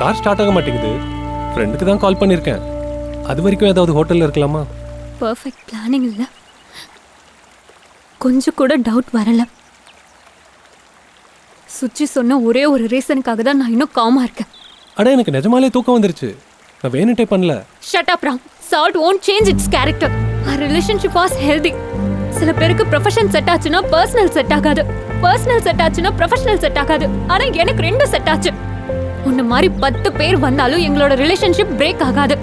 Car start ஆக மாட்டேங்குது. ஃப்ரெண்டுக்கு தான் கால் பண்ணியிருக்கேன். அது வரைக்கும் ஏதாவது ஹோட்டலில் இருக்கலாமா? பர்ஃபெக்ட் பிளானிங் இல்லை, கொஞ்சம் கூட டவுட் வரல. சுச்சி சொன்ன ஒரே ஒரு ரீசனுக்காக தான் நான் இன்னும் காமா இருக்கேன். அட எனக்கு நிஜமாலே தூக்கம் வந்துருச்சு. நான் வேணுட்டே பண்ணல. Shut up Ram. Salt won't change its character. Our relationship was healthy. சில பேருக்கு ப்ரொஃபஷன் செட் ஆச்சுன்னா பர்சனல் செட் ஆகாது, பர்சனல் செட் ஆச்சுன்னா ப்ரொஃபஷனல் செட் ஆகாது. ஆனா எனக்கு ரெண்டும் செட் ஆச்சு. உன்ன மாதிரி 10 பேர் வந்தாலும் எங்களோட ரிலேஷன்ஷிப் பிரேக் ஆகாது.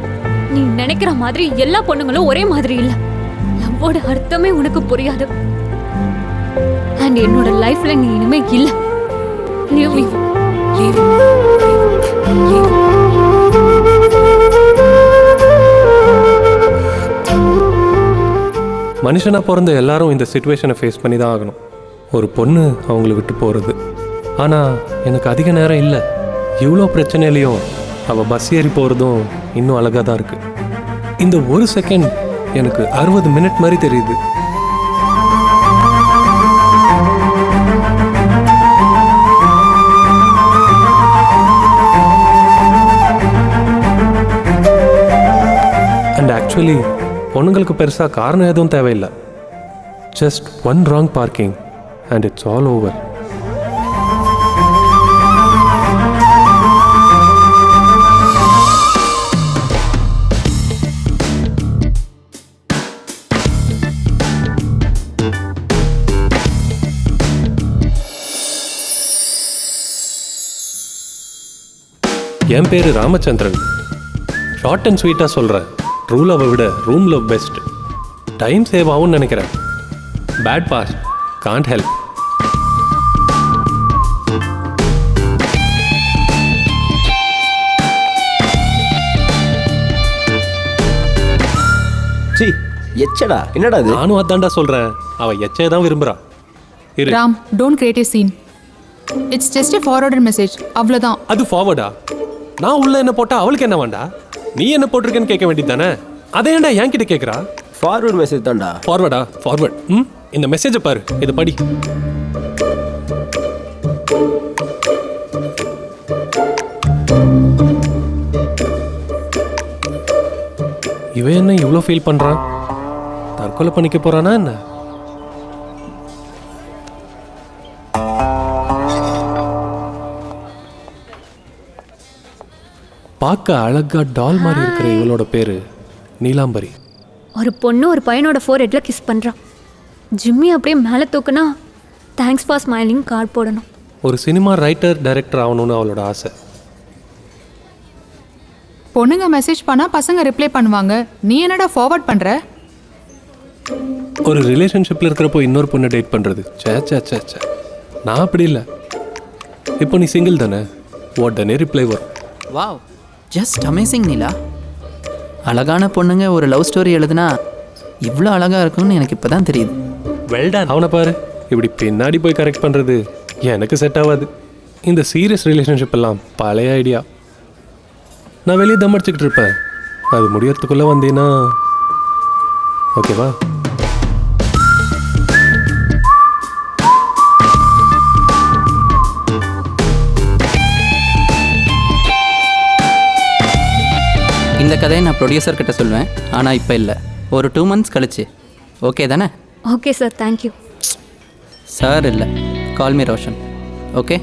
நீ நினைக்கிற மாதிரி எல்லா பொண்ணுங்களும் ஒரே மாதிரி இல்ல. லவ்வோட அர்த்தமே உனக்கு புரியாது. அண்ட் என்னோட லைஃப்ல நீ இனிமே இல்ல. Leave me. Leave me. Leave me. மனுஷனாக பிறந்த எல்லாரும் இந்த சிச்சுவேஷனை ஃபேஸ் பண்ணி தான் ஆகணும். ஒரு பொண்ணு அவங்கள விட்டு போகிறது. ஆனால் எனக்கு அதிக நேரம் இல்லை. இவ்வளோ பிரச்சனையிலையும் அவள் பஸ் ஏறி போகிறதும் இன்னும் அழகாக தான் இருக்குது. இந்த ஒரு செகண்ட் எனக்கு 60 மினிட் மாதிரி தெரியுது. அண்ட் ஆக்சுவலி பொண்ணுங்களுக்கு பெருசாக காரணம் எதுவும் தேவையில்லை. Just one wrong parking and it's all over. என் பேர் ராமச்சந்திரன். ஷார்ட் அண்ட் ஸ்வீட்டாக சொல்கிறேன். ட்ரூ லவ்வை விட room love best. Time save ஆகும்னு நினைக்கிறேன். Bad past can't help. சி எச்சடா, என்னடா இது? நானும் அதான்டா சொல்கிறேன். அவள் எச்சையை தான் விரும்புகிறா. Ram, don't create a scene. It's just a forwarded message. அவ்வளோதான். அது ஃபார்வர்டா? நான் உள்ள என்ன போட்டா அவளுக்கு என்ன வேண்டா? நீ என்ன போட்டிருக்கேன்னு கேட்க வேண்டியது தானே? அதை ஏன்டா என்கிட்ட கேட்குறா? ஃபார்வர்ட் மெசேஜ் தான்டா. ஃபார்வர்டா? ஃபார்வர்ட். இந்த மெசேஜை பாரு, இதை படி. இவன் என்ன இவ்வளோ ஃபீல் பண்ணுறான்? தற்கொலை பண்ணிக்க போறானா என்ன? பார்க்க அழகா டால் மாதிரி இருக்கிற இவளோட பேரு நீலாம்பரி. ஒரு பொண்ணு ஒரு பையனோட ஃபோர்ஹெட்ல கிஸ் பண்றான். ஜிம்மி அப்படியே மேலே தூக்குனா தேங்க்ஸ் ஃபார் ஸ்மைலிங் கார்டு போடணும். ஒரு சினிமா ரைட்டர் டைரக்டர் ஆகணும்னு அவளோட ஆசை. பொண்ணுங்க மெசேஜ் பண்ணா பசங்க ரிப்ளை பண்ணுவாங்க. நீ என்னடா ஃபார்வர்ட் பண்ற? ஒரு ரிலேஷன்ஷிப்பில் இருக்கிறப்போ இன்னொரு பொண்ணை டேட் பண்ணுறது சே சே சே சே. நான் அப்படி இல்லை. இப்போ நீ சிங்கிள் தானே, உடனே ரிப்ளை வரும். வாவ், ஜஸ்ட் அமேசிங் நீலா. அழகான பொண்ணுங்க ஒரு லவ் ஸ்டோரி எழுதுனா இவ்வளோ அழகாக இருக்கும்னு எனக்கு இப்போ தான் தெரியுது. வெல்டன். அவனை பாரு, இப்படி பின்னாடி போய் கரெக்ட் பண்ணுறது எனக்கு செட் ஆகாது. இந்த சீரியஸ் ரிலேஷன்ஷிப் எல்லாம் பழைய ஐடியா. நான் வெளியே தம் அடிச்சுக்கிட்டு இருப்பேன். அது முடியறதுக்குள்ளே வந்தீங்கன்னா ஓகேவா? இந்த கதையை நான் ப்ரொடியூசர்கிட்ட சொல்லுவேன். ஆனால் இப்போ இல்லை, ஒரு 2 months கழிச்சு. ஓகே தானே? Okay sir, thank you. சார் இல்லை, call me Roshan. Okay,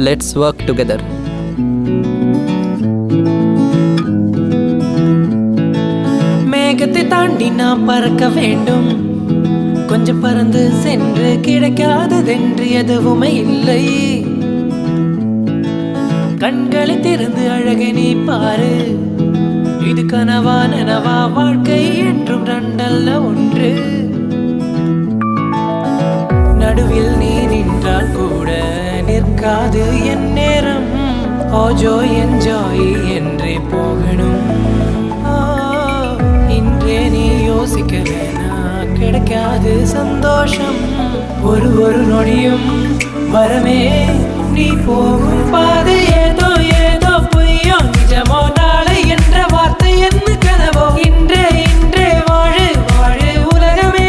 let's work together. மேகத்தை தாண்டி நான் பறக்க வேண்டும். கொஞ்சம் பறந்து சென்று கிடைக்காததென்று எதுவுமே இல்லை. கண்களை திறந்து அழகை நீ பாரு. இது கனவா நனவா, வாழ்க்கை என்றும் ரெண்டல்ல ஒன்று. நடுவில் நீ நின்றால் கூட நிற்காது என் நேரம். ஓஜோ என்ஜாய் என்றே போகணும். இன்றே நீ யோசிக்க வேணா, கிடைக்காது சந்தோஷம். ஒரு நொடியும் வரமே. நீ போகும் பாதை ஏதோ ஏதோ பொய்யோ நிஜமோ, நாளை என்ற வார்த்தை என்ன கனவோ. இன்றே இன்றே வாழு வாழு உலகமே.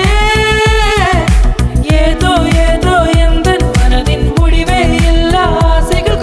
ஏதோ ஏதோ எந்த மனதின் முடிவே எல்லா ஆசைகள்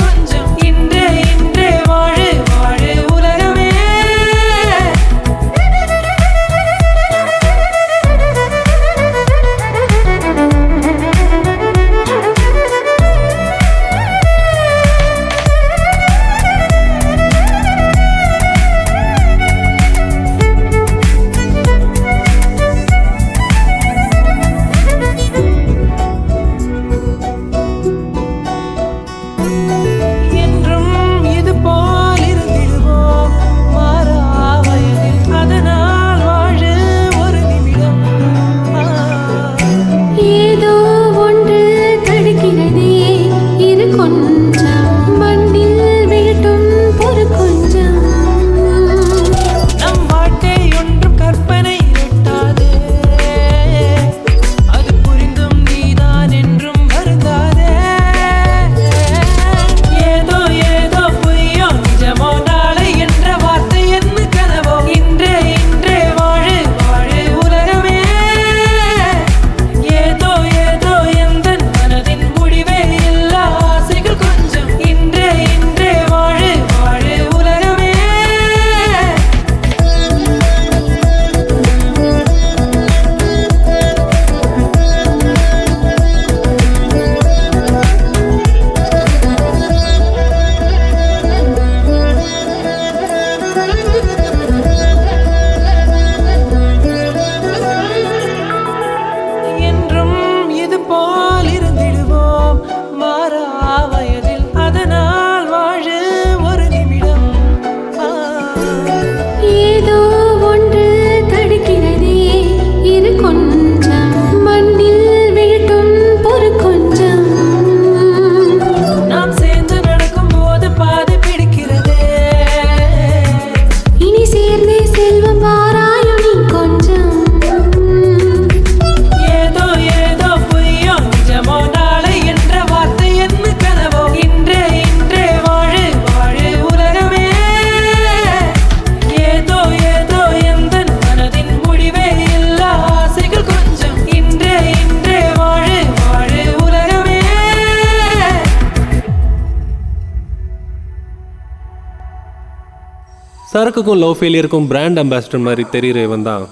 ஸ்பார்க்குக்கும் லவ் ஃபெயிலியருக்கும் பிராண்ட் அம்பாசிடர் மாதிரி தெரிகிற இவன் தான்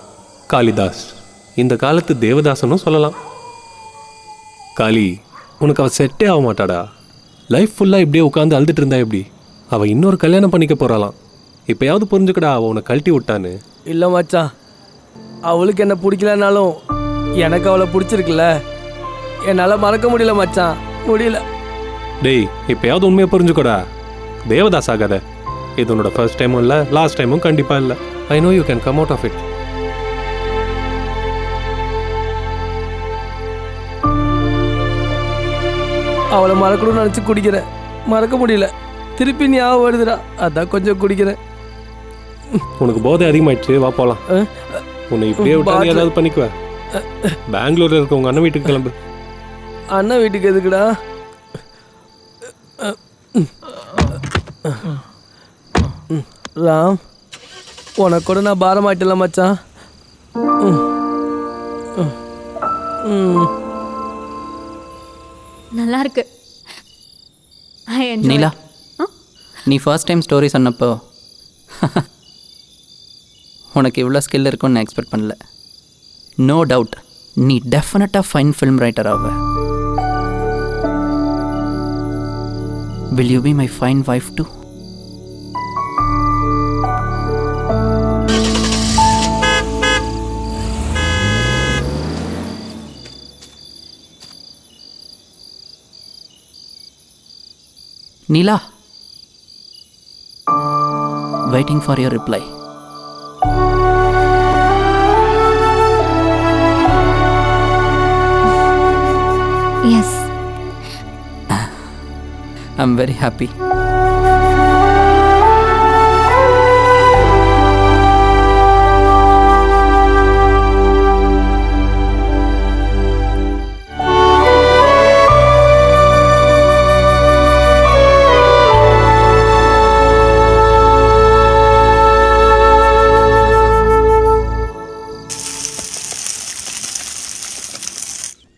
காளிதாஸ். இந்த காலத்து தேவதாசனும் சொல்லலாம். காளி, உனக்கு அவள் செட்டே ஆக மாட்டாடா. லைஃப் ஃபுல்லாக இப்படியே உட்காந்து அழுதுட்டு இருந்தா எப்படி? அவள் இன்னொரு கல்யாணம் பண்ணிக்க போகிறாளாம். இப்போயாவது புரிஞ்சுக்கடா அவள் உன்னை கழட்டி விட்டான்னு. இல்லை மச்சான், அவளுக்கு என்ன பிடிக்கலனாலும் எனக்கு அவளை பிடிச்சிருக்குல்ல. என்னால் மறக்க முடியல மச்சான், முடியல. டேய், இப்போயாவது உண்மையை புரிஞ்சுக்கோடா. தேவதாஸ் ஆகாத. இது உன்னோட ஃபர்ஸ்ட் டைமும் இல்லை, லாஸ்ட் டைமும் கண்டிப்பாக இல்லை. I know you can come out of it. அவளை மறக்கணும்னு நினச்சி குடிக்கிறேன், மறக்க முடியல. திருப்பி ஞாபகம் வருதுடா, அதான் கொஞ்சம் குடிக்கிறேன். உனக்கு போதை அதிகமாயிடுச்சு, வா போகலாம். உன்னை இப்படியே விட்டா நீ ஏதாவது பண்ணிக்குவ. பெங்களூர்ல இருக்க உங்க அண்ணன் வீட்டுக்கு கிளம்பு. அண்ணன் வீட்டுக்கு எதுக்குடா? ராம், உனக்கு கூட நான் பாரமாயிட்டல மச்சான். நல்லா இருக்கு. I enjoy Neela, it. நீ ஃபர்ஸ்ட் டைம் ஸ்டோரி சொன்னப்போ உனக்கு இவ்வளோ ஸ்கில் இருக்குன்னு நான் எக்ஸ்பெக்ட் பண்ணல. நோ டவுட் நீ டெஃபினட்டாக ஃபைன் ஃபில்ம் ரைட்டர் ஆவ. Will you be my fine wife too? Neela, waiting for your reply. Yes. I'm very happy.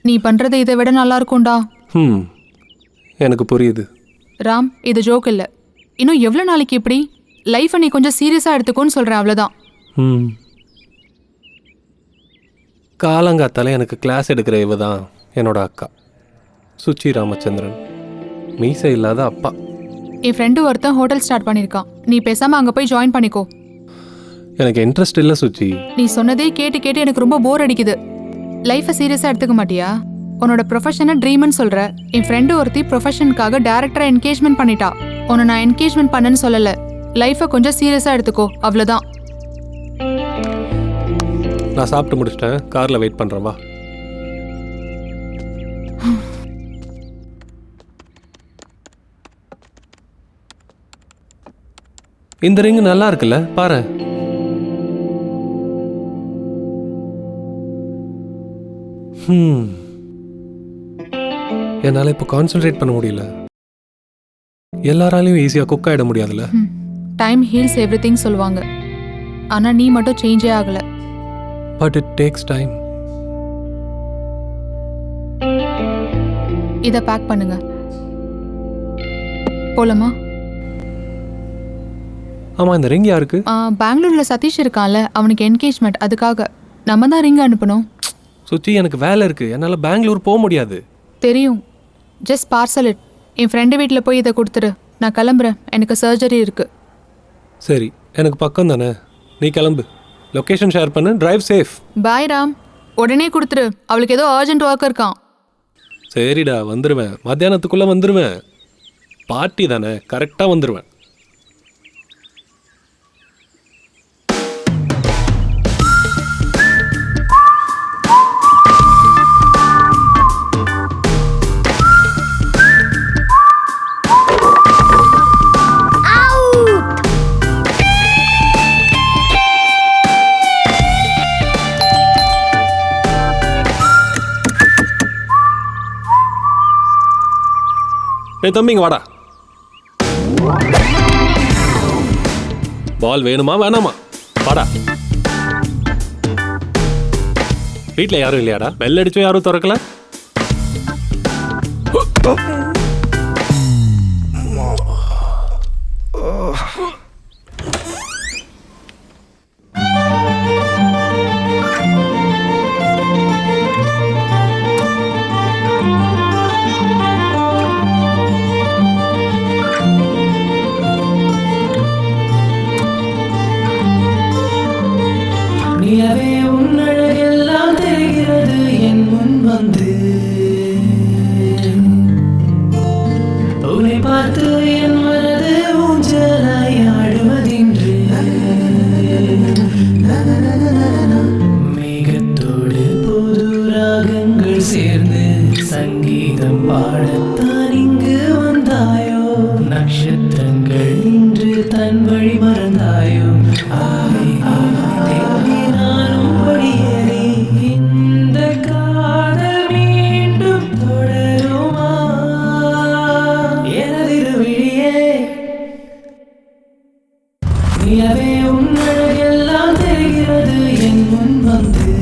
நீ பண்றது இதை விட நல்லா இருக்கும்டா. எனக்கு புரியுது. ராம், இது ஜோக் இல்லை. இன்னும் எவ்வளோ நாளைக்கு இப்படி? லைஃப்பை நீ கொஞ்சம் சீரியஸாக எடுத்துக்கோன்னு சொல்கிறேன், அவ்வளோதான். காலங்காத்தால எனக்கு கிளாஸ் எடுக்கிற இவ தான் என்னோட அக்கா சுச்சி ராமச்சந்திரன். மீசை இல்லாத அப்பா. என் ஃப்ரெண்டு ஒருத்தன் ஹோட்டல் ஸ்டார்ட் பண்ணியிருக்கான். நீ பேசாமல் அங்கே போய் ஜாயின் பண்ணிக்கோ. எனக்கு இன்ட்ரெஸ்ட் இல்லை சுச்சி. நீ சொன்னதே கேட்டு கேட்டு எனக்கு ரொம்ப போர் அடிக்குது. லைஃப்பை சீரியஸாக எடுத்துக்க மாட்டியா? உன்னோட ப்ரொஃபஷனை ட்ரீம்னு சொல்கிற. என் ஃப்ரெண்டு ஒருத்தி ப்ரொஃபஷனுக்காக டேரக்டராக என்கேஜ்மெண்ட் பண்ணிட்டா. உன்னை நான் என்கேஜ்மெண்ட் பண்ணேன்னு சொல்லலை. லைஃப்பை கொஞ்சம் சீரியஸாக எடுத்துக்கோ, அவ்வளோதான். நான் சாப்பிட்டு முடிச்சிட்டேன், காரில் வெயிட் பண்ணுறேன், வா. இந்த ரிங் நல்லா இருக்குல்ல, பாரு. என்னால் இப்போ கான்சென்ட்ரேட் பண்ண முடியல. எல்லாராலையும் ஈஸியாக குக் ஆகிட முடியாதுல்ல. டைம் ஹீல்ஸ் எவ்ரி திங் சொல்லுவாங்க. ஆனால் நீ மட்டும் சேஞ்சே ஆகலை. But it takes time. இதை பேக் பண்ணுங்க. போலாமா? ஆமாம், இந்த ரிங் யாருக்கு? பெங்களூரில் சதீஷ் இருக்கான்ல, அவனுக்கு என்கேஜ்மெண்ட். அதுக்காக நம்ம தான் ரிங் அனுப்பணும். சுச்சி, எனக்கு வேலை இருக்குது, என்னால் பெங்களூர் போக முடியாது. தெரியும், just parcel it. N friend வீட்டில் போய் இதை கொடுத்துரு. நான் கிளம்புறேன், எனக்கு சர்ஜரி இருக்குது. சரி, எனக்கு பக்கம் தானே, நீ கிளம்பு. லொக்கேஷன் ஷேர் பண்ணு, டிரைவ் சேஃப். பாய் ராம், உடனே கொடுத்துரு. அவளுக்கு ஏதோ அர்ஜென்ட் ஒர்க் இருக்கான். சரிடா, வந்துடுவேன். மத்தியானத்துக்குள்ளே வந்துடுவேன். பார்ட்டி தானே, கரெக்டாக வந்துடுவேன். தம்பிங்க வாடா. பால் வேணுமா வேணாமா? வாடா. வீட்டில் யாரும் இல்லையாடா? பெல் அடிச்சும் யாரும் திறக்கல. நிலவே உன்னழகெல்லாம் தெரிகிறது என் முன் வந்து உன்னை பார்த்து என் மனது ஊஞ்சலாய் ஆடுவதின்று மேகத்தோடு புது ராகங்கள் சேர்ந்து சங்கீதம் பாடத்தான் இங்கு வந்தாயோ நட்சத்திரங்கள் இன்று தன் வழி மறந்தாயோ தேவி நானும் படியேறி இந்த காதல் மீண்டும் தொடருமா எனதிரு விழியே நிலவே உன்னழகெல்லாம் தெரிகிறது என் முன் வந்து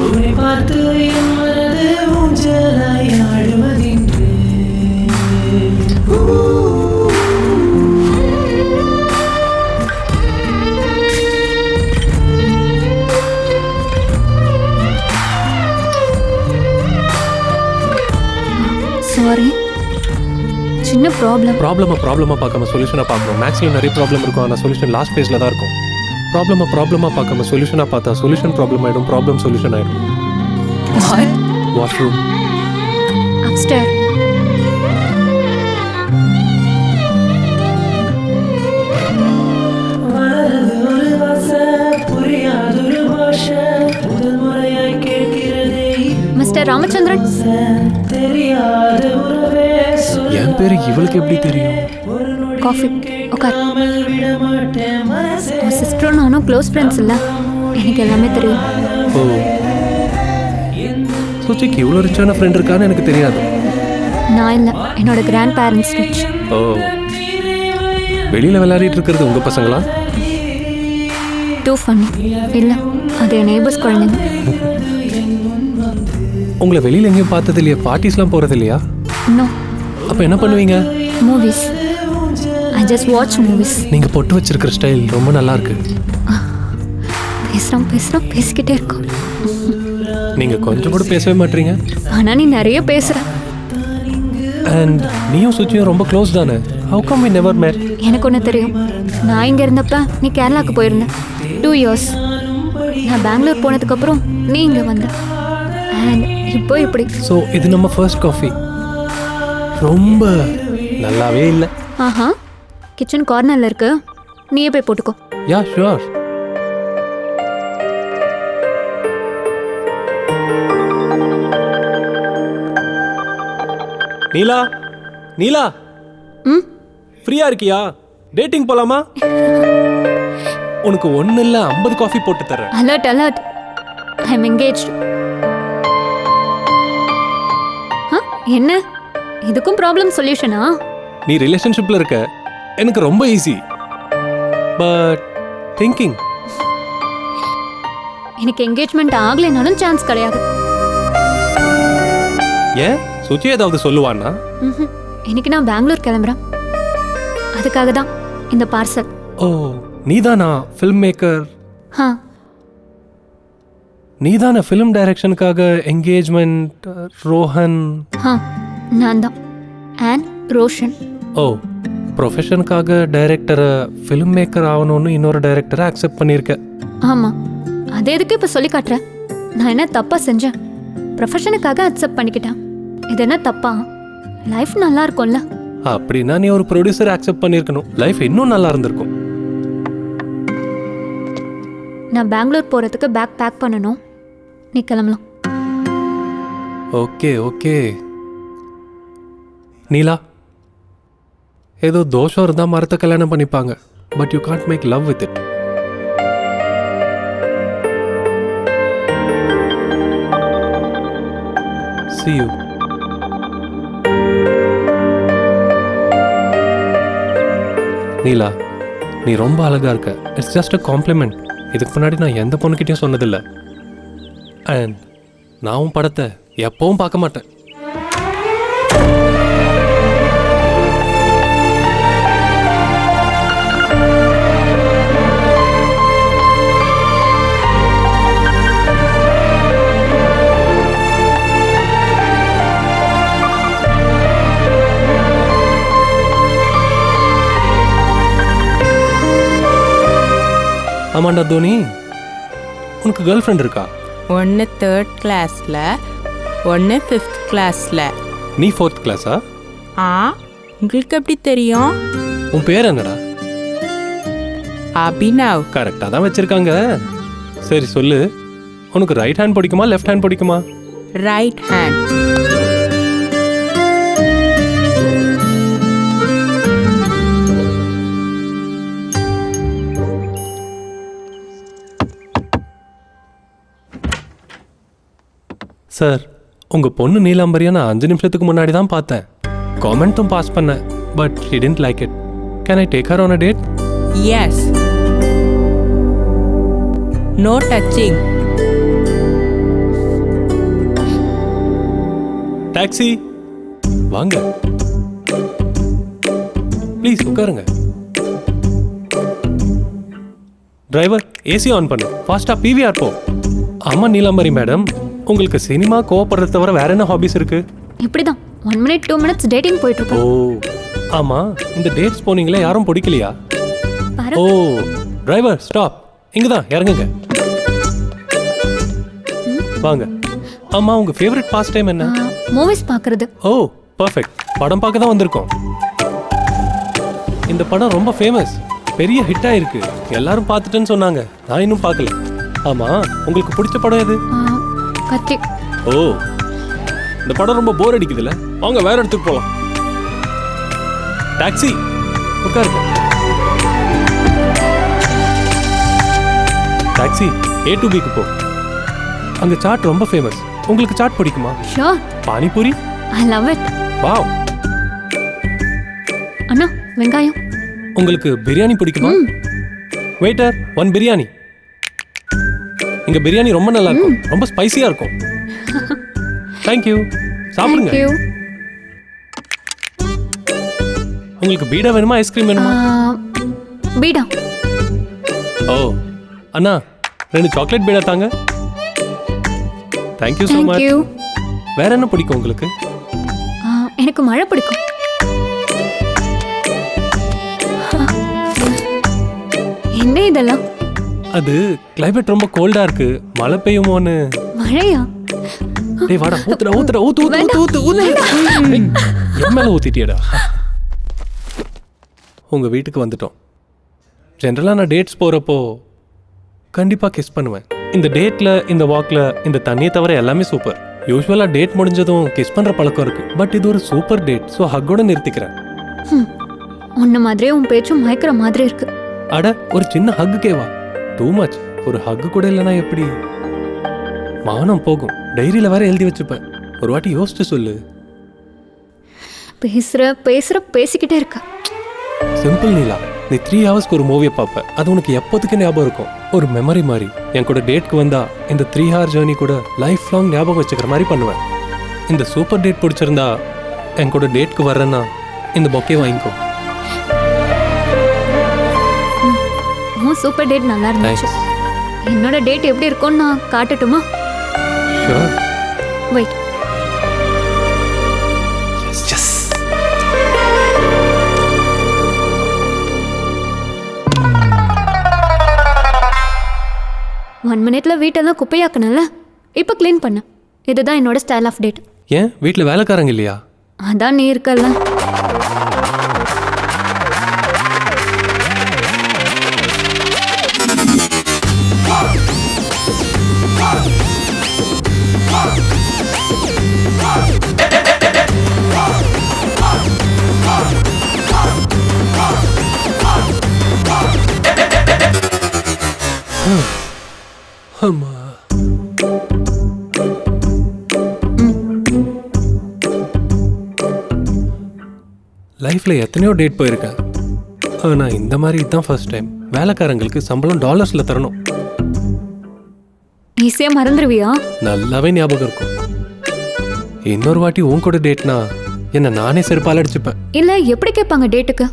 உன்னை பார்த்து என் மனது ஊஞ்சலாய் ஆடுவதின்று சாரி, சின்ன ப்ராப்ளம். ப்ராப்ளமாக பார்க்காம சொல்யூஷனாக பார்க்கணும். மேக்ஸில் நிறைய ப்ராப்ளம் இருக்கும், ஆனால் சொல்யூஷன் லாஸ்ட் ஃபேஸில் தான் இருக்கும். ப்ராப்ளமாக பார்க்காம சொல்யூஷனாக பார்த்தா சொல்யூஷன் ப்ராப்ளம் ஆகிடும், ப்ராப்ளம் சொல்யூஷன் ஆகிடும். வாஷ்ரூம். அப்ஸ்டேர். வளரது ஒரு ஆசை புரியாதொரு பாஷை முதல் முறையாய் கேட்கிறதே மிஸ்டர் ராமச்சந்திரன், தெரியாத உறவே என் பேர் இவளுக்கு எப்படி தெரியும்? காஃபி உட்கார். சொல்லாமல் விட மாட்டேன் மனசே உன் சிஸ்டரும் நானும் க்ளோஸ் ஃப்ரெண்ட்ஸ் இல்லை, எனக்கு எல்லாமே தெரியும். ஓ, சுச்சிக்கு இவ்வளோ ரிச்சான ஃப்ரெண்ட் இருக்கான்னு எனக்கு தெரியாது. நான் இல்லை, என்னோட கிராண்ட் பேரண்ட்ஸ் ரிச். ஓ, வெளியில் விளையாடிட்டு இருக்கிறது உங்கள் பசங்களா? Too funny. இல்லை, அது என் நெய்பர்ஸ் குழந்தைங்க. உங்களை வெளியில் எங்கேயும் பார்த்தது இல்லையா? பார்ட்டிஸ்லாம் போகிறது இல்லையா? இன்னும் அப்போ என்ன பண்ணுவீங்க? Movies. I just watch movies. நீங்கள் பொட்டு வச்சிருக்கிற ஸ்டைல் ரொம்ப நல்லா இருக்கு. பேசுகிறோம் பேசிக்கிட்டே இருக்கோம். நீங்கள் கொஞ்சம் கூட பேசவே மாட்டீங்க. ஆனால் நீ நிறைய பேசுகிற. அண்ட் நீயும் சுச்சியும் ரொம்ப க்ளோஸ் தானே? How come we never met? எனக்கு ஒன்று தெரியும். நான் இங்கே இருந்தப்ப நீ கேரளாவுக்கு போயிருந்த 2 years. நான் பெங்களூர் போனதுக்கப்புறம் நீ இங்கே வந்த. அண்ட் இப்போ இப்படி. ஸோ இது நம்ம ஃபர்ஸ்ட் காஃபி. ரொம்ப நல்லாவே இல்லை. ஆஹா, கிச்சன் கார்னரில் இருக்கு, நீயே போய் போட்டுக்கோ. யா ஷுவர். நீலா ம், ஃப்ரீயா இருக்கியா? டேட்டிங் போலாமா? உனக்கு ஒண்ணு இல்ல 50 காஃபி போட்டு தரேன். அலர்ட். I am engaged. என்ன இதுக்கும் ப்ராப்ளம் சொல்யூஷனா? நீ ரிலேஷன்ஷிப்ல இருக்க, எனக்கு ரொம்ப ஈஸி. But thinking. எனக்கு என்கேஜ்மெண்ட் ஆகலைனாலும் சான்ஸ் கிடையாது. ஏன் சுச்சி ஏதாவது சொல்லுவான்னா? ம்ஹும். இன்னைக்கு நான் பெங்களூர் கிளம்புறேன், அதுக்காக தான் இந்த பார்சல். ஓ, நீதானா ஃபில்ம் மேக்கர்? நீதான ஃபிலிம் டைரக்ஷனுக்காக என்கேஜ்மெண்ட் ரோஹன்? நான் தான். அண்ட் ரோஷன். ஓ, ப்ரொஃபஷனுக்காக டைரக்டரை ஃபிலிம் மேக்கர் ஆகணும்னு இன்னொரு டைரக்டரை அக்செப்ட் பண்ணியிருக்க. ஆமாம், அது எதுக்கு இப்போ சொல்லி காட்டுறேன்? நான் என்ன தப்பாக செஞ்சேன்? ப்ரொஃபஷனுக்காக அக்செப்ட் பண்ணிக்கிட்டேன். இது என்ன தப்பா? லைஃப் நல்லா இருக்கும்ல. அப்படின்னா நீ ஒரு ப்ரொடியூசர் அக்செப்ட் பண்ணியிருக்கணும், லைஃப் இன்னும் நல்லா இருந்திருக்கும். நான் பெங்களூர் போகிறதுக்கு பேக் பண்ணணும், நீ கிளம்பலாம். ஓகே நீலா, ஏதோ தோஷம் இருந்தால் மரத்தை கல்யாணம் பண்ணிப்பாங்க, but you can't make love with it. See you. Neela, நீ ரொம்ப அழகா இருக்க. It's just a compliment. இதுக்கு முன்னாடி நான் எந்த பொண்ணுக்கிட்டையும் சொன்னதில்லை. அண்ட் நான் உன் படத்தை எப்பவும் பார்க்க மாட்டேன். ஆமாண்டா தோனி, உனக்கு கேர்ள் ஃப்ரெண்ட் இருக்கா? ஒன்று 3rd கிளாஸில், ஒன்று 5th கிளாஸில். நீ 4th கிளாஸா? ஆ, உங்களுக்கு எப்படி தெரியும்? உன் பேர் என்னடா? அபினவ். கரெக்டாக தான் வச்சிருக்காங்க. சரி சொல்லு, உனக்கு ரைட் ஹேண்ட் பிடிக்குமா லெஃப்ட் ஹேண்ட் பிடிக்குமா? Right hand. சார், உங்கள் பொண்ணு நீலாம்பரியை நான் 5 நிமிஷத்துக்கு முன்னாடி தான் பார்த்தேன். காமெண்ட்டும் பாஸ் பண்ணேன், but she didn't like it. Can I take her on a date? Yes. No touching. Taxi வாங்க, ப்ளீஸ் உட்காருங்க. டிரைவர், ஏசி ஆன் பண்ணு, ஃபாஸ்டா பிவிஆர் போ. ஆமா நீலாம்பரி மேடம், உங்களுக்கு சினிமா கோவப்படுறத தவிர வேற என்ன ஹாபிஸ் இருக்கு? இப்படிதான் 1 minute 2 minutes டேட்டிங் போயிட்டு ஓ இருக்கோம். ஆமா, இந்த டேட்ஸ் போனீங்களே யாரும் பிடிக்கலையா? பாரு, ஓ டிரைவர் ஸ்டாப், இங்க தான் இறங்குங்க. வாங்க. ஆமா, உங்க ஃபேவரட் பாஸ் டைம் என்ன? மூவிஸ் பார்க்கறது. ஓ பர்ஃபெக்ட், படம் பார்க்க தான் வந்திருக்கோம். இந்த படம் ரொம்ப ஃபேமஸ், பெரிய ஹிட் ஆயிருக்கு, எல்லாரும் பார்த்துட்டேன்னு சொன்னாங்க. நான் இன்னும் பார்க்கல. ஆமா, உங்களுக்கு பிடிச்ச படம் எது? கத்தி. ஓ, இந்த படம் ரொம்ப போர் அடிக்குதுல்ல, வாங்க வேற இடத்துக்கு போலாம். டாக்ஸி உட்காருங்க. டாக்ஸி A to B க்கு போ. அங்க சாட் ரொம்ப ஃபேமஸ். உங்களுக்கு சாட் பிடிக்குமா? Sure. Panipuri? I love it. Wow. அண்ணா, வெங்காயம். உங்களுக்கு பிரியாணி பிடிக்குமா? வெயிட்டர், 1 பிரியாணி. இங்க பிரியாணி ரொம்ப நல்லா இருக்கும், ரொம்ப ஸ்பைசியா இருக்கும். தேங்க்யூ, சாப்பிடுங்க. Thank you. உங்களுக்கு பீடா வேணுமா ஐஸ்கிரீம் வேணுமா? பீடா. ஓ அண்ணா, 2 சாக்லேட் பீடா தாங்க. Thank you so Thank much. you. வேற என்ன பிடிக்கும் உங்களுக்கு? எனக்கு மழை பிடிக்கும். என்ன இதெல்லாம்? அது கிளைமேட் ரொம்ப கோல்டா இருக்கு, மழை பெய்யுமோன்னு. மழையா? டேய் வாடா, ஊத்துடா ஊத்துடா ஊத்து ஊத்து ஊத்து ஊத்து ஊத்து. ஏய், என் மேல ஊத்திட்டியடா. உங்க வீட்டுக்கு வந்துட்டோம். ஜென்ரலா நான் டேட்ஸ் போறப்போ கண்டிப்பா கிஸ் பண்ணுவேன். இந்த டேட்ல, இந்த வாக்ல, இந்த தண்ணியை தவிர எல்லாமே சூப்பர். யூஸ்வலா டேட் முடிஞ்சதும் கிஸ் பண்ற பழக்கம் இருக்கு, பட் இது ஒரு சூப்பர் டேட், ஸோ ஹக்கோட நிறுத்திக்கிறேன். உன்ன மாதிரியே உன் பேச்சும் மயக்கிற மாதிரி இருக்கு. அட, ஒரு சின்ன ஹக்கு கேவா? Too much. ஒரு ஹக்கு கூட இல்லைன்னா எப்படி? மானம் போகும். டைரியில வேற எழுதி வச்சுப்பேன். ஒரு வாட்டி யோசிச்சு சொல்லு. பேசிக்கிட்டே இருக்க. சிம்பிள் நீலா, நீ 3 ஹவர்ஸ்க்கு ஒரு மூவியை பார்ப்ப, அது உனக்கு எப்போதுக்கு ஞாபகம் இருக்கும், ஒரு மெமரி மாதிரி. என் கூட டேட்க்கு வந்தா இந்த 3 ஹவர் ஜேர்னி கூட லைஃப் லாங் ஞாபகம் வச்சுக்கிற மாதிரி பண்ணுவேன். இந்த சூப்பர் டேட் பிடிச்சிருந்தா என் கூட டேட்க்கு வர்றேன்னா இந்த பொக்கே வாங்கிக்கோ. சூப்பர் டேட் நல்லா இருந்துச்சு. என்னோட டேட் எப்படி இருக்கும்னு நான் காட்டட்டுமா? ஷூர். வெயிட். எஸ். 1 மினிட்ல வீட்டெல்லாம் குப்பையாக்கணும்ல, இப்போ க்ளீன் பண்ண. இதுதான் என்னோட ஸ்டைல் ஆஃப் டேட். ஏன் வீட்டில் வேலைக்காரங்க இல்லையா? அதான் நீ இருக்கல்ல. ஆமா. லைஃப்ல எத்தனையோ டேட் போயிருக்கேன், ஆனா இந்த மாதிரி இதுதான் ஃபர்ஸ்ட் டைம். வேலைக்காரங்களுக்கு சம்பளம் டாலர்ஸ்ல தரணும். ஈஸியா மறந்துடுவியா? நல்லாவே ஞாபகம் இருக்கும். இன்னொரு வாட்டி உன் கூட டேட்னா என்ன நானே செருப்பால் அடிச்சுப்பேன். இல்ல எப்படி கேட்பாங்க டேட்டுக்கு?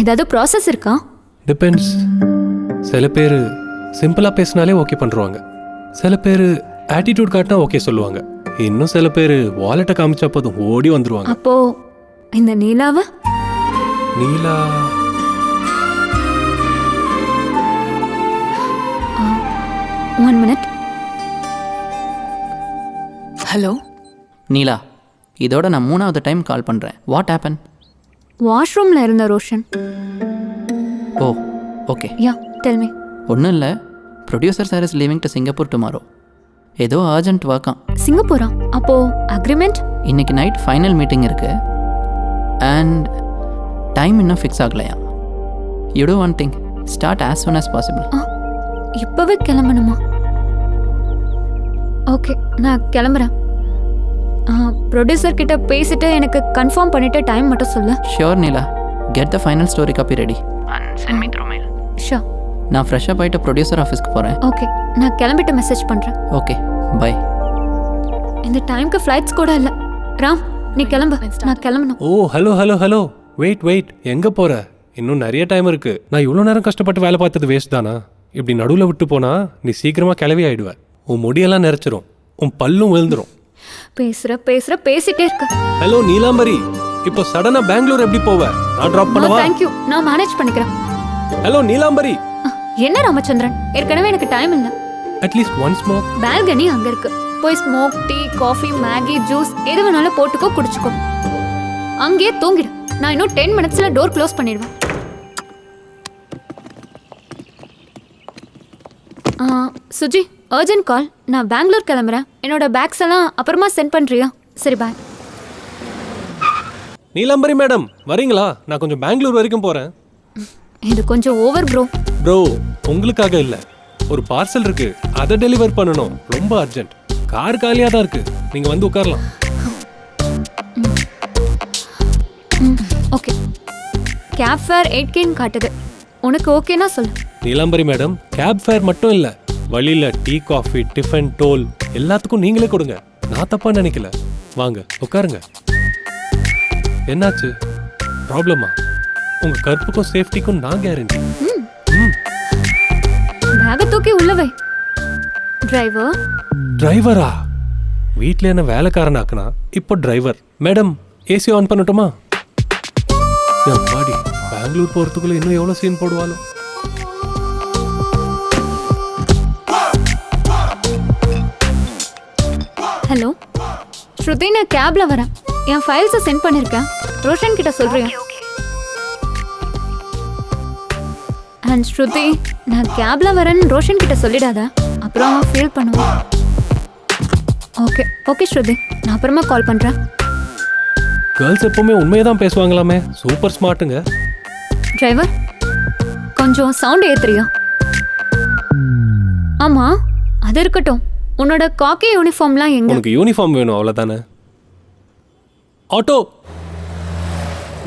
ஏதாவது ப்ராசஸ் இருக்கா? டிபெண்ட்ஸ். சில பேர் சிம்பிளா பேசினாலே ஓகே பண்றாங்க, சில பேர் ஆட்டிடியூட் காட்டினா ஓகே சொல்லுவாங்க, இன்னும் சில பேர் வாலெட்டை காமிச்சா போதும் ஓடி வந்துருவாங்க. அப்போ இந்த நீலாவ? நீலா 1 minute. ஹலோ நீலா, இதோட நான் 3வது டைம் கால் பண்ணுறேன். What happen? வாஷ்ரூம்ல இருந்த Roshan. Oh okay. Yeah, tell me. ஒன்றும் இல்லை, producer sir is leaving to Singapore tomorrow. ஏதோ அர்ஜென்ட் ஒர்க்காம். சிங்கப்பூரா? அப்போ அக்ரிமெண்ட்? இன்னைக்கு நைட் ஃபைனல் மீட்டிங் இருக்குது அண்ட் டைம் இன்னும் ஃபிக்ஸ் ஆகலையா. You do one thing, start as soon as possible. இப்பவே கிளம்பணுமா? ஓகே, நான் கிளம்புறேன். ப்ரொடியூசர் கிட்ட பேசிட்டு எனக்கு கன்ஃபார்ம் பண்ணிட்டு டைம் மட்டும் சொல்லு. Sure Neela, get the final story copy ready and send me through mail. Sure. நான் ஃப்ரெஷ்ஷாக போயிட்டு ப்ரொடியூசர் ஆஃபீஸ்க்கு போகிறேன். ஓகே, நான் கிளம்பிட்டு மெசேஜ் பண்ணுறேன். Okay bye. இந்த டைம்க்கு ஃப்ளைட்ஸ் கூட இல்லை. ராம், நீ கிளம்பு, நான் கிளம்பணும். ஓ ஹலோ ஹலோ ஹலோ, வெயிட், எங்கே போகிற? இன்னும் நிறைய டைம் இருக்கு. நான் இவ்வளோ நேரம் கஷ்டப்பட்டு வேலை பார்த்தது வேஸ்ட் தானா? இப்படி நடுவில் விட்டு போனா நீ சீக்கிரமாக கிளவி ஆயிடுவ. உன் முடியெல்லாம் நிறைச்சிரும், உன் பல்லும் விழுந்துரும். பேசிட்டே இருக்க. ஹலோ நீலாம்பரி, இப்போ சடனா பெங்களூர் எப்படி போவ? நான் டிராப் பண்ணவா? தேங்க்யூ, நான் மேனேஜ் பண்ணிக்கிறேன். ஹலோ நீலாம்பரி. என்ன ராமச்சந்திரன், ஏற்கனவே எனக்கு டைம் இல்லை. At least one smoke. பால்கனி அங்க இருக்கு, போய் smoke, tea, coffee, Maggi, juice எது வேணாலும் போட்டுக்கோ, குடிச்சுக்கோ. அங்கேயே தூங்கிடு. நான் இன்னும் 10 minutesல டோர் க்ளோஸ் பண்ணிடுவேன். சுஜி, அர்ஜென்ட் கால். நான் பெங்களூர் கிளம்புறேன். என்னோட பேக்ஸ் எல்லாம் அப்புறமா சென்ட் பண்றியா? சரி, பாய். நீலாம்பரி மேடம் வரீங்களா? நான் கொஞ்சம் பெங்களூர் வரைக்கும் போறேன். இது கொஞ்சம் ஓவர் ப்ரோ, உங்களுக்காக இல்லை, ஒரு பார்சல் இருக்கு, அதை டெலிவர் பண்ணணும். ரொம்ப அர்ஜென்ட். கார் காலியாக தான் இருக்கு, நீங்க வந்து உட்காரலாம். ஓகே. கேப் ஃபேர் 8K காட்டுது. உனக்கு ஓகேனா சொல்லு. நீலாம்பரி மேடம், கேப் ஃபேர் மட்டும் இல்லை, வழியில் டீ, காஃபி, டிஃபன், டோல் எல்லாத்துக்கும் நீங்களே கொடுங்க. நான் தப்பா நினைக்கல. வாங்க உட்காருங்க. என்னாச்சு? ப்ராப்ளமா? உங்க கற்புக்கும் சேஃப்டிக்கும் நான் கேரண்டி. பேக தூக்கி உள்ள வை. டிரைவரா? வீட்டில் என்ன வேலைக்காரனாக்குனா இப்போ டிரைவர். மேடம், ஏசி ஆன் பண்ணட்டுமா? பாடி பெங்களூர் போகிறதுக்குள்ள இன்னும் எவ்வளோ சீன் போடுவாலும். ஹலோ ஸ்ருதி, நான் கேப்ல வரேன். என் ஃபைல்ஸை சென்ட் பண்ணிருக்கேன். ரோஷன் கிட்ட சொல்றியா? அண்ட் ஸ்ருதி, நான் கேப்ல வரேன்னு ரோஷன் கிட்ட சொல்லிடாத, அப்புறம் அவன் ஃபீல் பண்ணுவான். ஓகே ஸ்ருதி, நான் அப்புறமா கால் பண்றேன். கேர்ள்ஸ் எப்பவுமே உண்மையை தான் பேசுவாங்களாமே. சூப்பர் ஸ்மார்ட்டுங்க. டிரைவர், கொஞ்சம் சவுண்ட் ஏத்துறியா? ஆமா, அது இருக்கட்டும். உன்னோட காக்கி யூனிஃபார்ம்லாம் எங்க? உனக்கு யூனிஃபார்ம் வேணும் அவ்வளோதானே? ஆட்டோ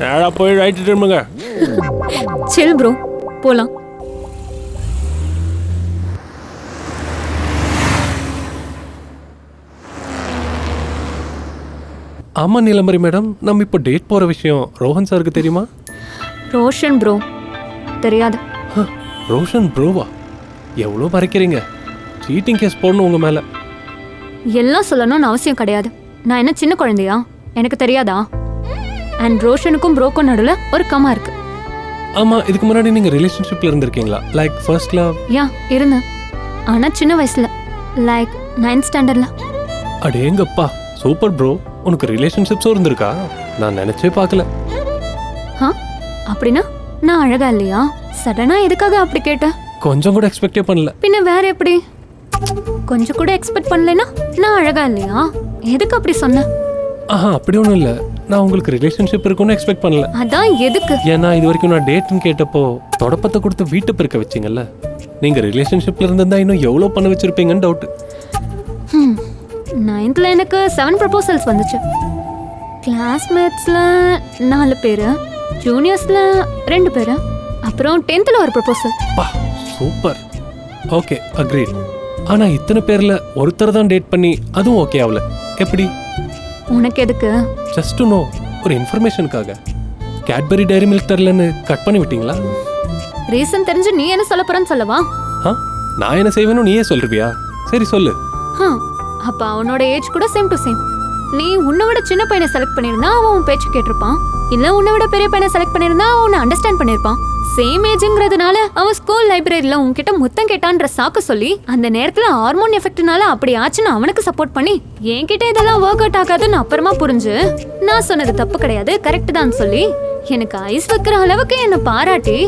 நேராக போய் ரைட்டு திரும்புங்க. சில் ப்ரோ, போலாம். ஆமாம் நீலம்பரி மேடம், நம்ம இப்போ டேட் போகிற விஷயம் ரோஹன் சாருக்கு தெரியுமா? ரோஷன் ப்ரோ தெரியாது. ரோஷன் ப்ரோவா? எவ்வளோ மறைக்கிறீங்க? சீட்டிங் கேஸ் போடணும் உங்கள் மேலே. எல்லாம் சொல்லணும்னு அவசியம் கிடையாது. நான் என்ன சின்ன குழந்தையா? எனக்கு தெரியாதா? அண்ட் ரோஷனுக்கும் ப்ரோக்கும் நடுவில் ஒரு கமா இருக்கு. ஆமாம், இதுக்கு முன்னாடி நீங்கள் ரிலேஷன்ஷிப்பில் இருந்திருக்கீங்களா? Like first love? யா, இருந்தேன். ஆனால் சின்ன வயசில், லைக் 9th ஸ்டாண்டர்டில். அடேங்கப்பா, சூப்பர் ப்ரோ. உனக்கு ரிலேஷன்ஷிப்ஸும் இருந்திருக்கா? நான் நினச்சே பார்க்கல. அப்படின்னா நான் அழகா இல்லையா? சடனா எதுக்காக அப்படி கேட்டேன்? கொஞ்சம் கூட எக்ஸ்பெக்டே பண்ணல. பின்ன வேற எப்படி? கொஞ்சம் கூட எக்ஸ்பெக்ட் பண்ணலைன்னா நான் அழகா இல்லையா? எதுக்கு அப்படி சொன்ன? அப்படி ஒன்றும் இல்லை. நான் உங்களுக்கு ரிலேஷன்ஷிப் இருக்குன்னு எக்ஸ்பெக்ட் பண்ணல. அதான் எதுக்கு? ஏன்னா இது வரைக்கும் நான் டேட்னு கேட்டப்போ தொடப்பத்தை கொடுத்து வீட்டை பெருக்க வச்சிங்கல்ல. நீங்கள் ரிலேஷன்ஷிப்பில் இருந்திருந்தா இன்னும் எவ்வளோ பண்ண வச்சிருப்பீங்கன்னு டவுட்டு. 9th எனக்கு 7 ப்ரப்போசல்ஸ் வந்துச்சு. கிளாஸ்மேட்ஸில் 4 பேர், ஜூனியர்ஸில் 2 பேர், அப்புறம் 10th ஒரு ப்ரப்போசல். பா, சூப்பர். Okay, agreed. ஆனால் இத்தனை பேரில் ஒருத்தர் தான் டேட் பண்ணி அதுவும் ஓகே ஆகல. எப்படி? உனக்கு எதுக்கு? ஜஸ்ட் டு நோ, ஒரு இன்ஃபர்மேஷனுக்காக. கேட்பரி டைரி மில்க் தரலன்னு கட் பண்ணி விட்டீங்களா? ரீசன் தெரிஞ்சு நீ என்ன சொல்ல போறன்னு சொல்லவா? நான் என்ன செய்வேன்னு நீயே சொல்றியா? சரி சொல்லு. அப்ப அவனோட ஏஜ் கூட சேம் டு சேம். நீ உன்னை விட சின்ன பையனை செலக்ட் பண்ணியிருந்தா அவன் உன் பேச்சு கேட்டிருப்பான். இல்ல உன்னை விட பெரிய பையனை செலக்ட் பண்ணியிருந்தா அவன் உன்னை அண்டர்ஸ்டாண்ட் பண்ணியிருப்பான். சேம் ஏஜ்ங்கிறதுனால அவன் ஸ்கூல் லைப்ரரியில உன்கிட்ட முத்தம் கேட்டான்ற சாக்கு சொல்லி அந்த நேரத்துல ஹார்மோன் எஃபெக்ட்னால அப்படி ஆச்சுன்னு அவனுக்கு சப்போர்ட் பண்ணி என்கிட்ட இதெல்லாம் ஒர்க் அவுட் ஆகாதுன்னு அப்புறமா புரிஞ்சு நான் சொன்னது தப்பு கிடையாது கரெக்ட் தான் சொல்லி எனக்கு ஐஸ் வைக்கிற அளவுக்கு என்ன பாராட்டி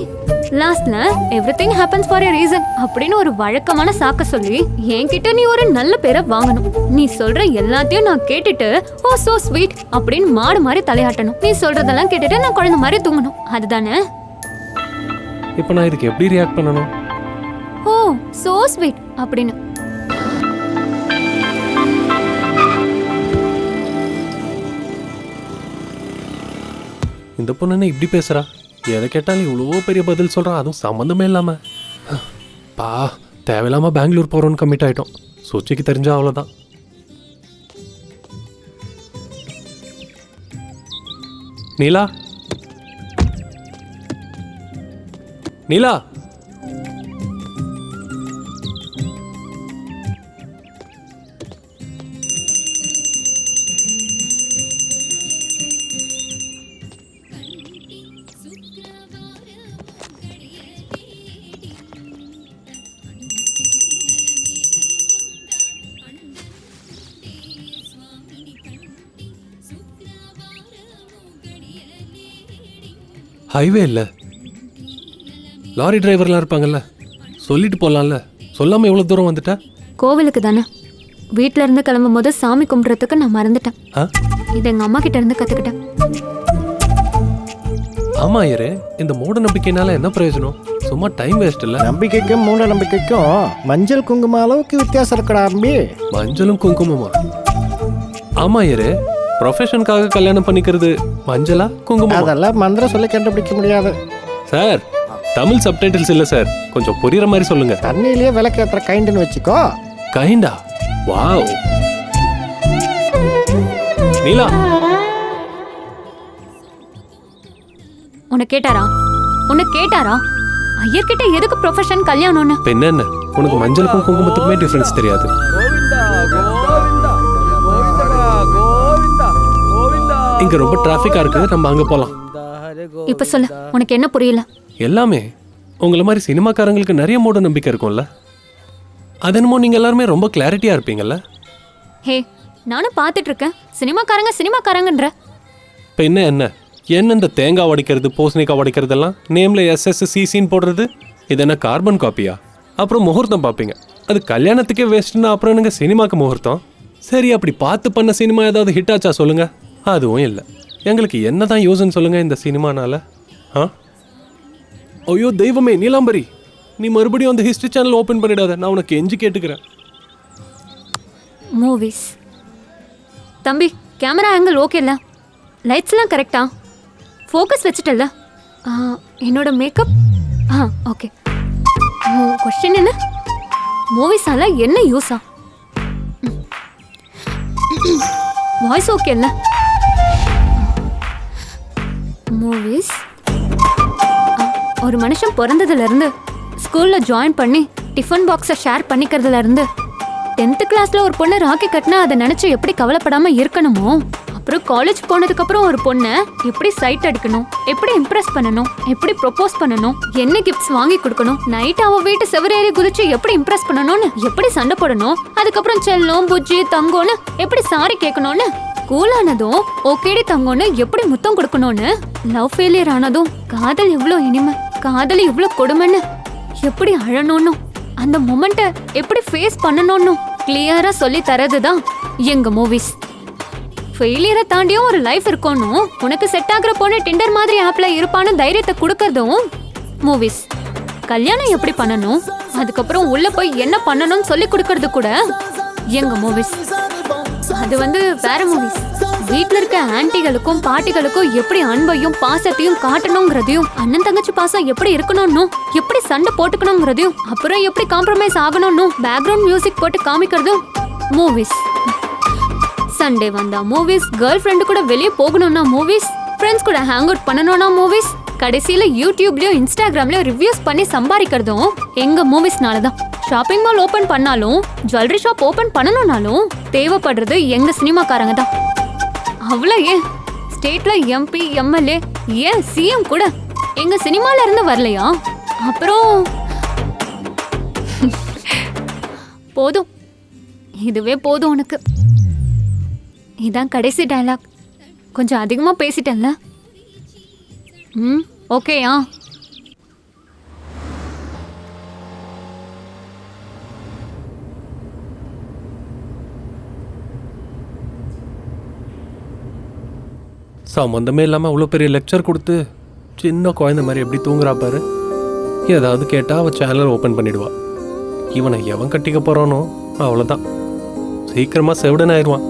லாஸ்ட்ல everything happens for a reason அப்படின்னு ஒரு வழக்கமான சாக்க சொல்லி என்கிட்ட நீ ஒரு நல்ல பேரை வாங்கணும். நீ சொல்ற எல்லாத்தையும் நான் கேட்டுட்டு ஓ சோ ஸ்வீட் அப்படின்னு மாடு மாதிரி தலையாட்டணும். நீ சொல்றதெல்லாம் கேட்டுட்டு நான் குழந்தை மாதிரி தூங்கணும். அதுதானே? இப்போ நான் இதுக்கு எப்படி ரியாக்ட் பண்ணணும்? ஓ சோ ஸ்வீட் அப்படின்னு. இந்த பொண்ணு என்ன இப்படி பேசுறா? எதை கேட்டாலும் இவ்வளோ பெரிய பதில் சொல்றான், அதுவும் சம்மந்தமே இல்லாம. பா தேவையில்லாம பெங்களூர் போறோன்னு கமிட் ஆயிட்டோம். சூச்சிக்கு தெரிஞ்சா அவ்வளோதான். நீலா, நீலா, ஹைவே இல்லை, லாரி டிரைவர்லாம் இருப்பாங்கல்ல, சொல்லிட்டு போகலாம்ல. சொல்லாமல் எவ்வளோ தூரம் வந்துட்ட? கோவிலுக்கு தானே. வீட்டில இருந்து கிளம்பும் போது சாமி கும்பிட்றதுக்கு நான் மறந்துட்டேன். இது எங்க அம்மா கிட்ட இருந்து கத்துக்கிட்டேன். ஆமா ஐயரே, இந்த மூட நம்பிக்கைனால என்ன பிரயோஜனம்? சும்மா டைம் வேஸ்ட் இல்லை. நம்பிக்கைக்கும் மூட நம்பிக்கைக்கும் மஞ்சள் குங்குமம் அளவுக்கு வித்தியாசம் இருக்கடா அம்பி. மஞ்சளும் குங்குமமா? ஆமா ஐயரே, ப்ரொஃபஷனுக்காக கல்யாணம் பண்ணிக்கிறது மஞ்சளா குங்குமம்? அதெல்லாம் மந்திரம் சொல்லி கண்டுபிடிக்க முடியாது சார். தமிழ் சப்டைட்டில்ஸ் இல்லை சார், கொஞ்சம் புரியுற மாதிரி சொல்லுங்க. தண்ணியிலேயே விளக்கேற்ற கைண்டுன்னு வச்சுக்கோ. கைண்டா? வாவ். நீலா, உன்னை கேட்டாரா? ஐயர்கிட்ட எதுக்கு ப்ரொஃபஷன் கல்யாணம்னு? பெண்ண என்ன, உனக்கு மஞ்சளுக்கும் குங்குமத்துக்குமே டிஃபரன்ஸ் தெரியாது. இங்க ரொம்ப டிராஃபிக்கா இருக்கு, நம்ம அங்க போலாம். இப்ப சொல்லு, உனக்கு என்ன புரியல? எல்லாமே உங்களை மாதிரி சினிமாக்காரங்களுக்கு நிறைய மூட நம்பிக்கை இருக்கும்ல, அது என்னமோ நீங்க எல்லாருமே ரொம்ப கிளாரிட்டியா இருப்பீங்கல்ல. ஹே, நானும் பார்த்துட்டு இருக்கேன். சினிமாக்காரங்கன்ற இப்போ என்ன இந்த தேங்காய் உடைக்கிறது, பூசணிக்காய் உடைக்கிறதெல்லாம் நேம்ல SSCCன்னு போடுறது, இது என்ன கார்பன் காப்பியா? அப்புறம் முகூர்த்தம் பார்ப்பீங்க, அது கல்யாணத்துக்கே வேஸ்ட்னா அப்புறம் என்னங்க சினிமாக்கு முகூர்த்தம்? சரி, அப்படி பார்த்து பண்ண சினிமா ஏதாவது ஹிட் ஆச்சா சொல்லுங்க? அதுவும் இல்லை. எங்களுக்கு என்னதான் யூஸ்ன்னு சொல்லுங்க இந்த சினிமானால? ஐயோ தெய்வமே, நீலாம்பரி, நீ மறுபடியும் அந்த ஹிஸ்ட்ரி சேனல் ஓப்பன் பண்ணிடாத, நான் உனக்கு எஞ்சி கேட்டுக்கிறேன். மூவிஸ். தம்பி, கேமரா ஆங்கிள் ஓகே இல்லை? லைட்ஸ்லாம் கரெக்டா? ஃபோக்கஸ் வச்சுட்டல்ல? என்னோட மேக்கப் ஓகே. கொஸ்டின் என்ன? மூவிஸால என்ன யூஸா? வாய்ஸ் ஓகே இல்லை? மூவிஸ். ஒரு மனுஷன் பிறந்ததுல இருந்து ஸ்கூல்ல ஜாயின் பண்ணி டிஃபன் பாக்ஸை ஷேர் பண்ணிக்கிறதுல இருந்து 10th கிளாஸ்ல ஒரு பொண்ணு ராக்கி கட்டினா அதை நினைச்சு எப்படி கவலைப்படாம இருக்கணுமோ, அப்புறம் காலேஜ் போனதுக்கு அப்புறம் ஒரு பொண்ணை எப்படி சைட் அடிக்கணும், எப்படி இம்ப்ரெஸ் பண்ணணும், எப்படி ப்ரொபோஸ் பண்ணணும், என்ன கிஃப்ட்ஸ் வாங்கி கொடுக்கணும், நைட் அவ வீட்டு செவரேறி குதிச்சு எப்படி இம்ப்ரெஸ் பண்ணணும்னு, எப்படி சண்டை போடணும், அதுக்கப்புறம் செல்லம் புஜ்ஜி தங்கோன்னு எப்படி சாரி கேட்கணும்னு, கூலானதும் ஓகேடி தங்கோன்னு எப்படி முத்தம் கொடுக்கணும்னு, லவ் ஃபெயிலியர் ஆனதும் காதல் எவ்வளோ இனிமை, காதல் எவ்வளோ கொடுமைன்னு எப்படி அழணும்னு, அந்த மொமெண்ட்டை எப்படி ஃபேஸ் பண்ணணும்னு கிளியரா சொல்லி தரதுதான் எங்க மூவிஸ். ஃபெயிலியரை தாண்டியும் ஒரு லைஃப் இருக்கணும், உனக்கு செட் ஆகுற பொண்ணு டிண்டர் மாதிரி ஆப்ல இருப்பான்னு தைரியத்தை கொடுக்கறதும் மூவிஸ். கல்யாணம் எப்படி பண்ணணும், அதுக்கப்புறம் உள்ள போய் என்ன பண்ணணும்னு சொல்லி கொடுக்கறது கூட எங்க மூவிஸ். அது வேற மூவிஸ். வீட்ல இருக்க ஆன்ட்டிகளுக்கும் பாட்டிகளுக்கும் எப்படி அன்பையும் பாசத்தையும் காட்டணுங்கிறதையும், அண்ணன் தங்கச்சி பாசம் எப்படி இருக்கணும்னு, எப்படி சண்டை போட்டுக்கணுங்கிறதையும், அப்புறம் எப்படி காம்ப்ரமைஸ் ஆகணும்னு பேக்ரவுண்ட் மியூசிக் போட்டு காமிக்கிறதும் மூவிஸ். சண்டே வந்தா மூவிஸ், கேர்ள் ஃப்ரெண்டு கூட வெளியே போகணும்னா மூவிஸ், ஃப்ரெண்ட்ஸ் கூட ஹேங் அவுட் பண்ணணும்னா மூவிஸ், கடைசியில யூடியூப்லயும் இன்ஸ்டாகிராம்லயும் ரிவ்யூஸ் பண்ணி சம்பாதிக்கிறதும் எங்க மூவிஸ்னால தான். ஷாப்பிங் மால் ஓபன் பண்ணாலும், ஜுவல்லரி ஷாப் ஓபன் பண்ணணும்னாலும் தேவைப்படுறது எங்க சினிமாக்காரங்க தான். அவ்வளோ ஏன் ஸ்டேட்ல MP MLA ஏன் CM கூட எங்க சினிமால இருந்து வரலையா? அப்புறம் போதும், இதுவே போதும் உனக்கு. இதான் கடைசி டயலாக். கொஞ்சம் அதிகமா பேசிட்டேன்ல. ஓகேயா? சம்மந்தமே இல்லாமல் அவ்வளோ பெரிய லெக்சர் கொடுத்து சின்ன குழந்தை மாதிரி எப்படி தூங்குறா பாரு. ஏதாவது கேட்டால் அவள் சேனல் ஓப்பன் பண்ணிடுவா. இவனை எவன் கட்டிக்க போகிறானோ அவ்வளோதான், சீக்கிரமாக செவிடன் ஆயிடுவான்.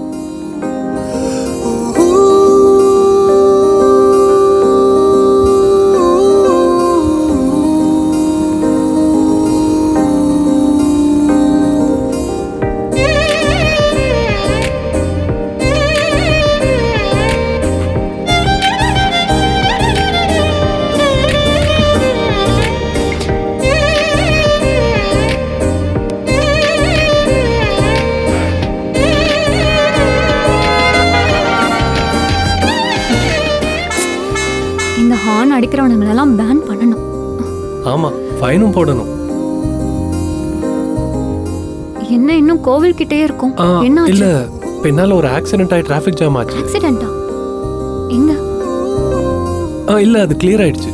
ஹார்ன் அடிக்கிறவனுங்களெல்லாம் பேன் பண்ணணும். ஆமாம், ஃபைனும் போடணும். என்ன இன்னும் கோவில் கிட்டே இருக்கும்? என்ன இல்ல, பின்னால ஒரு ஆக்சிடென்ட் ஆகி டிராஃபிக் ஜாம் ஆச்சு. ஆக்சிடென்ட்டா? எங்க? இல்ல, அது கிளியர் ஆயிடுச்சு.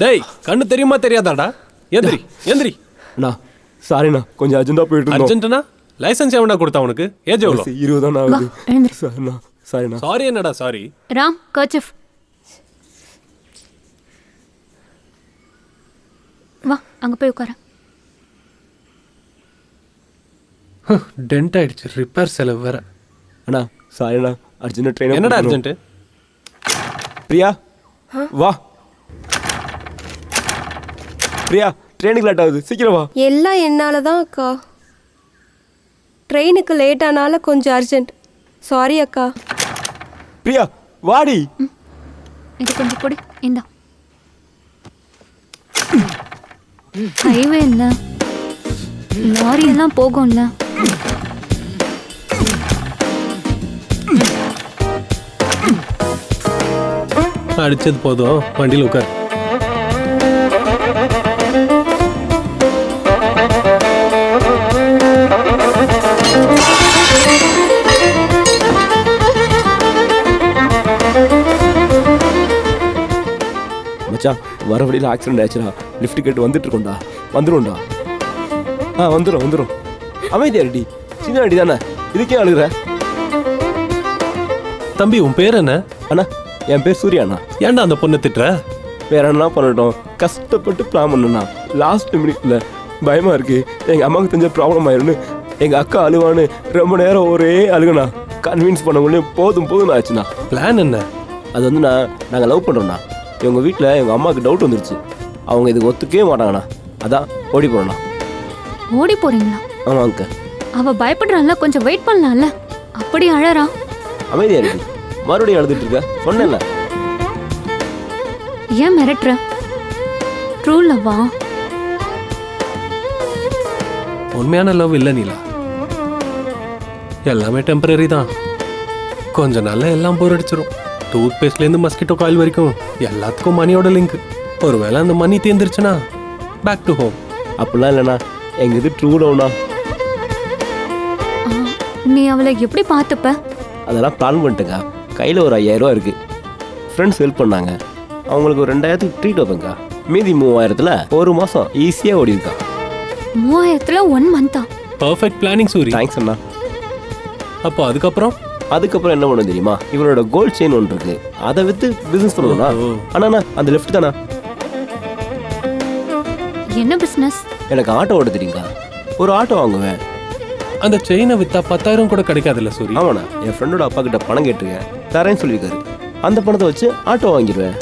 டேய், கண்ணு தெரியுமா தெரியாதாடா? எந்திரி எந்திரி. அண்ணா சாரிண்ணா, கொஞ்சம் அர்ஜென்ட்டாக போயிட்டு இருந்தோம். அர்ஜென்ட்னா லைசன்ஸ் எவனா கொடுத்தா உனக்கு? ஏஜ் எவ்வளோ? 20 தான் ஆகுது. எழுந்திரு. சாரிண்ணா, சாரிண்ணா. சாரி என்னடா சாரி? ராம், கர்ச்சிஃப். வா, அங்க போய் உட்கார. டென்ட் ஆயிடுச்சு, ரிப்பேர் செலவு வேற. அண்ணா சாரிண்ணா, அர்ஜென்ட் ட்ரெயின். என்னடா அர்ஜென்ட்? பிரியா வா. பிரியா, ட்ரெயினுக்கு லேட் ஆகுது, சீக்கிரம் வா. எல்லாம் என்னால தான் அக்கா. ட்ரெயினுக்கு லேட் ஆனால கொஞ்சம் அர்ஜென்ட். சாரி அக்கா. பிரியா வாடி. இது கொஞ்சம் பொடி. இந்தா. ஹைவே இல்ல, லாரி எல்லாம் போகும்ல. அடிச்சது போதும், வண்டியில் உட்கார். மச்சான், வர வழியில் ஆக்சிடென்ட் ஆயிடுச்சுடா. லிஃப்ட் கேட்டு வந்துட்டு இருக்கோம்டா. வந்துடும்டா. வந்துடும். அமைதியா ரெடி, சின்ன அடி தானே, இதுக்கே அழுகுற? தம்பி, உன் பேர் என்ன? அண்ணா, என் பேர் சூர்யாண்ணா. ஏன்டா அந்த பொண்ணை திட்டுற? வேற என்ன பண்ணட்டும், கஷ்டப்பட்டு பிளான் பண்ணா. லாஸ்ட் மினிட்ல பயமா இருக்கு, எங்க அம்மாவுக்கு தெரிஞ்ச ப்ராப்ளம் ஆயிரும்னு எங்க அக்கா அழுவான்னு ரொம்ப நேரம் ஒரே அழுகுண்ணா. கன்வின்ஸ் பண்ண முடியும், போதும் ஆச்சுண்ணா. பிளான் என்ன? அது வந்து நாங்கள் லவ் பண்ணுறோண்ணா. இவங்க வீட்டில் எங்கள் அம்மாவுக்கு டவுட் வந்துருச்சு. அவங்க இதுக்கு ஒத்துக்கவே மாட்டாங்கண்ணா. அதான் ஓடி போகிறோண்ணா. ஓடி போறீங்களா? ஆமாம் அங்க. அவ பயப்படுறான்ல, கொஞ்சம் வெயிட் பண்ணலாம்ல. அப்படி அழறா. அமைதியா இருக்கு, மறுபடியும் அழுதுட்டு இருக்க. சொன்னேன்ல. ஏன் மிரட்டுற? ட்ரூ லவ்வா? உண்மையான லவ் இல்லை நீலா, எல்லாமே டெம்பரரி தான். கொஞ்ச நாள்ல எல்லாம் போர் அடிச்சிடும். டூத் பேஸ்ட்லேருந்து மஸ்கிட்டோ காயில் வரைக்கும் எல்லாத்துக்கும் மணியோட லிங்க். ஒருவேளை அந்த மணி தேர்ந்துருச்சுன்னா பேக் டு ஹோம். அப்படிலாம் இல்லைண்ணா, எங்கள் இது ட்ரூ லவ்ண்ணா. நீ அவளை எப்படி பார்த்துப்ப? அதெல்லாம் பிளான் பண்ணிட்டேங்க. கையில் ஒரு 5000 ரூபா இருக்குது. ஃப்ரெண்ட்ஸ் ஹெல்ப் பண்ணாங்க, அவங்களுக்கு ஒரு 2000க்கு ட்ரீட் வைப்பேங்க. மீதி 3000த்தில் ஒரு மாதம் ஈஸியாக ஓடி இருக்கா. 3000த்துல 1 மந்தா? Perfect planning Suri. தேங்க்ஸ் அண்ணா. அப்போ அதுக்கப்புறம் என்ன பண்ண தெரியுமா? இவரோட கோல்ட் செயின் ஒன்று இருக்கு, அதை விற்று பிஸ்னஸ் பண்ணுவோம்ண்ணா. அண்ணா அந்த லெஃப்ட் தானே. என்ன பிஸ்னஸ்? எனக்கு ஆட்டோ ஓட தெரியுங்க. ஒரு ஆட்டோ வாங்குவேன். அந்த செயினை விற்றா 10,000 கூட கிடைக்காதுல்ல சூரி? ஆமாண்ணா, என் ஃப்ரெண்டோட அப்பா கிட்ட பணம் கேட்டிருக்கேன், தரேன்னு சொல்லியிருக்காரு. அந்த பணத்தை வச்சு ஆட்டோ வாங்கிடுவேன்.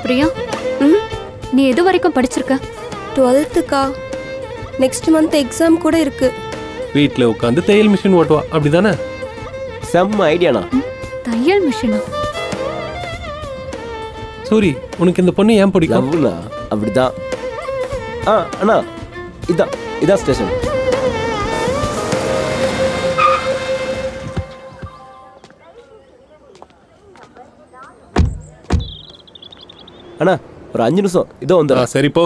பிரியா, நீ எது வரைக்கும் படிச்சிருக்க? 12க்கா. நெக்ஸ்ட் மந்த் எக்ஸாம் கூட இருக்கு. வீட்டில் உட்காந்து தையல் மிஷின் ஓட்டுவா, அப்படிதானே? செம்ம ஐடியாண்ணா. தையல் மிஷினா? சூரி, உனக்கு இந்த பொண்ணு ஏன் பிடிக்கும்? லவ்னா அப்படிதான். அண்ணா இதான் ஸ்டேஷன். அண்ணா ஒரு 5 நிமிஷம் இதோ வந்துடும். சரி போ.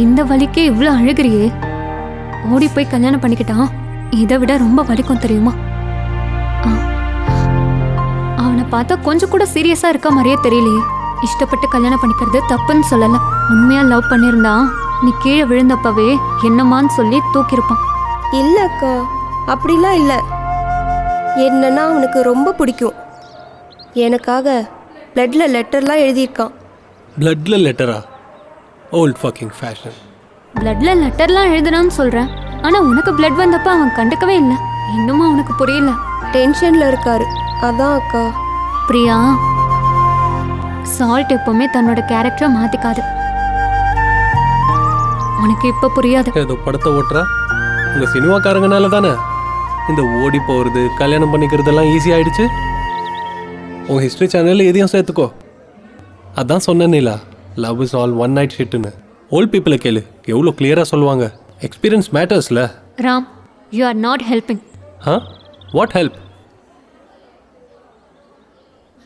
இந்த வலிக்கே இவ்வளோ அழுகிறியே, ஓடி போய் கல்யாணம் பண்ணிக்கிட்டான் இதை விட ரொம்ப வலிக்கும் தெரியுமா? அவனை பார்த்தா கொஞ்சம் கூட சீரியஸா இருக்க மாதிரியே தெரியலையே. இஷ்டப்பட்டு கல்யாணம் பண்ணிக்கிறது தப்புன்னு சொல்லல. உண்மையா லவ் பண்ணியிருந்தா நீ கீழே விழுந்தப்பவே என்னமான்னு சொல்லி தூக்கியிருப்பான். இல்லை அக்கா, அப்படிலாம் இல்லை. என்னன்னா அவனுக்கு ரொம்ப பிடிக்கும். எனக்காக பிளட்ல லெட்டர்லாம் எழுதியிருக்கான். பிளட்ல லெட்டரா? Old fucking fashion. பிளட்ல லெட்டர்லாம் எழுதுறான்னு சொல்றேன், ஆனா உனக்கு பிளட் வந்தப்ப அவன் கண்டுக்கவே இல்லை. இன்னுமா உனக்கு புரியல? டென்ஷன்ல இருக்காரு, அதான் அக்கா. பிரியா, சால்ட் எப்பவுமே தன்னோட கேரக்டரை மாத்திக்காது. உனக்கு இப்ப புரியாது. ஏதோ படத்தை ஓட்டுறா. உங்க சினிமாக்காரங்கனால தானே இந்த ஓடி போகிறது கல்யாணம் பண்ணிக்கிறதெல்லாம் ஈஸி ஆயிடுச்சு. உங்க ஹிஸ்ட்ரி சேனலில் எதையும் சேர்த்துக்கோ. அதான் சொன்னேன் Neela, love is all one night ஷிட்டுன்னு. ஓல்ட் பீப்புளை கேளு, எவ்வளோ கிளியராக சொல்லுவாங்க. எக்ஸ்பீரியன்ஸ் மேட்டர்ஸ்ல. Ram, you are not helping. What help?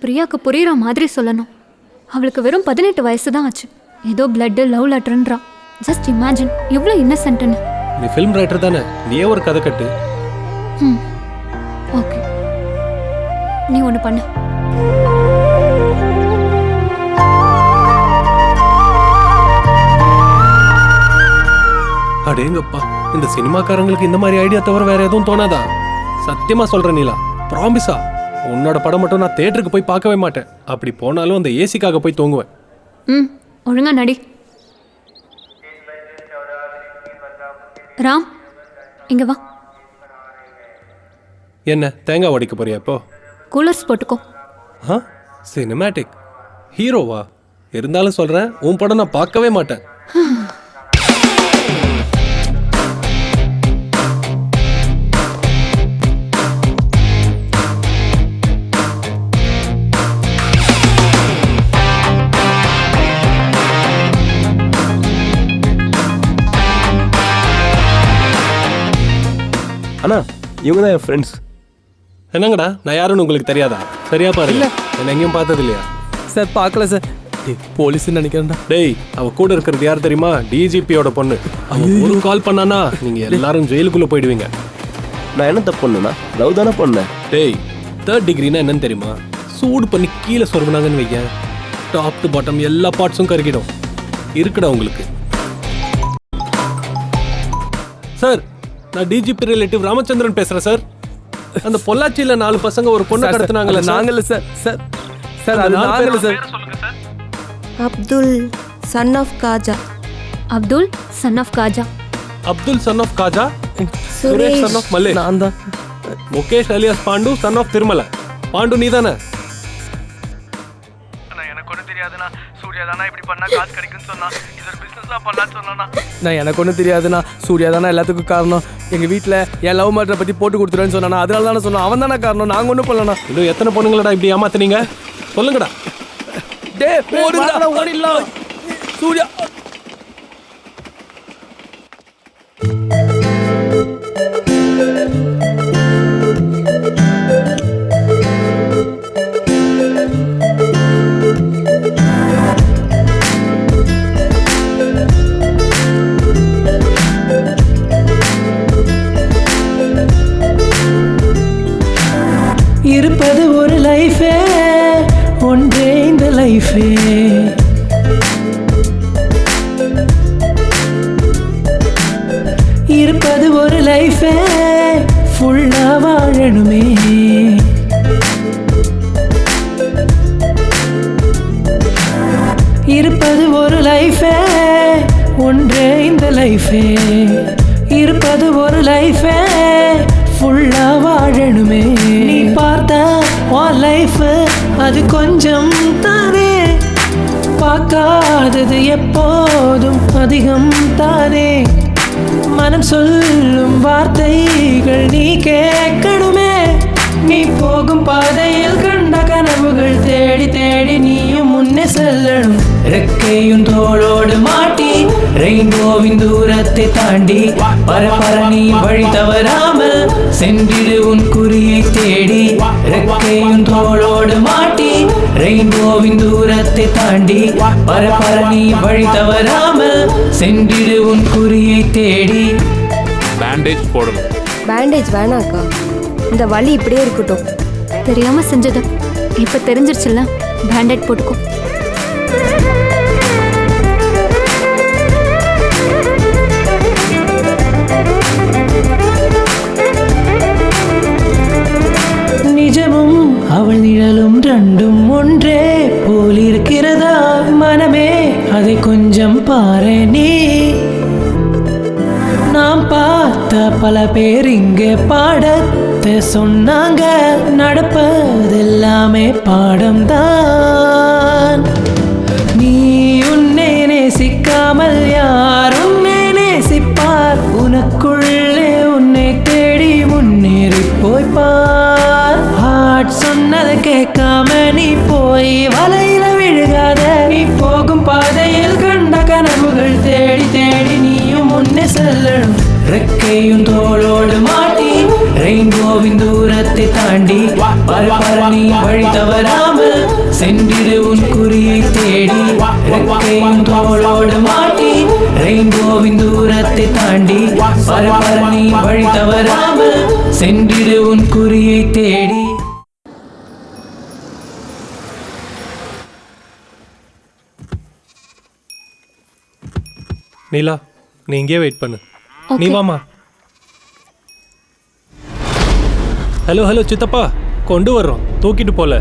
பிரியாக்கு புரியுற மாதிரி சொல்லணும். அவளுக்கு வெறும் 18 வயசு தான் ஆச்சு. ஏதோ பிளட் லவ் லெட்டர்ன்றா. ஜஸ்ட் இமேஜின் எவ்வளோ இன்னசென்ட்னு. நீ ஃபிலிம் ரைட்டர் தானே, நீயே ஒரு கதை கட்டு. ஓகே, நீ ஒன்று பண்ணு. அடேங்கப்பா, இந்த சினிமாக்காரங்களுக்கு இந்த மாதிரி ஐடியா தவிர வேற எதுவும் தோணாதா? சத்தியமா சொல்றேன் நீலா, ப்ராமிஸா. உன்னோட படம் மட்டும் நான் தியேட்டருக்கு போய் பார்க்கவே மாட்டேன். அப்படி போனாலும் அந்த ஏசிக்காக போய் தூங்குவேன். ஒழுங்கா நடி. ராம், இங்க வா. என்ன தேங்காய் உடைக்க போறியா இப்போ? கூலர்ஸ் போட்டுக்கோ. சினிமேட்டிக் ஹீரோவா? இருந்தாலும் சொல்றேன், உன் படம் நான் பார்க்கவே மாட்டேன். அண்ணா இவங்க தான் என் ஃப்ரெண்ட்ஸ். என்னங்கடா, நான் யாருன்னு உங்களுக்கு தெரியாதா? சரியா பாருங்க, என்ன எங்கேயும் பார்த்தது இல்லையா? சார் பார்க்கல சார். போலீஸ்ன்னு நினைக்கிறேன்டா. டேய், அவ கூட இருக்கிறது யார் தெரியுமா? டிஜிபியோட பொண்ணு. அவன் ஒரு கால் பண்ணானா நீங்க எல்லாரும் ஜெயிலுக்குள்ள போயிடுவீங்க. நான் என்ன தப்பு பண்ணேன்னா லவ் தானே பண்ணேன். டேய், 3rd டிகிரினா என்னன்னு தெரியுமா? சூடு பண்ணி கீழே சொருகுனாங்கன்னு வைக்க, டாப் டு பாட்டம் எல்லா பார்ட்ஸும் கருகிடும். இருக்குடா உங்களுக்கு. சார், நான் டிஜிபி ரிலேட்டிவ் ராமச்சந்திரன் பேசுறேன் சார். அந்த பொள்ளாச்சியில 4 பசங்க ஒரு பொண்ணு கடத்துனாங்கல்ல? நாங்கல்ல சார். சார் அது நாங்கல்ல sir. Abdul son of Khaja. Abdul son of Khaja. Abdul son of Khaja. Suresh son of Malle. நான் தான். Mukesh alias Pandu son of Thirumalai. Pandu நீ தானே? எனக்கு ஒன்றும் தெரியாதுண்ணா. சூர்யா தானே இப்படி பண்ணா காசு கிடைக்குன்னு சொன்னா, இது ஒரு பிஸ்னஸ்லாம் பண்ணலான்னு சொன்னா. நான் எனக்கு ஒன்றும் தெரியாதுண்ணா. சூர்யா தானே எல்லாத்துக்கும் காரணம். எங்கள் வீட்டில் என் லவ் மேட்டரை பற்றி போட்டு கொடுத்துருவேன்னு சொன்னானா, அதனால தானே சொன்னோம். அவன் தானே காரணம், நாங்கள் ஒன்றும் பண்ணலண்ணா. இன்னும் எத்தனை பொண்ணுங்களடா இப்படி ஏமாத்துனீங்க? சொல்லுங்கடா. ஓடிடலாம். சூர்யா இருப்பது ஒரு லைஃபே, ஒன்றே இந்த லைஃபே. இருப்பது ஒரு லைஃபே, ஃபுல்லா வாழணுமே. இருப்பது ஒரு லைஃபே, ஒன்றே இந்த லைஃபே. இருப்பது ஒரு லைஃபே, ஃபுல்லா வாழணுமே. நீ பார்த்த உன் லைஃப் அது கொஞ்சம் தானே, பார்க்காதது எப்போதும் அதிகம் தானே. மனம் சொல்லும் வார்த்தைகள் நீ கேட்கணுமே. நீ போகும் பாதையில் கண்ட கனவுகள் தேடி தேடி நீயும் முன்னே செல்லணும். ரெக்கையும் தோளோடு மாட்டி ரெயின்போவின் தூரத்தை தாண்டி பரபர நீ வழி தவறாமல் சென்றிடு உன் குறியை தேடி. ரெக்கையும் தோளோடு மாட்டி ரெயின்போவின் தூரத்தை தாண்டி பரபர நீ வழி தவறாமல் சென்றிடு உன் குறியை தேடி. பேண்டேஜ் போடணும். பேண்டேஜ் வேணாக்கா, இந்த வலி இப்படியே இருக்கட்டும். தெரியாம செஞ்சது இப்ப தெரிஞ்சிருச்சுல்ல, பேண்டேட் போட்டுக்கோ. நிஜமும் அவள் நிழலும் ரெண்டும் ஒன்றே போலிருக்கிறதா மனமே, அதை கொஞ்சம் பாரு நீ. நாம் பார்த்த பல பேர் இங்கே பாடத்தை சொன்னாங்க, நடப்பதெல்லாமே பாடம்தான். நீ உன்னை நேசிக்காமல் யார் உன்னை நேசிப்பார்? உனக்குள்ளே உன்னை தேடி முன்னேறி போய்ப்பார். ஹார்ட் சொன்னதை கேட்காம நீ போய் வலையில விழுகாத. நீ போகும் பாதையில் கண்ட கனவுகள் தேடி தேடி நீயும் முன்னே செல்லணும். ரெக்கையும் தோளோடு மாட்டி ரெயின்போவின் தூரத்தை தாண்டி பரபர நீ வழி தவறாமல் சென்றிடு உன் குறியை தேடி. ரெக்கையும் தோளோடு மாட்டி ரெயின்போவின் தூரத்தை தாண்டி பரபர நீ வழி தவறாமல் சென்றிடு உன் குறியை தேடி. நீலா, நீ இங்கே வெயிட் பண்ணு. நீ வாமா. ஹலோ ஹலோ சித்தப்பா, கொண்டு வர்றோம், தூக்கிட்டு போல.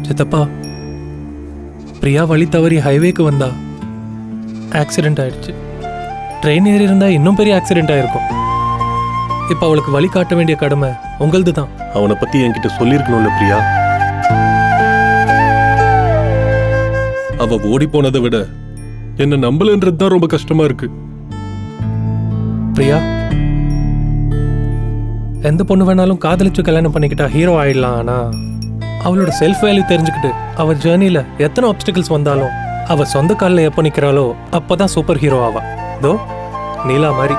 சித்தப்பா, பிரியா வழி தவறி ஹைவேக்கு வந்தா ஆக்சிடென்ட் ஆயிடுச்சு. ட்ரெயின் ஏறி இருந்தா இன்னும் பெரிய ஆக்சிடென்ட் ஆயிருக்கும். இப்ப அவளுக்கு வழி காட்ட வேண்டிய கடமை உங்களது தான். அவனை பத்தி என்கிட்ட சொல்லியிருக்கணும்ல பிரியா. அவ ஓடி போனதை விட என்ன நம்பலன்றது தான் ரொம்ப கஷ்டமா இருக்கு. பிரியா, எந்த பொண்ணு வேணாலும் காதலிச்சு கல்யாணம் பண்ணிக்கிட்டா ஹீரோ ஆயிடலாம். ஆனா அவளோட செல்ஃப் வேல்யூ தெரிஞ்சுக்கிட்டு அவ ஜேர்னில எத்தனை ஆப்ஸ்டிகல்ஸ் வந்தாலும் அவ சொந்த காலில் எப்போ நிக்கிறாளோ அப்பதான் சூப்பர் ஹீரோ ஆவா. தோ நீலா மாதிரி.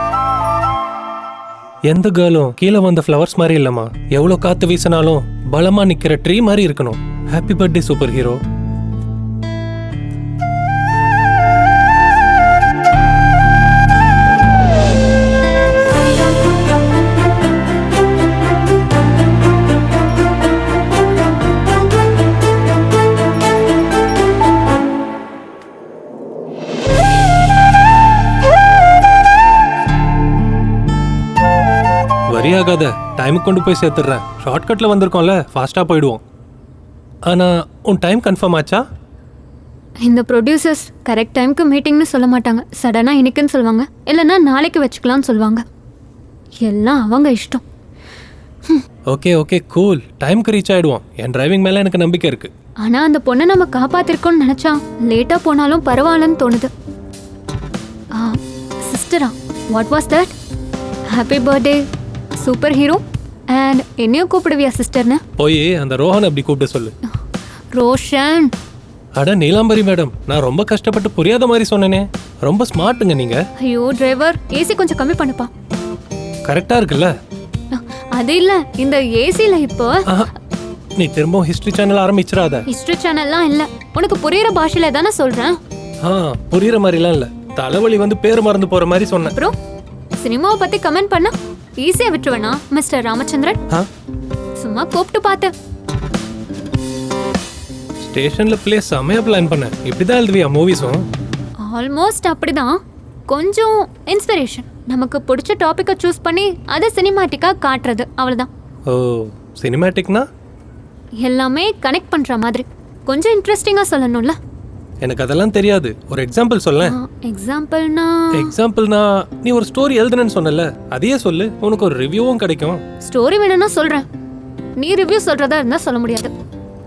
எந்த கேர்ளும் கீழே வந்த ஃப்ளவர்ஸ் மாதிரி இல்லம்மா. எவ்வளோ காத்து வீசினாலும் பலமா நிக்கிற ட்ரீ மாதிரி இருக்கணும். Happy birthday super hero. வரியாகாத, டைமுக்கு கொண்டு போய் சேர்த்துடுறேன். ஷார்ட்கட்டில் வந்திருக்கோம்ல, ஃபாஸ்ட்டாக போயிடுவோம். ஆனால் உன் டைம் கன்ஃபார்ம் ஆச்சா? இந்த ப்ரொடியூசர்ஸ் கரெக்ட் டைமுக்கு மீட்டிங்னு சொல்ல மாட்டாங்க. சடனாக இன்னைக்குன்னு சொல்லுவாங்க, இல்லைன்னா நாளைக்கு வச்சுக்கலாம்னு சொல்லுவாங்க. எல்லாம் அவங்க இஷ்டம். ஓகே ஓகே கூல், டைமுக்கு ரீச் ஆகிடுவோம். என் டிரைவிங் மேலே எனக்கு நம்பிக்கை இருக்குது. ஆனால் அந்த பொண்ணை நம்ம காப்பாற்றிருக்கோம்னு நினச்சா லேட்டாக போனாலும் பரவாயில்லன்னு தோணுது. சிஸ்டரா, what was that? Happy birthday super hero. And என்னையும் கூப்பிடுவியா சிஸ்டர்னு? போய் அந்த ரோஹன் அப்படி கூப்பிட்டு சொல்லு. ரோஷன். அட நீலாம்பரி மேடம், நான் ரொம்ப கஷ்டப்பட்டு புரியாத மாதிரி சொன்னேனே. ரொம்ப ஸ்மார்ட்டுங்க நீங்க. ஐயோ டிரைவர், ஏசி கொஞ்சம் கம்மி பண்ணுப்பா. கரெக்டா இருக்குல்ல? அது இல்ல, இந்த ஏசில இப்போ நீ திரும்ப ஹிஸ்டரி சேனல் ஆரம்பிச்சிராத. ஹிஸ்டரி சேனல்லாம் இல்ல, உனக்கு புரியுற பாஷையில தானே சொல்றேன். புரியுற மாதிரிலாம் இல்ல, தலைவலி வந்து பேர் மறந்து போற மாதிரி சொன்னேன். அப்புறம் சினிமாவை பத்தி கமெண்ட் பண்ணா ஈஸியா விட்டுருவேனா மிஸ்டர் ராமச்சந்திரன்? சும்மா கூப்பிட்டு பார்த்தேன். ஸ்டேஷன்ல பிளே செமையா பிளான் பண்ண. இப்படிதான் எழுதுவியா மூவிஸும்? ஆல்மோஸ்ட் அப்படிதான். கொஞ்சம் இன்ஸ்பிரேஷன், நமக்கு பிடிச்ச டாபிக்கை சூஸ் பண்ணி அதை சினிமாட்டிக்கா காட்டுறது, அவ்வளவுதான். ஓ, சினிமாட்டிக்னா எல்லாமே கனெக்ட் பண்ற மாதிரி, கொஞ்சம் இன்ட்ரெஸ்டிங்கா சொல்லணும்ல. எனக்கு அதெல்லாம் தெரியாது. ஒரு எக்ஸாம்பிள் சொல்லேன். எக்ஸாம்பிள்னா நீ ஒரு ஸ்டோரி எழுதுனேன்னு சொன்னல, அதையே சொல்லு, உனக்கு ஒரு ரிவ்யூவும் கிடைக்கும். ஸ்டோரி வேணும்னா சொல்றேன். நீ ரிவ்யூ சொல்றதா இருந்தா சொல்ல முடியாது.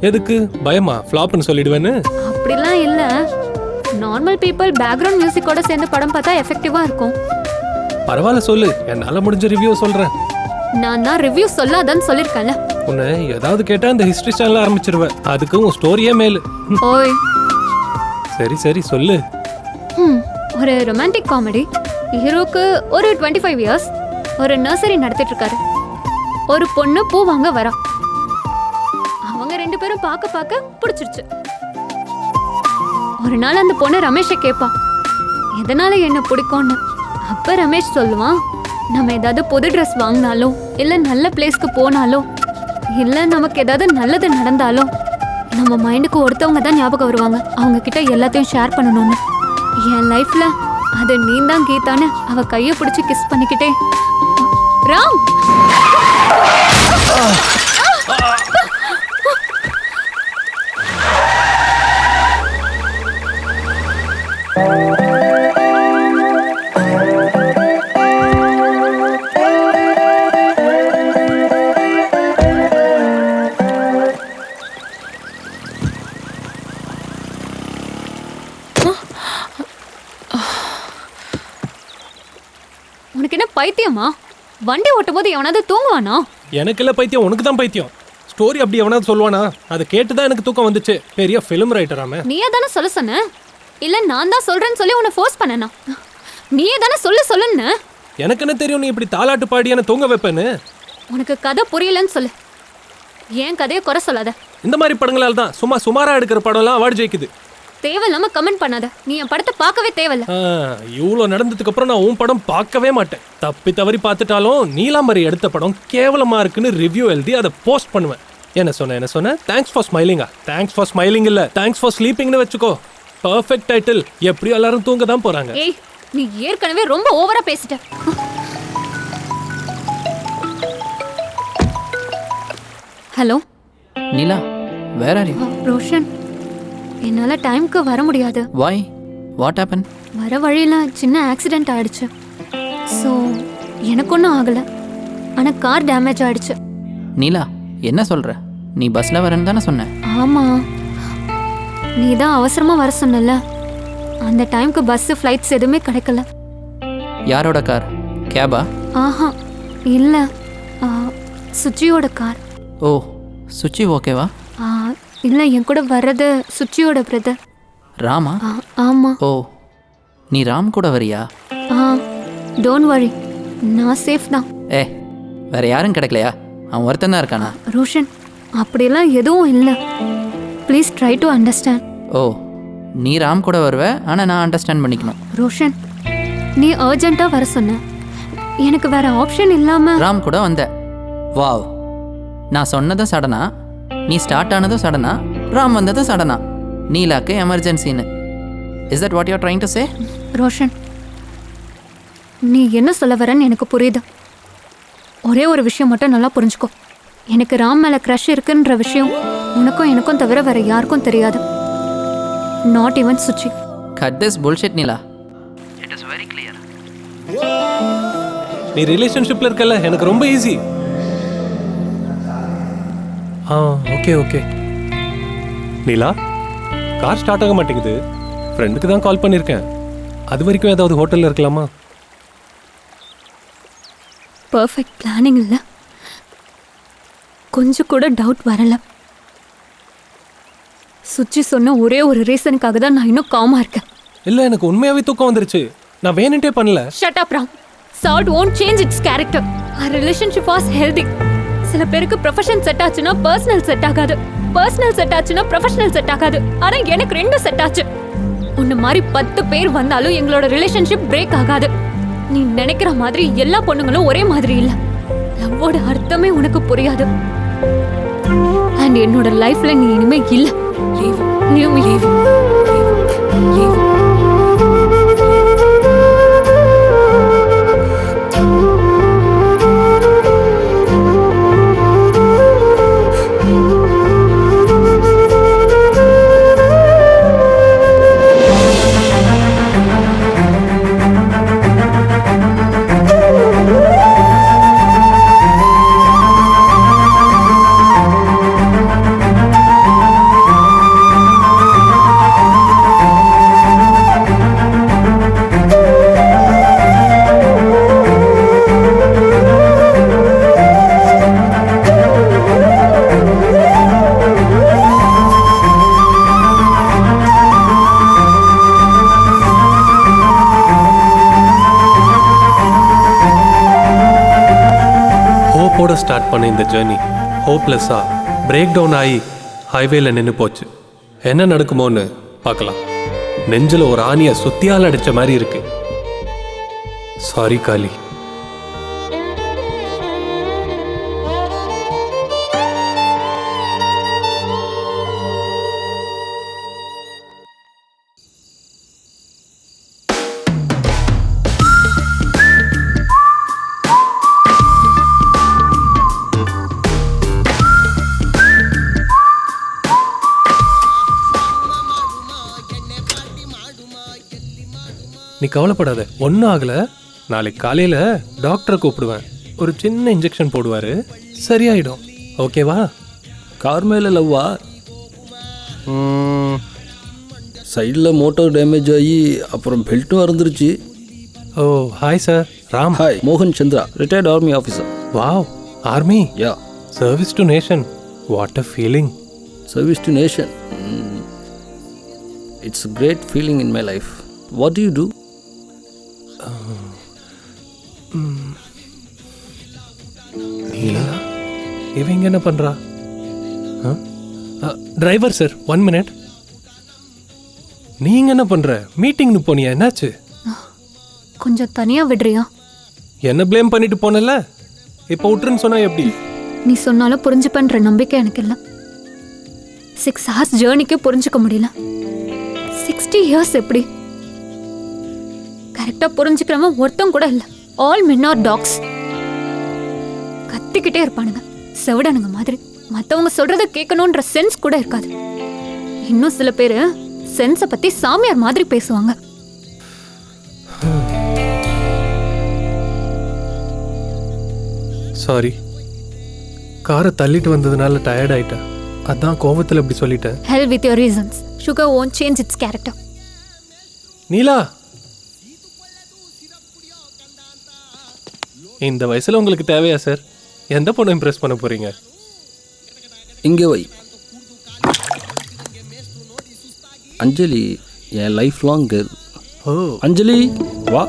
எதுக்கு பயமா ஃப்ளாப்னு சொல்லிடுவேன்னு? அப்படிலாம் இல்ல. நார்மல் பீப்புள் பேக்ரவுண்ட் மியூசிக்கோட சேர்ந்து படம் பார்த்தா எஃபெக்டிவா இருக்கும். பரவாயில்ல சொல்லு, என்னால முடிஞ்ச ரிவ்யூ சொல்றேன். நான் தான் ரிவ்யூ சொல்லாதன்னு சொல்லிருக்கேன்ல. உன்னை ஏதாவது கேட்டா இந்த ஹிஸ்டரி சேனல் ஆரம்பிச்சிருவேன். அதுக்கு உன் ஸ்டோரியே மேலு. ஓய் சரி சரி சொல்லு. ஒரு ரொமான்டிக் காமெடி. ஹீரோக்கு ஒரு 25 இயர்ஸ். ஒரு நர்சரி நடத்திட்டு இருக்காரு. ஒரு பொண்ணு பூ வாங்க வரா. அவங்க 2 பேரும் பார்க்க பிடிச்சிருச்சு. ஒரு நாள் அந்த பொண்ணு ரமேஷை கேட்பா, எதனால என்ன பிடிக்கும்னு. அப்ப ரமேஷ் சொல்லுவான், நம்ம ஏதாவது புது ட்ரெஸ் வாங்கினாலோ இல்ல நல்ல பிளேஸ்க்கு போனாலோ இல்ல நமக்கு ஏதாவது நல்லது நடந்தாலோ நம்ம மைண்டுக்கு ஒருத்தவங்க தான் ஞாபகம் வருவாங்க, அவங்க கிட்ட எல்லாத்தையும் ஷேர் பண்ணணும்னு. என் லைஃப்ல அது நீ தான் கீதான்னு அவ கையை பிடிச்சி கிஸ் பண்ணிக்கிட்டே ராம் உனக்கு என்ன பைத்தியமா? வண்டி ஓட்டும் போது எவனாவது தூங்குவானா? எனக்கு இல்ல பைத்தியம், உனக்கு தான் பைத்தியம். ஸ்டோரி அப்படி எவனாவது சொல்லுவானா? அதை கேட்டுதான் எனக்கு தூக்கம் வந்துச்சு. பெரிய ஃபிலிம் ரைட்டராமே. நீயே தானே சொல்ல சொன்ன, இல்ல நான் தான் சொல்றேன்னு சொல்லி உன்னை ஃபோர்ஸ் பண்ணனா? நீயே தானே சொல்லுன்னு. எனக்கு என்ன தெரியும் நீ இப்படி தாலாட்டு பாடி என்ன தூங்க வைப்பேன்னு? உனக்கு கதை புரியலன்னு சொல்லு, ஏன் கதையை குறை சொல்லாத. இந்த மாதிரி படங்களால தான் சுமாரா எடுக்கிற படம்லாம் அவார்டு ஜெயிக்குது. தேவையில்லாம கமெண்ட் பண்ணாத. நீ என் படத்தை பார்க்கவே தேவையில்ல. இவ்வளோ நடந்ததுக்கு அப்புறம் நான் உன் படம் பார்க்கவே மாட்டேன். தப்பி தவறி பார்த்துட்டாலும் நீலாம்பரி எடுத்த படம் கேவலமா இருக்குன்னு ரிவ்யூ எழுதி அதை போஸ்ட் பண்ணுவேன். என்ன சொன்ன தேங்க்ஸ் ஃபார் ஸ்மைலிங்கா? தேங்க்ஸ் ஃபார் ஸ்மைலிங் இல்ல, தேங்க்ஸ் ஃபார் ஸ்லீப்பிங்னு வச்சுக்கோ. Perfect title. எப்படியும் எல்லாரும் தூங்க தான் போறாங்க. ஏய், நீ ஏற்கனவே ரொம்ப ஓவரா பேசிட்ட. Hello Neela, where are you? Roshan, என்னால டைம்க்கு வர முடியாது. வை? What happen? வர வழியில சின்ன ஆக்சிடென்ட் ஆயிடுச்சு. ஸோ எனக்கு ஒன்றும் ஆகலை, ஆனால் கார் டேமேஜ் ஆயிடுச்சு. நீலா, என்ன சொல்ற? நீ பஸ்ல வரேன்னு தானே சொன்ன? ஆமா, நீ தான் அவசரமா வர சொன்னல. அந்த டைம்க்கு பஸ் ஃப்ளைட்ஸ் எதுவுமே கிடைக்கல. யாரோட கார்? கேபா? ஆஹா இல்ல, சுச்சியோட கார். ஓ, சுச்சி ஓகேவா? இல்ல, என் கூட வர்றது சுச்சியோட பிரதர் ராமா. ஆமா. ஓ, நீ ராம் கூட வரியா? டோன்ட் வரி, நான் சேஃப் தான். ஏ, வேற யாரும் கிடைக்கலையா? அவன் ஒருத்தன் தான் இருக்கானா? ரோஷன், அப்படியெல்லாம் எதுவும் இல்லை. Please try to understand. Oh, நீ ராம் கூட வருவ, ஆனால் நான் அண்டர்ஸ்டாண்ட் பண்ணிக்கணும். ரோஷன், நீ அர்ஜென்ட்டாக வர சொன்ன, எனக்கு வேற ஆப்ஷன் இல்லாம ராம் கூட வந்த. வாவ், நான் சொன்னதும் சடனா, நீ ஸ்டார்ட் ஆனதும் சடனா, ராம் வந்ததும் சடனா. நீலாக்கு எமர்ஜென்சின்னு. Is that what you are trying to say? Roshan, நீ என்ன சொல்ல வரன்னு எனக்கு புரியுது. ஒரே ஒரு விஷயம் மட்டும் நல்லா புரிஞ்சுக்கோ. எனக்கு ராம் மேலே க்ரஷ் இருக்குன்ற விஷயம் உனக்கும் எனக்கும் தவிர வேற யாருக்கும் தெரியாது. Not even Suchi. Cut this bullshit Neela. It is very clear. நீ ரிலேஷன்ஷிப்ல இருக்கல, எனக்கு ரொம்ப easy. Okay okay. Neela, car start ஆக மாட்டேங்குது. ஃப்ரெண்டுக்கு தான் கால் பண்ணியிருக்கேன். அது வரைக்கும் ஏதாவது ஹோட்டலில் இருக்கலாமா? பர்ஃபெக்ட் பிளானிங் இல்லை, கொஞ்சம் கூட டவுட் வரல. சுச்சி சொன்ன ஒரே ஒரு ரீசனுக்காக தான் நான் இன்னும் காமா இருக்கேன். இல்லை, எனக்கு உண்மையாகவே தூக்கம் வந்துருச்சு. நான் வேணுன்ட்டே பண்ணல. Shut up Ram. Salt won't change its character. Our relationship was healthy. சில பேருக்கு ப்ரொஃபஷன் செட் ஆச்சுன்னா பர்சனல் செட் ஆகாது, பர்சனல் செட் ஆச்சுன்னா ப்ரொஃபஷனல் செட் ஆகாது. ஆனா எனக்கு 2 செட் ஆச்சு. உன்ன மாதிரி 10 பேர் வந்தாலும் எங்களோட ரிலேஷன்ஷிப் பிரேக் ஆகாது. நீ நினைக்கிற மாதிரி எல்லா பொண்ணுங்களும் ஒரே மாதிரி இல்ல. லவ்வோட அர்த்தமே உனக்கு புரியாது. அண்ட் என்னோட லைஃப்ல நீ இனிமே இல்ல. Leave, leave me, leave, leave. ஹோப்போட ஸ்டார்ட் பண்ண இந்த ஜேர்னி ஹோப்லெஸ்ஸாக பிரேக் டவுன் ஆகி ஹைவேல நின்று போச்சு. என்ன நடக்குமோன்னு பார்க்கலாம். நெஞ்சில் ஒரு ஆணியை சுத்தியால் அடித்த மாதிரி இருக்கு. சாரி காளி. நீ கவலைப்படாத, ஒன்றும் ஆகலை. நாளைக்கு காலையில் டாக்டரை கூப்பிடுவேன். ஒரு சின்ன இன்ஜெக்ஷன் போடுவார், சரியாயிடும். ஓகேவா? கார் மேலே லவ்வா? சைடில் மோட்டார் டேமேஜ் ஆகி அப்புறம் பெல்ட்டும் அறந்துருச்சு. ஓ ஹாய் சார். ராம். ஹாய், மோகன் Chandra, retired army officer. Wow, army. Yeah. Service to nation. What a feeling. Service to nation. It's a great feeling in my life. What do you do? நீலா, இவங்க என்ன பண்றா? Driver sir, 1 minute. நீங்க என்ன பண்ற? மீட்டிங்னு போனியா? என்னாச்சு? கொஞ்சம் தனியா விடுறியா? என்ன ப்ளேம் பண்ணிட்டு போனல, இப்போ விட்டுருன்னு சொன்னா எப்படி? நீ சொன்னாலும் புரிஞ்சுப்பன்ற நம்பிக்கை எனக்கு இல்லை. 6 hours ஜேர்னிக்கே புரிஞ்சுக்க முடியல. 60 years எப்படி? கரெக்டா புரிஞ்சுக்கிறவன் ஒருத்தம் கூட இல்லை. All men are dogs. கத்திக்கிட்டே இருப்பானுங்க, செவிடனுங்க மாதிரி. மற்றவங்க சொல்றத கேட்கணுன்ற சென்ஸ் கூட இருக்காது. இன்னும் சில பேர் சென்ஸை பத்தி சாமியார் மாதிரி பேசுவாங்க. சாரி, காரை தள்ளிட்டு வந்ததுனால டயர்ட் ஆயிட்டேன். அதான் கோவத்தில் இப்படி சொல்லிட்டேன். Hell with your reasons. Sugar won't change its character. நீலா, இந்த வயசுல உங்களுக்கு தேவையா சார்? எந்த பொண்ணு இம்ப்ரெஸ் பண்ண போறீங்க? இங்கே வை. அஞ்சலி என் லைஃப் லாங் கேர்ள். ஓ அஞ்சலி வா.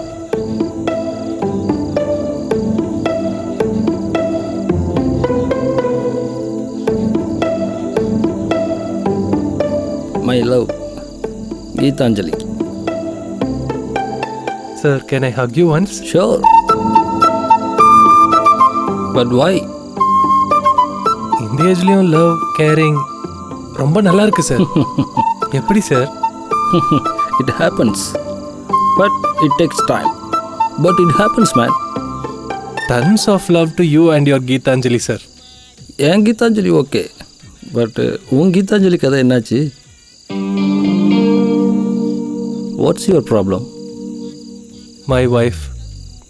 My love Geethanjali. Sir, can I hug you once? Sure. But why? இந்த ஏஜ்லயும் லவ், கேரிங் ரொம்ப நல்லா இருக்கு சார். எப்படி sir? It happens, but it takes time. But it happens man. Tons of love to you and your Geethanjali sir. என் Geethanjali okay, but உன் கீதாஞ்சலி கதை என்னாச்சு? What's your problem? My wife,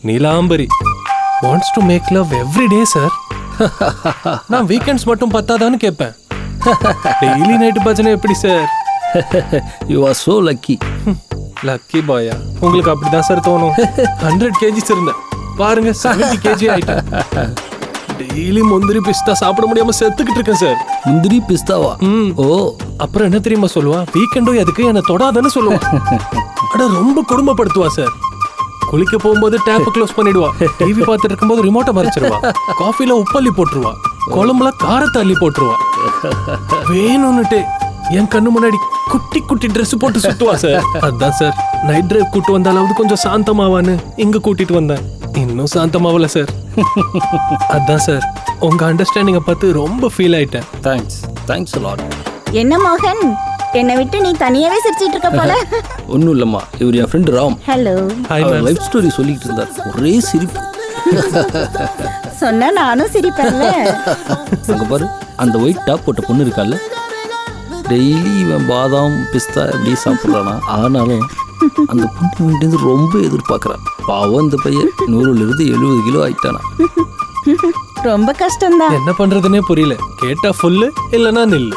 Neelambari, wants to make love every day sir. நான் weekends மட்டும் பத்தாதான்னு கேட்பேன். Daily night பஜனை எப்படி sir? You are so lucky. Lucky பாயா? உங்களுக்கு அப்படிதான் சார் தோணும். 100 kgs இருந்தேன், பாருங்க 70 kg ஆயிட்டேன். டெய்லி முந்திரி பிஸ்தா சாப்பிட முடியாம செத்துக்கிட்டு இருக்கேன் சார். முந்திரி பிஸ்தாவா? ஓ. அப்புறம் என்ன தெரியுமா சொல்லுவா? வீக்கெண்டும் எதுக்கு என்ன தொடாதன்னு சொல்லுவா. அட ரொம்ப கொடுமைப்படுத்துவா சார். குளிக்க போகும்போது டேப் க்ளோஸ் பண்ணிடுவா. டிவி பார்த்துட்டு இருக்கும்போது ரிமோட்டை மறைச்சிருவா. காஃபில உப்பள்ளி போட்டுருவா. குழம்புல காரத்தை அள்ளி போட்டுருவா. வேணும்னுட்டு என் கண்ணு முன்னாடி குட்டி குட்டி ட்ரெஸ் போட்டு சுத்துவா சார். அதான் சார், நைட் டிரைவ் கூட்டு வந்தாலாவது கொஞ்சம் சாந்தமாவான்னு இங்க கூட்டிட்டு வந்தேன். இன்னும் சாந்தமாவல சார். அதான் சார், உங்க அண்டர்ஸ்டாண்டிங்கை பார்த்து ரொம்ப ஃபீல் ஆயிட்டேன். Thanks, thanks a lot. என்ன மோகன், என்னை விட்டு நீ தனியாவே சிரிச்சிட்டு இருக்க போல. ஒன்றும் இல்லைம்மா, இவர் என் ஃப்ரெண்டு ராம். ஹலோ. அவர் லைஃப் ஸ்டோரி சொல்லிட்டு இருந்தார், ஒரே சிரிப்பு. சொன்னா நானும் சிரிப்பேன்ல. அங்கே பாரு, அந்த ஒயிட் டாப் போட்ட பொண்ணு இருக்கால, டெய்லி இவன் பாதாம் பிஸ்தா இப்படி சாப்பிட்றானா. ஆனாலும் அந்த பொண்ணு வீட்டு ரொம்ப எதிர்பார்க்குறான். பாவம் இந்த பையன் 100லிருந்து 70 கிலோ ஆயிட்டானா. ரொம்ப கஷ்டம்தான். என்ன பண்றதுன்னே புரியல. கேட்டா ஃபுல்லு இல்லனா நில்லு.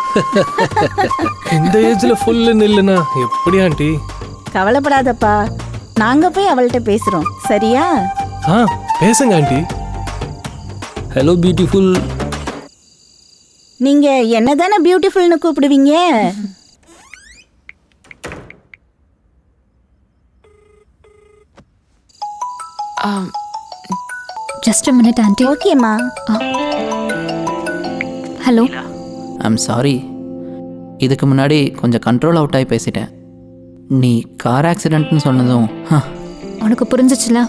இந்த ஏஜ்ல ஃபுல்லு நில்லுனா எப்படி ஆண்டி? கவலைப்படாதப்பா, நாங்க போய் அவள்கிட்ட பேசுறோம், சரியா? பேசுங்க ஆண்டி. Hello beautiful. நீங்க என்னதானே பியூட்டிஃபுல்னு கூப்பிடுவீங்க? Just a minute aunty. ஓகேம்மா. ஹலோ. ஐம் சாரி, இதுக்கு முன்னாடி கொஞ்சம் கண்ட்ரோல் அவுட் ஆகி பேசிட்டேன். நீ கார் ஆக்சிடென்ட்னு சொன்னதும் உனக்கு புரிஞ்சிச்சுல,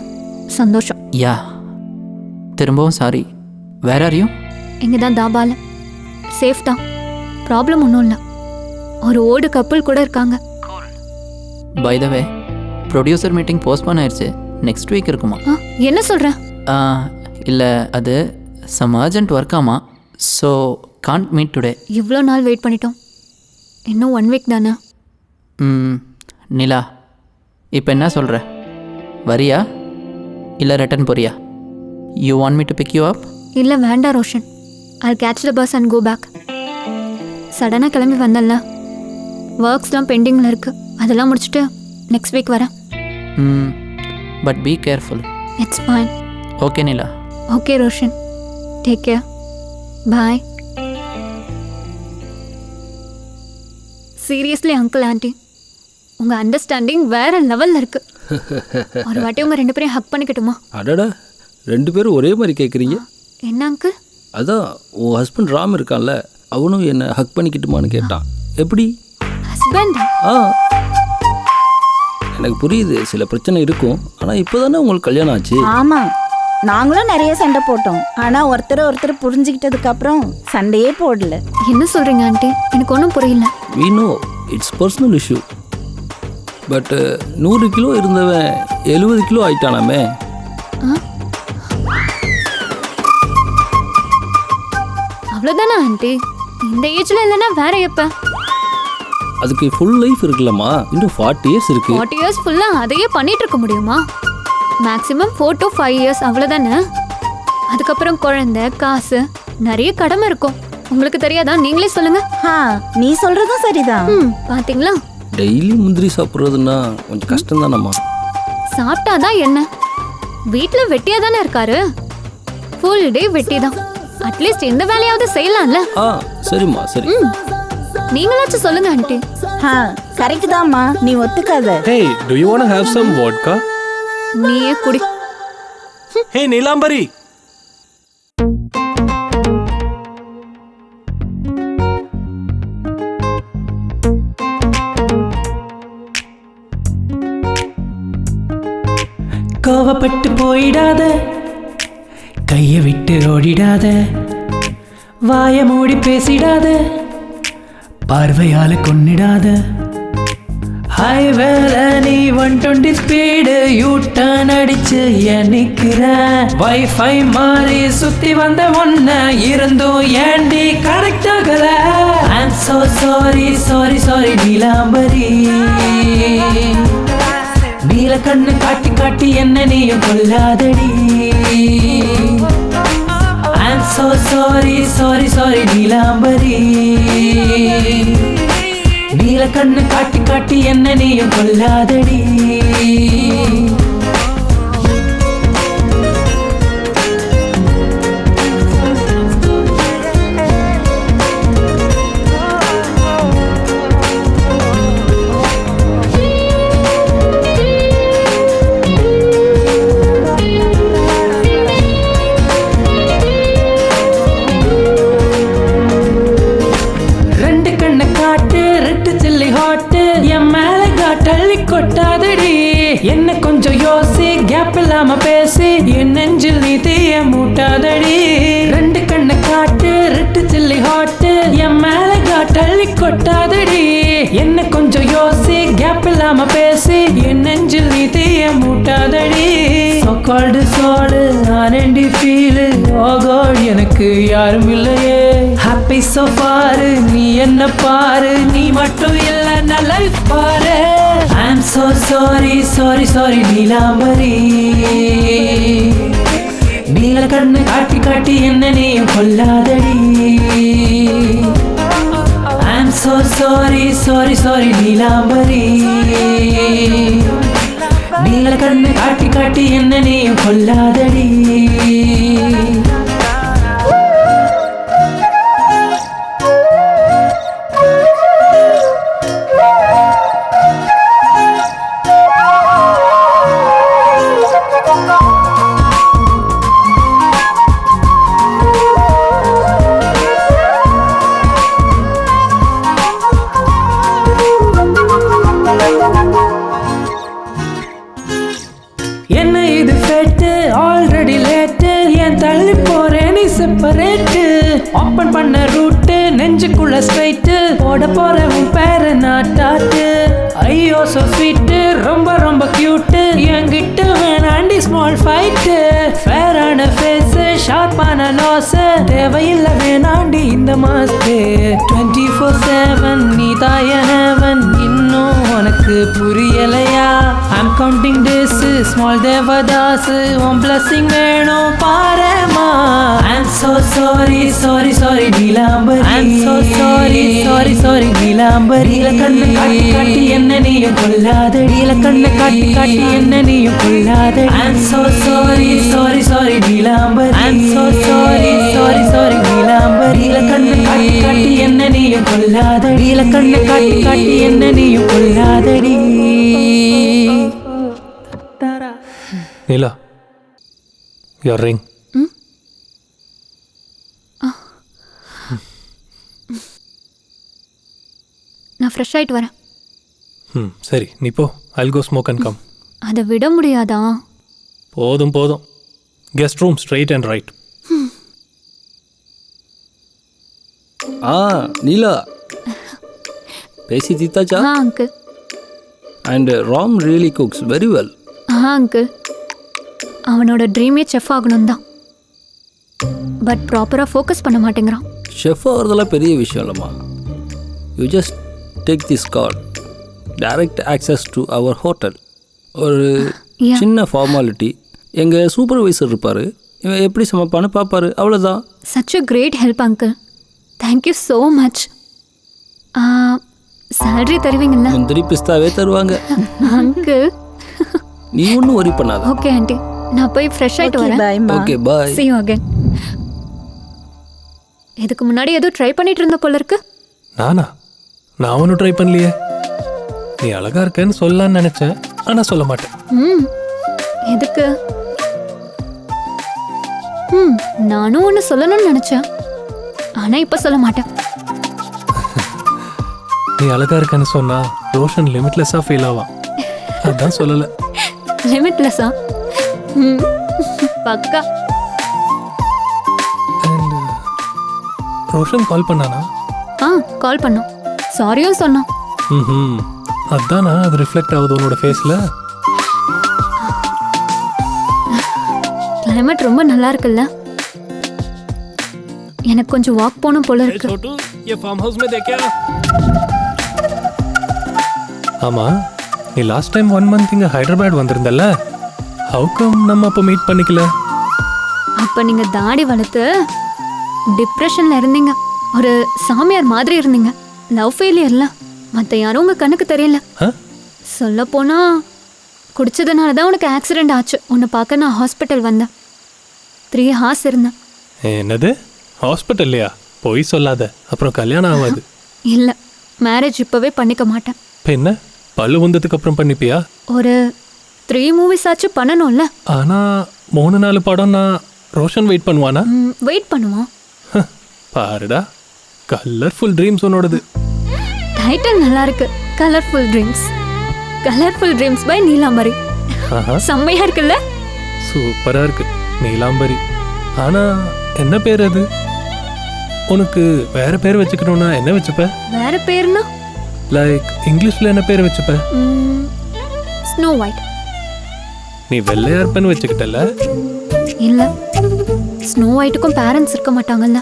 சந்தோஷம். யா, திரும்பவும் சாரி. வேற யாரையும்? இங்கே தான் தாபால. சேஃப் தான், ப்ராப்ளம் ஒன்றும் இல்லை. ஒரு ஓல்டு கப்புள் கூட இருக்காங்க. By the way, producer meeting postpone ஆயிடுச்சு. நெக்ஸ்ட் வீக் இருக்குமா? என்ன சொல்கிற? இல்லை, அது சம் அர்ஜென்ட் ஒர்க் ஆமா, ஸோ கான்ட் மீட் டுடே. இவ்வளோ நாள் வெயிட் பண்ணிட்டோம், இன்னும் 1 வீக் தானே. நிலா, இப்போ என்ன சொல்கிற? வரியா இல்லை ரிட்டன் போறியா? You want me to pick you up? இல்லை வேண்டாம் Roshan, I'll catch the bus and go back. சடனாக கிளம்பி வந்தேன்ல, ஒர்க்ஸ்லாம் பெண்டிங்கில் இருக்குது. அதெல்லாம் முடிச்சுட்டு நெக்ஸ்ட் வீக் வரேன். But be careful. It's fine. Okay Nila. Okay Roshan, take care, bye. Seriously uncle aunty, உங்கள் அண்டர்ஸ்டாண்டிங் வேற லெவலில் இருக்கு. ஒரு வாட்டி உங்கள் 2 பேரையும் ஹக் பண்ணிக்கட்டுமா? அடடா, 2 பேரும் ஒரே மாதிரி கேட்குறீங்க. என்ன அங்கிள்? அதான் உன் ஹஸ்பண்ட் ராம் இருக்கான்ல, அவனும் என்னை ஹக் பண்ணிக்கிட்டுமான்னு கேட்டான். எப்படி? ஹஸ்பண்ட்? எனக்கு புரியுது, சில பிரச்சனை இருக்கும். ஆனால் இப்போ தானே உங்களுக்கு கல்யாணம் ஆச்சு. ஆமாம், நாங்களும் நிறைய சண்டை போட்டோம். ஆனால் ஒருத்தர் புரிஞ்சுக்கிட்டதுக்கு அப்புறம் சண்டையே போடல. என்ன சொல்கிறீங்க ஆண்டி? எனக்கு ஒன்றும் புரியல. we know it's personal issue, but 100 kilo இருந்தவன் 70 கிலோ ஆயிட்டானாமே. அவ்வளோதானே ஆண்டி? இந்த ஏஜ்ல இல்லைன்னா வேற எப்ப? அதுக்கு ஃபுல் லைஃப் இருக்குல்லம்மா, இன்னும் 40 இயர்ஸ் இருக்கு. 40 இயர்ஸ் ஃபுல்லா அதையே பண்ணிட்டு இருக்க முடியுமா? மேக்ஸிமம் 4 to 5 இயர்ஸ், அவ்வளோதானே. அதுக்கப்புறம் குழந்தை, காசு, நிறைய கடமை இருக்கும். உங்களுக்கு தெரியாதா? நீங்களே சொல்லுங்க. நீ சொல்றதும் சரிதான். பாத்தீங்களா? டெய்லி முந்திரி சாப்பிட்றதுன்னா கொஞ்சம் கஷ்டம் தானம்மா. சாப்பிட்டாதான் என்ன? வீட்டில் வெட்டியா தானே இருக்காரு. ஃபுல் டே வெட்டி தான். அட்லீஸ்ட் இந்த வேலையாவது செய்யலாம்ல. சரிம்மா, சரி. நீங்களாச்சும் சொல்லுங்க ஆண்டி. கரெக்ட் தான்மா, நீ ஒத்துக்காத. Hey, do you want to have some vodka? நீயே குடி. Hey, நீலாம்பரி. கோவப்பட்டு போயிடாத, கையை விட்டு ஓடிடாத, வாய மூடி பேசிடாத, பார்வையால கொன்னிடாத. ஹைவேல நீ 120 ஸ்பீடு யூ டர்ன் அடிச்சு நிக்கிற. வைஃபை மாறி சுத்தி வந்த ஒன்ன இருந்தும் ஏண்டி கனெக்ட் ஆகல. I'm so sorry sorry sorry Neelambari. நீல கண்ணு காட்டி காட்டி என்ன நீயும் கொல்லாதடி. I'm so sorry sorry sorry Neelambari. நீல கண்ணு காட்டி காட்டி என்ன நீயும் கொல்லாதடி. கொட்டாதடி என்ன கொஞ்சம் யோசி, கேப் இல்லாம பேசி என் நெஞ்சில் நீ தீய மூட்டாதடி. 2 கண்ணை காட்டு ரெட்டு சில்லி ஹாட்டு என் மேல காட்டள்ளி கொட்டாதடி. என்ன கொஞ்சம் யோசி, கேப் இல்லாம பேசி என் நெஞ்சில் நீ தீய மூட்டாதடி. சோகால்டு சோடு ஆனண்டி ஃபீலு, ஓ காட் எனக்கு யாரும் இல்லையே. ஹாப்பி சோ பாரு, நீ என்ன பாரு, நீ மட்டும் இல்ல நான் லைஃப் பாரு. I'm so sorry sorry sorry Neelambari. நீல கண்ணு காட்டி காட்டி என்ன நீயும் கொல்லாதடி. I'm so sorry sorry sorry Neelambari. நீல கண்ணு காட்டி காட்டி என்ன நீயும் கொல்லாதடி. டெம்பரேட்டு ஓப்பன் பண்ண ரூட்டு நெஞ்சுக்குள்ள ஸ்ட்ரைட்டு போட போற உன் பேரு நாட்டாட்டு ஐயோ சோ ஸ்வீட்டு ரொம்ப ரொம்ப கியூட்டு என்கிட்ட வேணாண்டி ஸ்மால் ஃபைட்டு ஃபேரான ஃபேஸ் ஷார்ப்பான லாஸ் தேவையில்லை வேணாண்டி இந்த மாஸ்க்கு 24/7 நீ தாய ஹெவன் இன்னும் உனக்கு புரியலையா I'm counting days small Devadas உன் blessing வேணும் பாரேமா I'm so sorry sorry sorry Neelambari I'm so sorry sorry sorry Neelambari நீல கண்ணு காட்டி காட்டி என்ன நீயும் கொல்லாதடி நீல கண்ணு காட்டி காட்டி என்ன நீயும் கொல்லாதடி I'm so sorry sorry sorry Neelambari I'm so sorry sorry sorry Neelambari நீல கண்ணு காட்டி காட்டி என்ன நீயும் கொல்லாதடி நீல கண்ணு காட்டி காட்டி என்ன நீயும் கொல்லாதடி நீலா your ring. நான் ஃப்ரெஷ் ஆயிட்டு வரேன். சரி நீ போ. I'll go smoke and come. அதை விட முடியாதா? போதும் போதும். Guest room straight and right. Neela பேசி தீத்தாச்சா? Uncle. And Ram really cooks very well. Uncle அவனோட ட்ரீமே செஃப் ஆகணும் தான், பட் ப்ராப்பராக ஃபோக்கஸ் பண்ண மாட்டேங்கிறான். ஷெஃப் ஆகிறதெல்லாம் பெரிய விஷயம் இல்லைம்மா. You just take this card, direct access to our hotel. ஒரு சின்ன ஃபார்மாலிட்டி, எங்கள் சூப்பர்வைசர் இருப்பார், இவன் எப்படி சமைப்பான்னு பார்ப்பாரு, அவ்வளோதான். Such a great help uncle, thank you so much. Salary தருவீங்களா? முந்திரி பிஸ்தாவே தருவாங்க அங்கிள். நீ ஒன்றும் ஒரி பண்ணாத. ஓகே ஆண்டி, நான் போய் ஃப்ரெஷ் ஆகிட்டு வரேன். Okay bye. see you again. இதுக்கு முன்னாடி ஏதோ ட்ரை பண்ணிட்டு இருந்த போல இருக்கு. நான் ஒன்றும் ட்ரை பண்ணலையே. நீ அழகா இருக்கேன்னு சொல்லலான்னு நினைச்சேன், ஆனால் சொல்ல மாட்டேன். எதுக்கு? நானும் ஒன்று சொல்லணும்னு நினைச்சேன், ஆனால் இப்போ சொல்ல மாட்டேன். நீ அழகா இருக்கேன்னு சொன்னா ரோஷன் லிமிட்லெஸ்ஸாக ஃபீல் ஆவான், அதான் சொல்லலை. லிமிட்லெஸ்ஸா? பக்கா. ரோஷன் கால் பண்ணானா? கால் பண்ணோம், சாரியும் சொன்னான். அதானா அது ரிஃப்ளெக்ட் ஆகுது உன்னோட ஃபேஸில். கிளைமேட் ரொம்ப நல்லா இருக்குல்ல, எனக்கு கொஞ்சம் வாக் போகணும் போல இருக்கு. ஆமா, நீ லாஸ்ட் டைம் 1 month இங்கே ஹைதராபாத் வந்திருந்தல்ல, ஹவு கம் நம்ம அப்போ மீட் பண்ணிக்கல? அப்போ நீங்கள் தாடி வளர்த்து டிப்ரெஷனில் இருந்தீங்க, ஒரு சாமியார் மாதிரி இருந்தீங்க, லவ் ஃபெயிலியர்ல. மற்ற யாரும் உங்கள் கண்ணுக்கு தெரியல. சொல்லப்போனா குடிச்சதுனால தான் உனக்கு ஆக்சிடென்ட் ஆச்சு. உன்னை பார்க்க நான் ஹாஸ்பிட்டல் வந்தேன், 3 hours இருந்தேன். என்னது ஹாஸ்பிட்டல்லையா? போய் சொல்லாத, அப்புறம் கல்யாணம் ஆகாது. இல்லை, மேரேஜ் இப்போவே பண்ணிக்க மாட்டேன். இப்போ என்ன, பல்லு வந்ததுக்கு அப்புறம் பண்ணிப்பியா? ஒரு 3 movies ஆச்சு பண்ணணும்ல. ஆனால் 3-4 படம் நான் ரோஷன் வெயிட் பண்ணுவானா? வெயிட் பண்ணுவான். பாருடா, கலர்ஃபுல் ட்ரீம்ஸ் உன்னோடது. டைட்டில் நல்லா இருக்கு, colourful dreams. Colourful dreams by Neelambari. செம்மையா இருக்குல்ல? சூப்பரா இருக்கு நீலாம்பரி. ஆனா என்ன பேர் அது? உனக்கு வேற பேர் வச்சுக்கணும்னா என்ன வச்சுப்ப? வேற பேர்னா லைக் இங்கிலீஷ்ல என்ன பேர் வச்சுப்ப? Snow white. நீ வெள்ளையா இருப்பேன்னு வச்சுக்கிட்டல? இல்ல, ஸ்னோ ஒயிட்டுக்கும் பேரண்ட்ஸ் இருக்க மாட்டாங்கல்ல.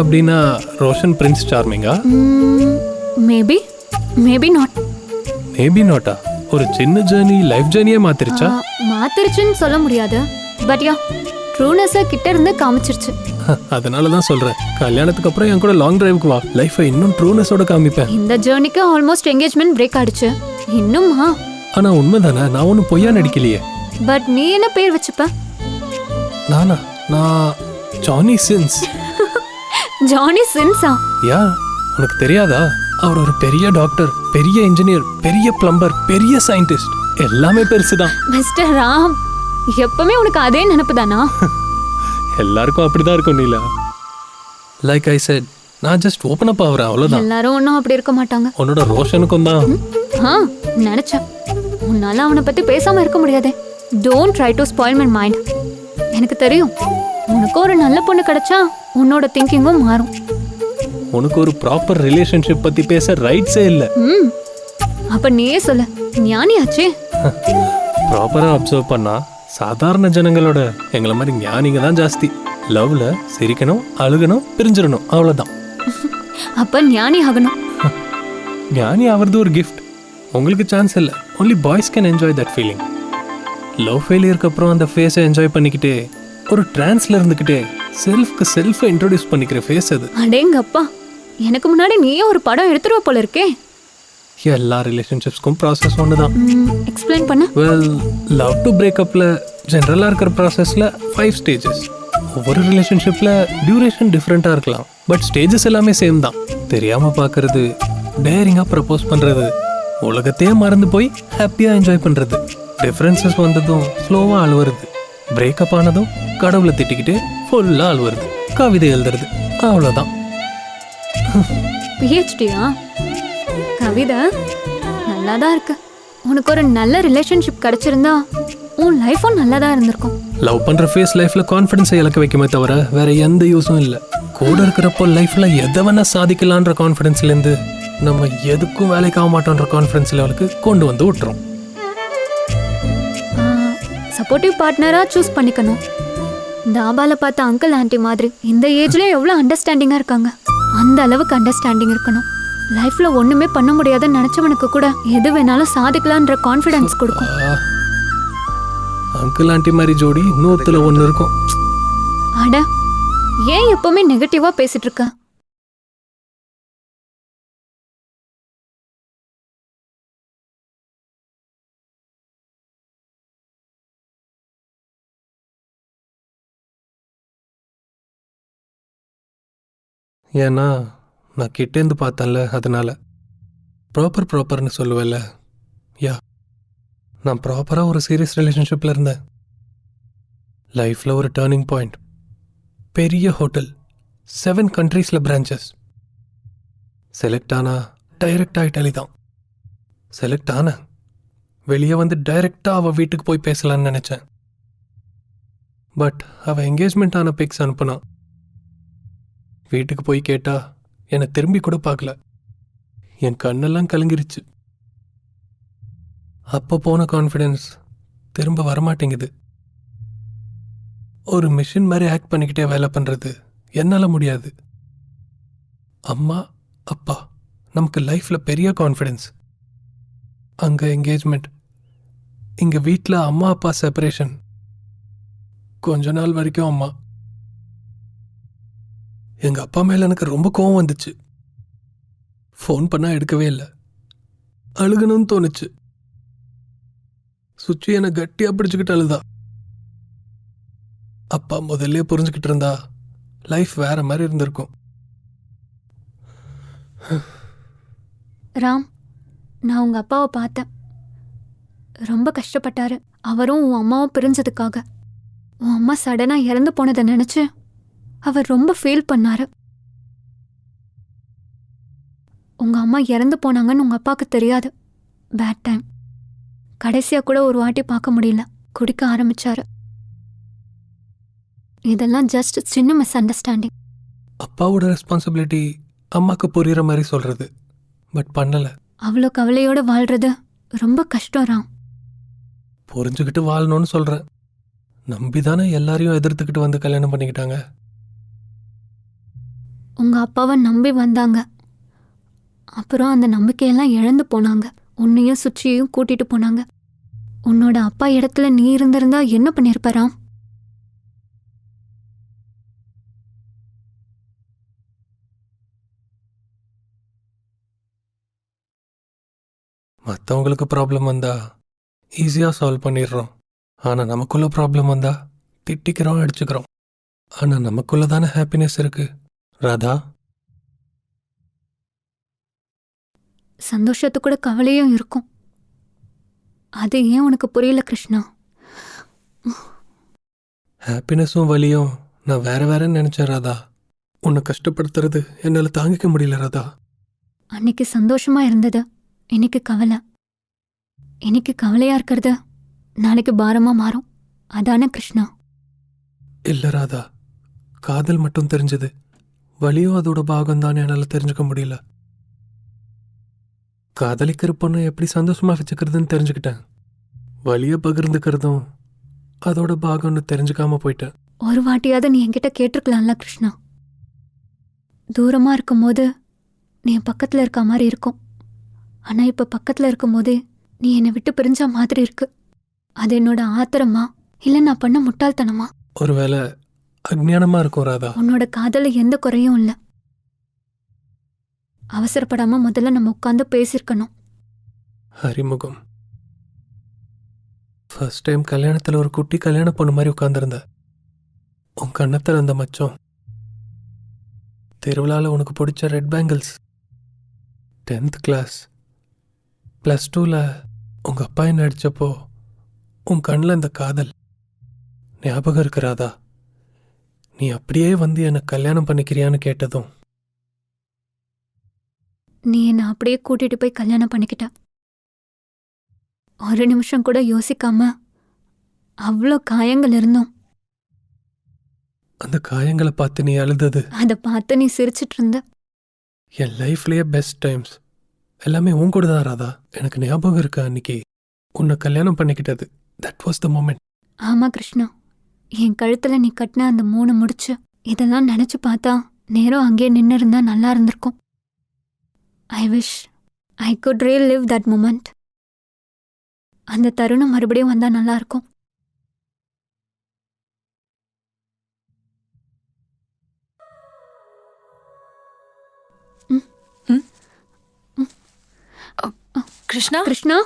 அப்படின்னா ரோஷன் பிரின்ஸ் சார்மிங்கா? Maybe, maybe not. மேபி நாட்டா? ஒரு சின்ன ஜர்னி லைஃப் ஜர்னியே மாத்திருச்சா? மாத்திருச்சுன்னு சொல்ல முடியாது, பட் யா ட்ரூனஸை கிட்ட இருந்து காமிச்சிருச்சு. அதனால தான் சொல்றேன், கல்யாணத்துக்கு அப்புறம் என் கூட லாங் டிரைவுக்கு வா, லைஃபை இன்னும் ட்ரூனஸோட காமிப்பேன். இந்த ஜர்னிக்கு ஆல்மோஸ்ட் என்கேஜ்மெண்ட் பிரேக் ஆயிடுச்சு. இன்னுமா? ஆனா உண்மைதானே, நான் ஒன்றும் பொய்யா நடிக்கலையே. பட் நீ என்ன பேர் வச்சுப்ப? நான் ஜானி சின்ஸ். ஜானி சின்ஸா? யா, உனக்கு தெரியாதா? அவர் ஒரு பெரிய டாக்டர், பெரிய இன்ஜினியர், பெரிய பிளம்பர், பெரிய சயின்டிஸ்ட், எல்லாமே பெருசுதான். மிஸ்டர் ராம், எப்பவுமே உனக்கு அதே நினைப்பு தானா? எல்லாருக்கும் அப்படிதான் இருக்கும் நீலா. லைக் ஐ செட், நான் ஜஸ்ட் ஓப்பன் அப் ஆகுறேன், அவ்வளவுதான். எல்லாரும் ஒன்றும் அப்படி இருக்க மாட்டாங்க. உன்னோட ரோஷனுக்கும் தான். நினைச்சேன். உன்னால அவனை பத்தி பேசாம இருக்க முடியாதே. Don't try to spoil my mind. எனக்கு தெரியும் உனக்கு ஒரு நல்ல பொண்ணு கிடைச்சா உன்னோட திங்கிங்கும் மாறும். உனக்கு ஒரு ப்ராப்பர் ரிலேஷன்ஷிப் பற்றி பேச ரைட்ஸே இல்லை. அப்ப நீயே சொல்ல, ஞானியாச்சே. ப்ராப்பராக அப்சர்வ் பண்ணால் சாதாரண ஜனங்களோட எங்களை மாதிரி ஞானிங்க தான் ஜாஸ்தி. லவ்ல சிரிக்கணும், அழுகணும், பிரிஞ்சிடணும், அவ்வளோதான். அப்ப ஞானி ஆகணும். ஞானி ஆகிறது ஒரு கிஃப்ட். உங்களுக்கு சான்ஸ் இல்லை. Only boys can enjoy that feeling. Love ஃபெயிலியருக்கு அப்புறம் அந்த ஃபேஸை என்ஜாய் பண்ணிக்கிட்டே ஒரு ட்ரான்ஸ்ல இருந்துக்கிட்டே செல்ஃப்க்கு செல்ஃபை இன்ட்ரோடியூஸ் பண்ணிக்கிற ஃபேஸ் அது. அடேங்கப்பா, எனக்கு முன்னாடி நீயே ஒரு படம் எடுத்துருவ போல இருக்கே. எல்லா ரிலேஷன்ஷிப்ஸ்க்கும் ப்ராசஸ் ஒன்று தான். எக்ஸ்பிளைன் பண்ண. வெல், லவ் டு பிரேக்கப்பில் ஜென்ரலாக இருக்கிற ப்ராசஸில் 5 ஸ்டேஜஸ். ஒவ்வொரு ரிலேஷன்ஷிப்பில் டியூரேஷன் டிஃப்ரெண்ட்டாக இருக்கலாம், பட் ஸ்டேஜஸ் எல்லாமே சேம் தான். தெரியாமல் பார்க்கறது, டேரிங்காக ப்ரப்போஸ் பண்ணுறது, உலகத்தையே மறந்து போய் ஹாப்பியாக என்ஜாய் பண்ணுறது, டிஃப்ரென்சஸ் வந்ததும் ஸ்லோவாக அழுவுறது, பிரேக்கப் ஆனதும் கடவுளை திட்டிக்கிட்டு ஃபுல்லாக அழுவுறது, கவிதை எழுதுறது, அவ்வளோதான். பிஹெச்டியா? கவிதை நல்லா தான் இருக்கு. உனக்கு ஒரு நல்ல ரிலேஷன்ஷிப் கிடைச்சிருந்தா உன் லைஃபும் நல்லா தான் இருந்திருக்கும். லவ் பண்ணுற ஃபேஸ் லைஃப்பில் கான்ஃபிடென்ஸை இழக்க வைக்குமே தவிர வேற எந்த யூஸும் இல்லை. கூட இருக்கிறப்போ லைஃப்பில் எதை வேணா சாதிக்கலான்ற கான்ஃபிடென்ஸ்லேருந்து நம்ம எதுக்கும் வேலைக்கு ஆக மாட்டோன்ற கான்ஃபிடென்ஸ் லெவலுக்கு கொண்டு வந்து விட்டுரும். சப்போர்ட்டிவ் பார்ட்னராக சூஸ் பண்ணிக்கணும். தாபால பார்த்த அங்கிள் ஆண்டி மாதிரி இந்த ஏஜ்லேயும் எவ்வளோ அண்டர்ஸ்டாண்டிங்காக இருக்காங்க. அந்த அளவுக்கு அண்டர்ஸ்டாண்டிங் இருக்கணும். லைஃப்பில் ஒன்றுமே பண்ண முடியாதுன்னு நினச்சவனுக்கு கூட எது வேணாலும் சாதிக்கலான்ற கான்ஃபிடென்ஸ் கொடுக்கும். அங்கிள் ஆண்டி மாதிரி ஜோடி 100ல் 1 இருக்கும். அட, ஏன் எப்பவுமே நெகட்டிவாக பேசிட்டு இருக்க? ஏன்னா நான் கிட்டேருந்து பார்த்தேன்ல, அதனால ப்ராப்பர்னு சொல்லுவேல்ல. யா, நான் ப்ராப்பராக ஒரு சீரியஸ் ரிலேஷன்ஷிப்பில் இருந்தேன். லைஃப்பில் ஒரு டேர்னிங் பாயிண்ட். பெரிய ஹோட்டல், 7 கண்ட்ரீஸில் பிரான்ச்சஸ். செலக்ட் ஆனா டைரக்டாக இட்டாலி தான். செலக்ட் ஆன வெளியே வந்து டைரெக்டாக அவள் வீட்டுக்கு போய் பேசலான்னு நினச்சேன். பட் அவள் என்கேஜ்மெண்ட் ஆன பிக்ஸ் அனுப்புனா. வீட்டுக்கு போய் கேட்டா என்னை திரும்பி கூட பார்க்கல. என் கண்ணெல்லாம் கலங்கிருச்சு. அப்போ போன கான்ஃபிடென்ஸ் திரும்ப வரமாட்டேங்குது. ஒரு மிஷின் மாதிரி ஆக்ட் பண்ணிக்கிட்டே வேலை பண்ணுறது என்னால் முடியாது. அம்மா அப்பா நமக்கு லைஃப்பில் பெரிய கான்ஃபிடென்ஸ். அங்கே என்கேஜ்மெண்ட், இங்கே வீட்டில் அம்மா அப்பா செப்பரேஷன். கொஞ்ச நாள் வரைக்கும் அம்மா. எங்கள் அப்பா மேலே எனக்கு ரொம்ப கோவம் வந்துச்சு. ஃபோன் பண்ணால் எடுக்கவே இல்லை. அழுகணும்னு தோணுச்சு. சுச்சி என்னை கட்டியாக பிடிச்சிக்கிட்டு அழுதா. அப்பா முதல்ல புரிஞ்சுக்கிட்டு இருந்தா லைஃப் வேற மாதிரி இருந்திருக்கும். ராம், நான் உங்கள் அப்பாவை பார்த்தேன். ரொம்ப கஷ்டப்பட்டாரு. அவரும் உன் அம்மாவும் பிரிஞ்சதுக்காக. உன் அம்மா சடனாக இறந்து போனதை நினச்சி அவர் ரொம்ப ஃபீல் பண்ணாரு. உங்கள் அம்மா இறந்து போனாங்கன்னு உங்கள் அப்பாவுக்கு தெரியாது. Bad time. கடைசியாக கூட ஒரு வாட்டி பார்க்க முடியல. குடிக்க ஆரம்பிச்சாரு. இதெல்லாம் ஜஸ்ட் சின்ன மிஸ் அண்டர்ஸ்டாண்டிங். அப்பாவோட ரெஸ்பான்சிபிலிட்டி அம்மாவுக்கு புரியுற மாதிரி சொல்கிறது, பட் பண்ணலை. அவ்வளோ கவலையோடு வாழ்கிறது ரொம்ப கஷ்டம் ராம். புரிஞ்சுக்கிட்டு வாழணும்னு சொல்கிறேன். நம்பி தானே எல்லாரையும் எதிர்த்துக்கிட்டு வந்து கல்யாணம் பண்ணிக்கிட்டாங்க. உங்கள் அப்பாவை நம்பி வந்தாங்க. அப்புறம் அந்த நம்பிக்கையெல்லாம் இழந்து போனாங்க. உன்னையும் சுச்சியையும் கூட்டிட்டு போனாங்க. உன்னோட அப்பா இடத்துல நீ இருந்திருந்தா என்ன பண்ணியிருப்ப ராம்? மற்றவங்களுக்கு ப்ராப்ளம் வந்தா ஈஸியாக சால்வ் பண்ணிடுறோம். ஆனால் நமக்குள்ள ப்ராப்ளம் வந்தா திட்டிக்கிறோம், அடிச்சுக்கிறோம். ஆனால் நமக்குள்ள தானே ஹாப்பினஸ் இருக்கு ராதா. சந்தோஷத்து கூட கவலையும் இருக்கும். அது ஏன் உனக்கு புரியல கிருஷ்ணா? ஹாப்பினஸும் வலியும் நான் வேற வேறன்னு நினச்சேன் ராதா. உன்னை கஷ்டப்படுத்துறது என்னால் தாங்கிக்க முடியல ராதா. அன்னைக்கு சந்தோஷமா இருந்தது, இன்னைக்கு கவலை. இன்னைக்கு கவலையா இருக்கிறது நாளைக்கு பாரமா மாறும். அதானே கிருஷ்ணா? இல்லை ராதா, காதல் மட்டும் தெரிஞ்சது, வலியும் அதோட பாகம் தான் என்னால் தெரிஞ்சுக்க முடியல. காதலிக்கிற பொண்ணை எப்படி சந்தோஷமா வச்சுக்கிறதுன்னு தெரிஞ்சுக்கிட்டேன். வலியை பகிர்ந்துக்கிறதும் அதோட பாகம்னு தெரிஞ்சுக்காம போயிட்டேன். ஒரு வாட்டியாவது நீ என்கிட்ட கேட்டிருக்கலாம்ல கிருஷ்ணா. தூரமா இருக்கும்போது நீ என் பக்கத்துல இருக்க மாதிரி இருக்கும். ஆனா இப்ப பக்கத்துல இருக்கும்போதே நீ என்னை விட்டு பிரிஞ்ச மாதிரி இருக்கு. அது என்னோட ஆத்திரமா இல்ல நான் பண்ண முட்டாள்தனமா? ஒருவேளை அஜ்ஞானமா இருக்கும் ராதா. உன்னோட காதல எந்த குறையும் இல்ல. அவசரப்படாம முதல்ல நம்ம உட்காந்து பேசியிருக்கணும். அறிமுகம். ஃபர்ஸ்ட் டைம் கல்யாணத்தில் ஒரு குட்டி கல்யாண பொண்ணு மாதிரி உட்காந்துருந்த. உன் கண்ணத்தில் அந்த மச்சம், திருவிழாவில் உனக்கு பிடிச்ச ரெட் பேங்கிள்ஸ், 10th கிளாஸ், +2ல் உங்கள் அப்பா என்ன அடித்தப்போ உன் கண்ணில் இந்த காதல் ஞாபகம் இருக்கிறாதா? நீ அப்படியே வந்து என்னை கல்யாணம் பண்ணிக்கிறியான்னு கேட்டதும் நீ என்னை அப்படியே கூட்டிட்டு போய் கல்யாணம் பண்ணிக்கிட்ட. ஒரு நிமிஷம் கூட யோசிக்காம அவ்வளோ காயங்கள் இருந்தோம். அந்த காயங்களை பார்த்து நீ அழுதது, அதை பார்த்து நீ சிரிச்சிட்டு இருந்த. என் லைஃப்லேயே பெஸ்ட் டைம்ஸ் எல்லாமே உன் கூட தான் ராதா. எனக்கு ஞாபகம் இருக்கா அன்னைக்கு உன்னை கல்யாணம் பண்ணிக்கிட்டது? That was the moment. ஆமா கிருஷ்ணா, என் கழுத்துல நீ கட்டின அந்த 3 முடிச்சு இதெல்லாம் நினைச்சு பார்த்தா நேரம் அங்கேயே நின்று இருந்தா நல்லா இருந்திருக்கும். I wish I could relive that moment. அந்த தருணம் மறுபடியும் வந்தா நல்லா இருக்கும். Krishna Krishna,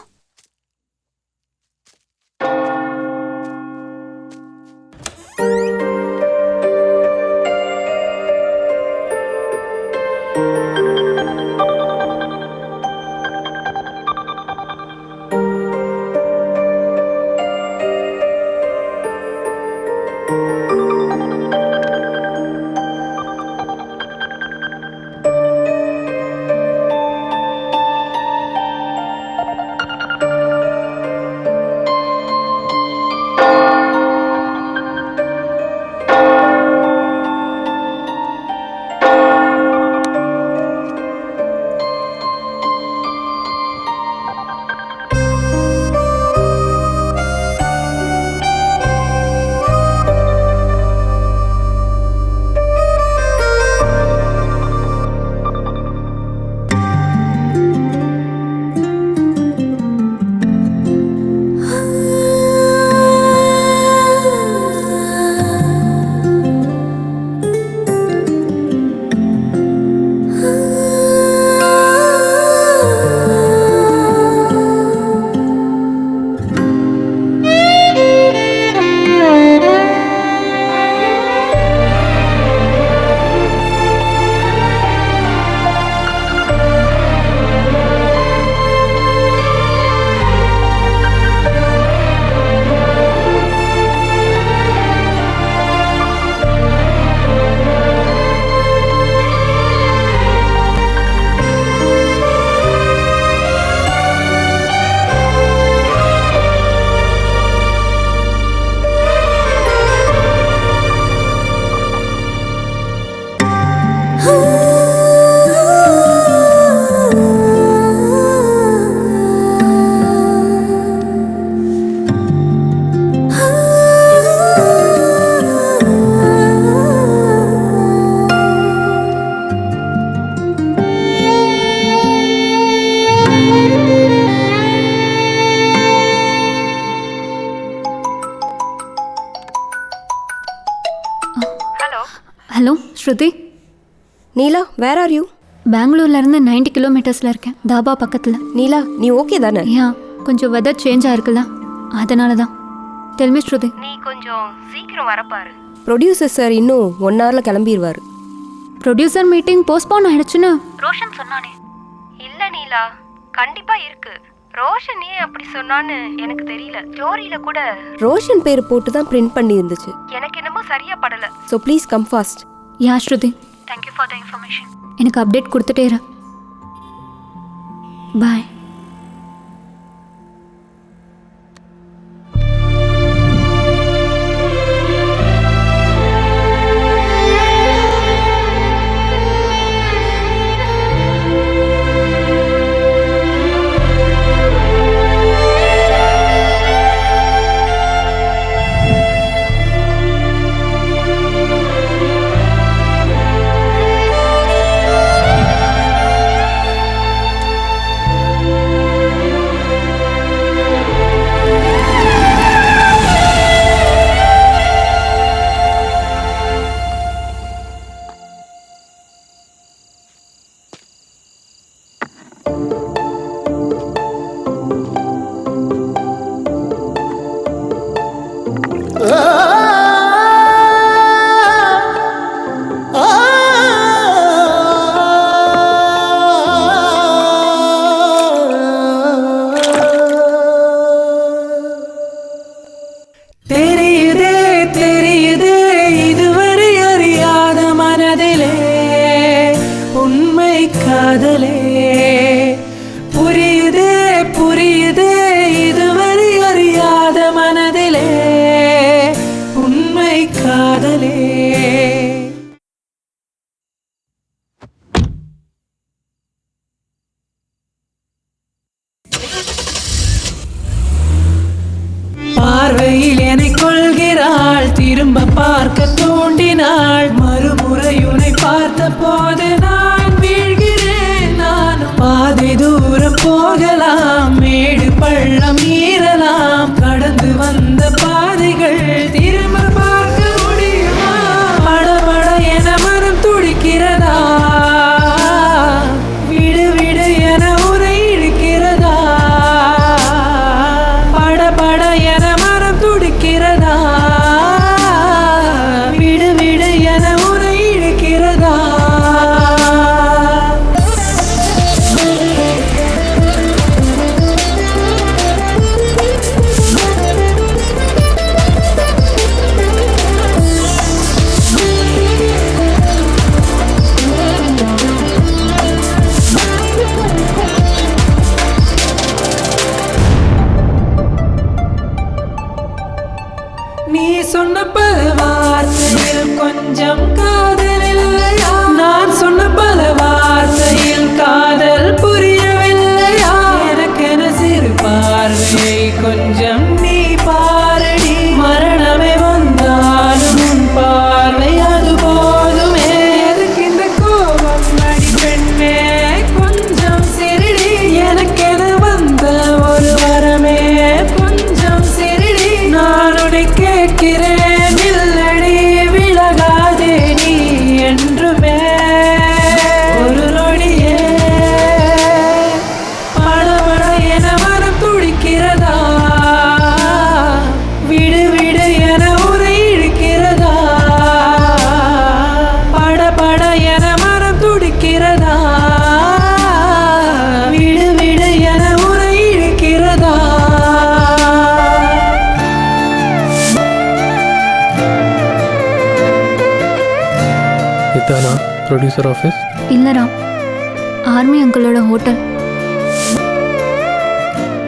hello Shruti. Neela, where are you? பெங்களூர்ல இருந்து 90 கிலோமீட்டர்ஸ்ல இருக்கேன், தாபா பக்கத்துல. நீலா, நீ ஓகே தானே? கொஞ்சம் வெதர் சேஞ்ச் ஆயிருக்குல்ல, அதனால தான். டெல் மீ ஸ்ருதி. நீ கொஞ்சம் சீக்கிரம் வரப்பாரு. ப்ரொடியூசர் சார் இன்னும் 1 hourல கிளம்பிடுவார். ப்ரொடியூசர் மீட்டிங் போஸ்ட்போன் ஆயிடுச்சுன்னு ரோஷன் சொன்னானே. இல்ல நீலா, கண்டிப்பா இருக்கு. ரோஷன் ஏன் அப்படி சொன்னான்னு எனக்கு தெரியல. ஸ்டோரியில கூட ரோஷன் பேர் போட்டு தான் பிரிண்ட் பண்ணி இருந்துச்சு. எனக்கு என்னமோ சரியா படல. So please come fast. Yeah Shruti, thank you for the information. எனக்கு அப்டேட் கொடுத்துட்டே இரு. பாய். தெரியுதே தெரியுதே இதுவரை அறியாத மனதிலே உண்மை காதலே புரியுதே புரியுதே இதுவரை அறியாத மனதிலே உண்மை காதலே. பார்வையில் என்னை கொள்கிறாள், திரும்ப பார்க்க தூண்டினாள், மறுமுறை உன்னை பார்த்த போது நான் வீழ்கிறேன். நான் பாதை தூரம் போகலாம், மேடு பள்ளம் மீறலாம், கடந்து வந்த பாதைகள் திரும்ப பார்க்க முடியுமா? படபட என மனம் துடிக்கிறதா, விடு விடு என உரை இழுக்கிறதா, படபட என மனம் துடிக்கிறதா, விடு விடு என உரை இழுக்கிறதா. நீ சொன்ன பல வார்த்தையில் கொஞ்சம் காதல் இல்லையா? நான் சொன்ன பல வார்த்தையில் காதல் புரியவில்லையா? எனக்கென சிறு பார்வை கொஞ்சம் நீ பாரடி, மரணமே வந்தாலும் உன் பார்வை அது போதுமே. எதுக்கு இந்த கோபம் அடி பெண்ணே, கொஞ்சம் சிரிடி, எனக்கென வந்த ஒரு வரமே கொஞ்சம் சிரிடி. நான் உன்னை கேட்கிறேன் இல்லடி, விலகாதே நீ என்றுமே ஒரு நொடியே. படபட என மனம் துடிக்கிறதா, விடு விடு என உரை இழுக்கிறதா, படபட என மனம் துடிக்கிறதா, விடு விடு என உரை இழுக்கிறதா. இதானா ப்ரொடியூசர் ஆஃபீஸ்? இல்லைடா, ஆர்மி அங்கிளோட ஹோட்டல்.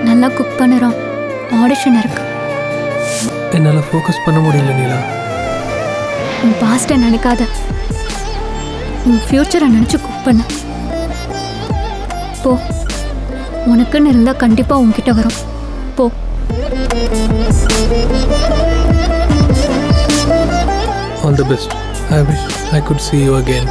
நல்லா குக் பண்ணுறோம், ஆடிஷன் இருக்கு. என்னால் ஃபோக்கஸ் பண்ண முடியல நீலா. உன் பாஸ்ட்டை நினைக்காத, உன் ஃப்யூச்சரை நினச்சி குக் பண்ண போ. உனக்குன்னு இருந்தால் கண்டிப்பாக உன்கிட்ட வரும், போ. All the best. I wish I could see you again.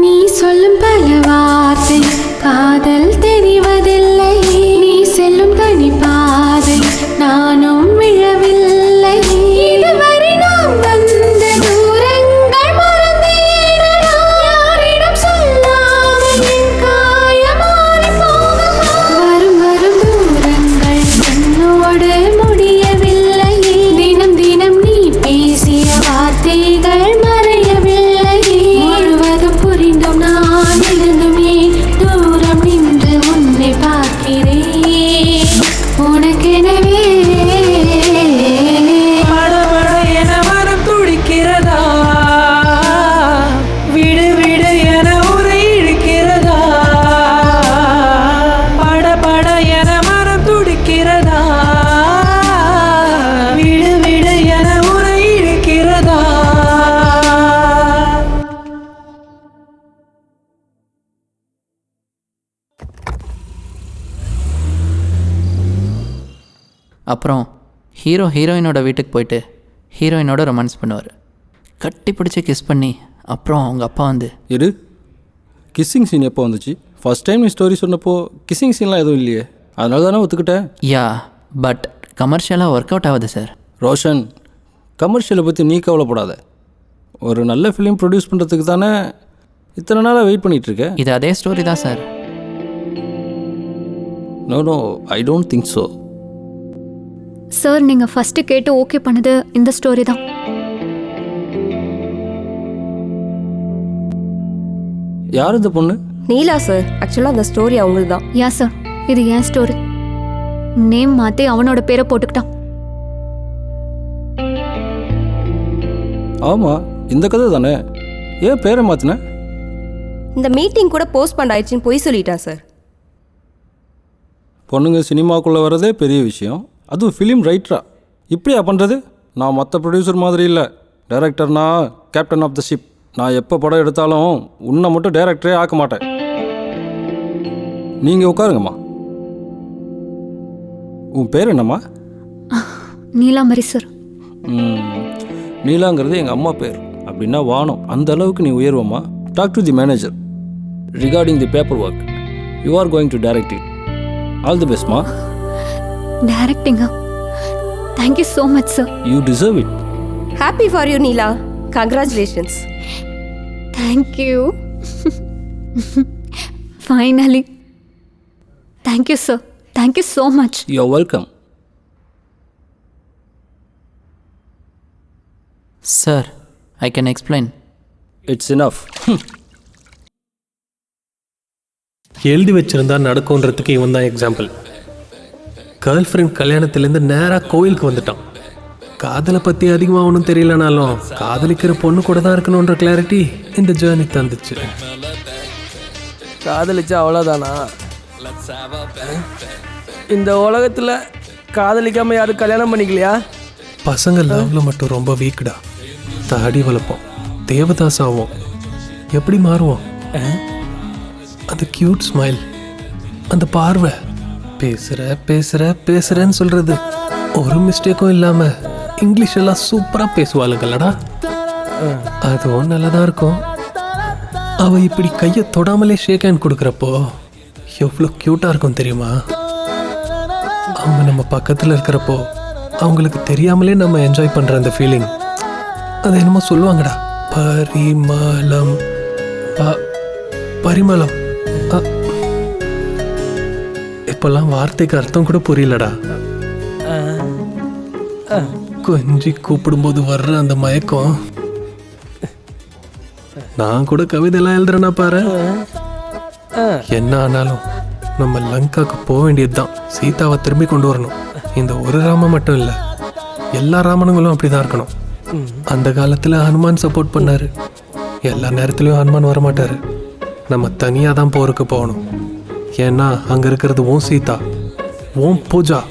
நீ சொல்லும் பல வார்த்தை காதல் தெரிவதில்லை, நீ செல்லும் தனி பாதை நானும் விழவில்லை. இதுவரை நாம் வந்த தூரங்கள் மறந்தேனடா, யாரிடம் சொல்லாமல் என் காயம் மாறி போகுமா? வரும் வரும் தூரங்கள் என்னோடு முடியவில்லை, தினம் தினம் நீ பேசிய வார்த்தைகள் மறையவில்லை. முழுவதும் புரிந்தும் நான் இருந்தும் ஏன் தூரம் நின்று உன்னை பார்க்கிறேன் உனக்கெனவே. படபட என மனம் துடிக்கிறதா, விடு விடு என உரை இழுக்கிறதா, படபட என மனம் துடிக்கிறதா, விடு விடு என உரை இழுக்கிறதா. அப்புறம் ஹீரோ ஹீரோயினோட வீட்டுக்கு போயிட்டு ஹீரோயினோட ரொமான்ஸ் பண்ணுவார். கட்டி பிடிச்சி கிஸ் பண்ணி அப்புறம் அவங்க அப்பா வந்து எடு கிஸ்ஸிங் சீன் எப்போ வந்துச்சு? ஃபர்ஸ்ட் டைம் நீ ஸ்டோரி சொன்னப்போ கிஸ்ஸிங் சீன்லாம் எதுவும் இல்லையே, அதனால தானே ஒத்துக்கிட்டேன். யா பட் கமர்ஷியலாக ஒர்க் அவுட் ஆகுது சார். ரோஷன், கமர்ஷியலை பற்றி நீ கவலைப்படாத. ஒரு நல்ல ஃபிலிம் ப்ரொடியூஸ் பண்ணுறதுக்கு தானே இத்தனை நாளாக வெயிட் பண்ணிகிட்ருக்கேன். இது அதே ஸ்டோரி தான் சார். No I don't think so. Sir நீங்கள் ஃபஸ்ட்டு கேட்டு ஓகே பண்ணது இந்த ஸ்டோரி தான். யார் இந்த பொண்ணு? நீலா சார். ஆக்சுவலாக அந்த ஸ்டோரி அவங்களுக்கு தான். யா சார், இது ஏன் ஸ்டோரி. நேம் மாற்றி அவனோட பேரை போட்டுக்கிட்டான். ஆமாம், இந்த கதை தானே. ஏன் பேரை மாற்றின? இந்த மீட்டிங் கூட போஸ்ட்போன் ஆயிடுச்சுன்னு பொய் சொல்லிட்டான் சார். பொண்ணுங்க சினிமாக்குள்ளே வரதே பெரிய விஷயம், அதுவும் ஃபிலிம் ரைட்டரா இப்படியா பண்ணுறது? நான் மற்ற ப்ரொடியூசர் மாதிரி இல்லை. டைரக்டர்னா கேப்டன் ஆஃப் த ஷிப். நான் எப்போ படம் எடுத்தாலும் உன்னை மட்டும் டைரக்டரே ஆக்க மாட்டேன். நீங்கள் உட்காருங்கம்மா. உன் பேர் என்னம்மா? நீலாம்பரி சார். நீலாங்கிறது எங்கள் அம்மா பேர். அப்படின்னா வானம். அந்த அளவுக்கு நீ உயர்வம்மா. Talk to the manager regarding the paper work. You are going to direct it. All the பெஸ்ட்மா. டைரக்டிங்கா? Thank you so much sir. You deserve it. Happy for you Neela. Congratulations. Thank you. Finally. Thank you sir. Thank you so much. You are welcome. Sir, I can explain. It's enough. எழுதி வச்சிருந்தா நடக்கும்ன்றதுக்கு இவன் தான் example. Girl friend கல்யாணத்துலேருந்து நேராக கோயிலுக்கு வந்துட்டான். காதலை பற்றி அதிகமாக ஒன்றும் தெரியலனாலும் காதலிக்கிற பொண்ணு கூட தான் இருக்கணுன்ற கிளாரிட்டி இந்த ஜேர்னி தந்துச்சு. காதலிச்சா அவ்வளோதானா? இந்த உலகத்தில் காதலிக்காமல் யாரும் கல்யாணம் பண்ணிக்கலையா? பசங்க லவ்ல மட்டும் ரொம்ப வீக்குடா. தாடி வளர்ப்போம், தேவதாஸ் ஆவோம், எப்படி மாறுவோம்? அந்த கியூட் ஸ்மைல், அந்த பார்வை, பேசுற பேசுற பேசுறேன்னு சொல்றது, ஒரு மிஸ்டேக்கும் இல்லாம இங்கிலீஷ் எல்லாம் சூப்பரா பேசுவாளுங்கல்லடா. அதுவும் நல்லதா இருக்கும். அவ இப்படி கையை தொடாமலே ஷேக் ஹேண்ட் கொடுக்குறப்போ எவ்வளோ க்யூட்டா இருக்கும் தெரியுமா? அவங்க நம்ம பக்கத்தில் இருக்கிறப்போ அவங்களுக்கு தெரியாமலே நம்ம என்ஜாய் பண்ற அந்த ஃபீலிங், அது என்னமோ சொல்லுவாங்கடா, பரிமளம். பரிமளம். இப்பெல்லாம் வார்த்தைக்கு அர்த்தம் கூட புரியலடா. கொஞ்சி கூப்பிடும்போது வர்ற அந்த மயக்கம். நான் கூட கவிதைலாம் எழுதுறேன்னா பாரு. என்ன ஆனாலும் நம்ம லங்காக்கு போக வேண்டியதுதான். சீதாவை திரும்பி கொண்டு வரணும். இந்த ஒரு ராமன் மட்டும் இல்லை, எல்லா ராமனுங்களும் அப்படிதான் இருக்கணும். அந்த காலத்துல ஹனுமான் சப்போர்ட் பண்ணாரு. எல்லா நேரத்துலயும் ஹனுமான் வரமாட்டாரு. நம்ம தனியாக தான் போருக்கு போகணும். ஏன்னா அங்க இருக்கிறது ஓம் சீதா, ஓம் பூஜா.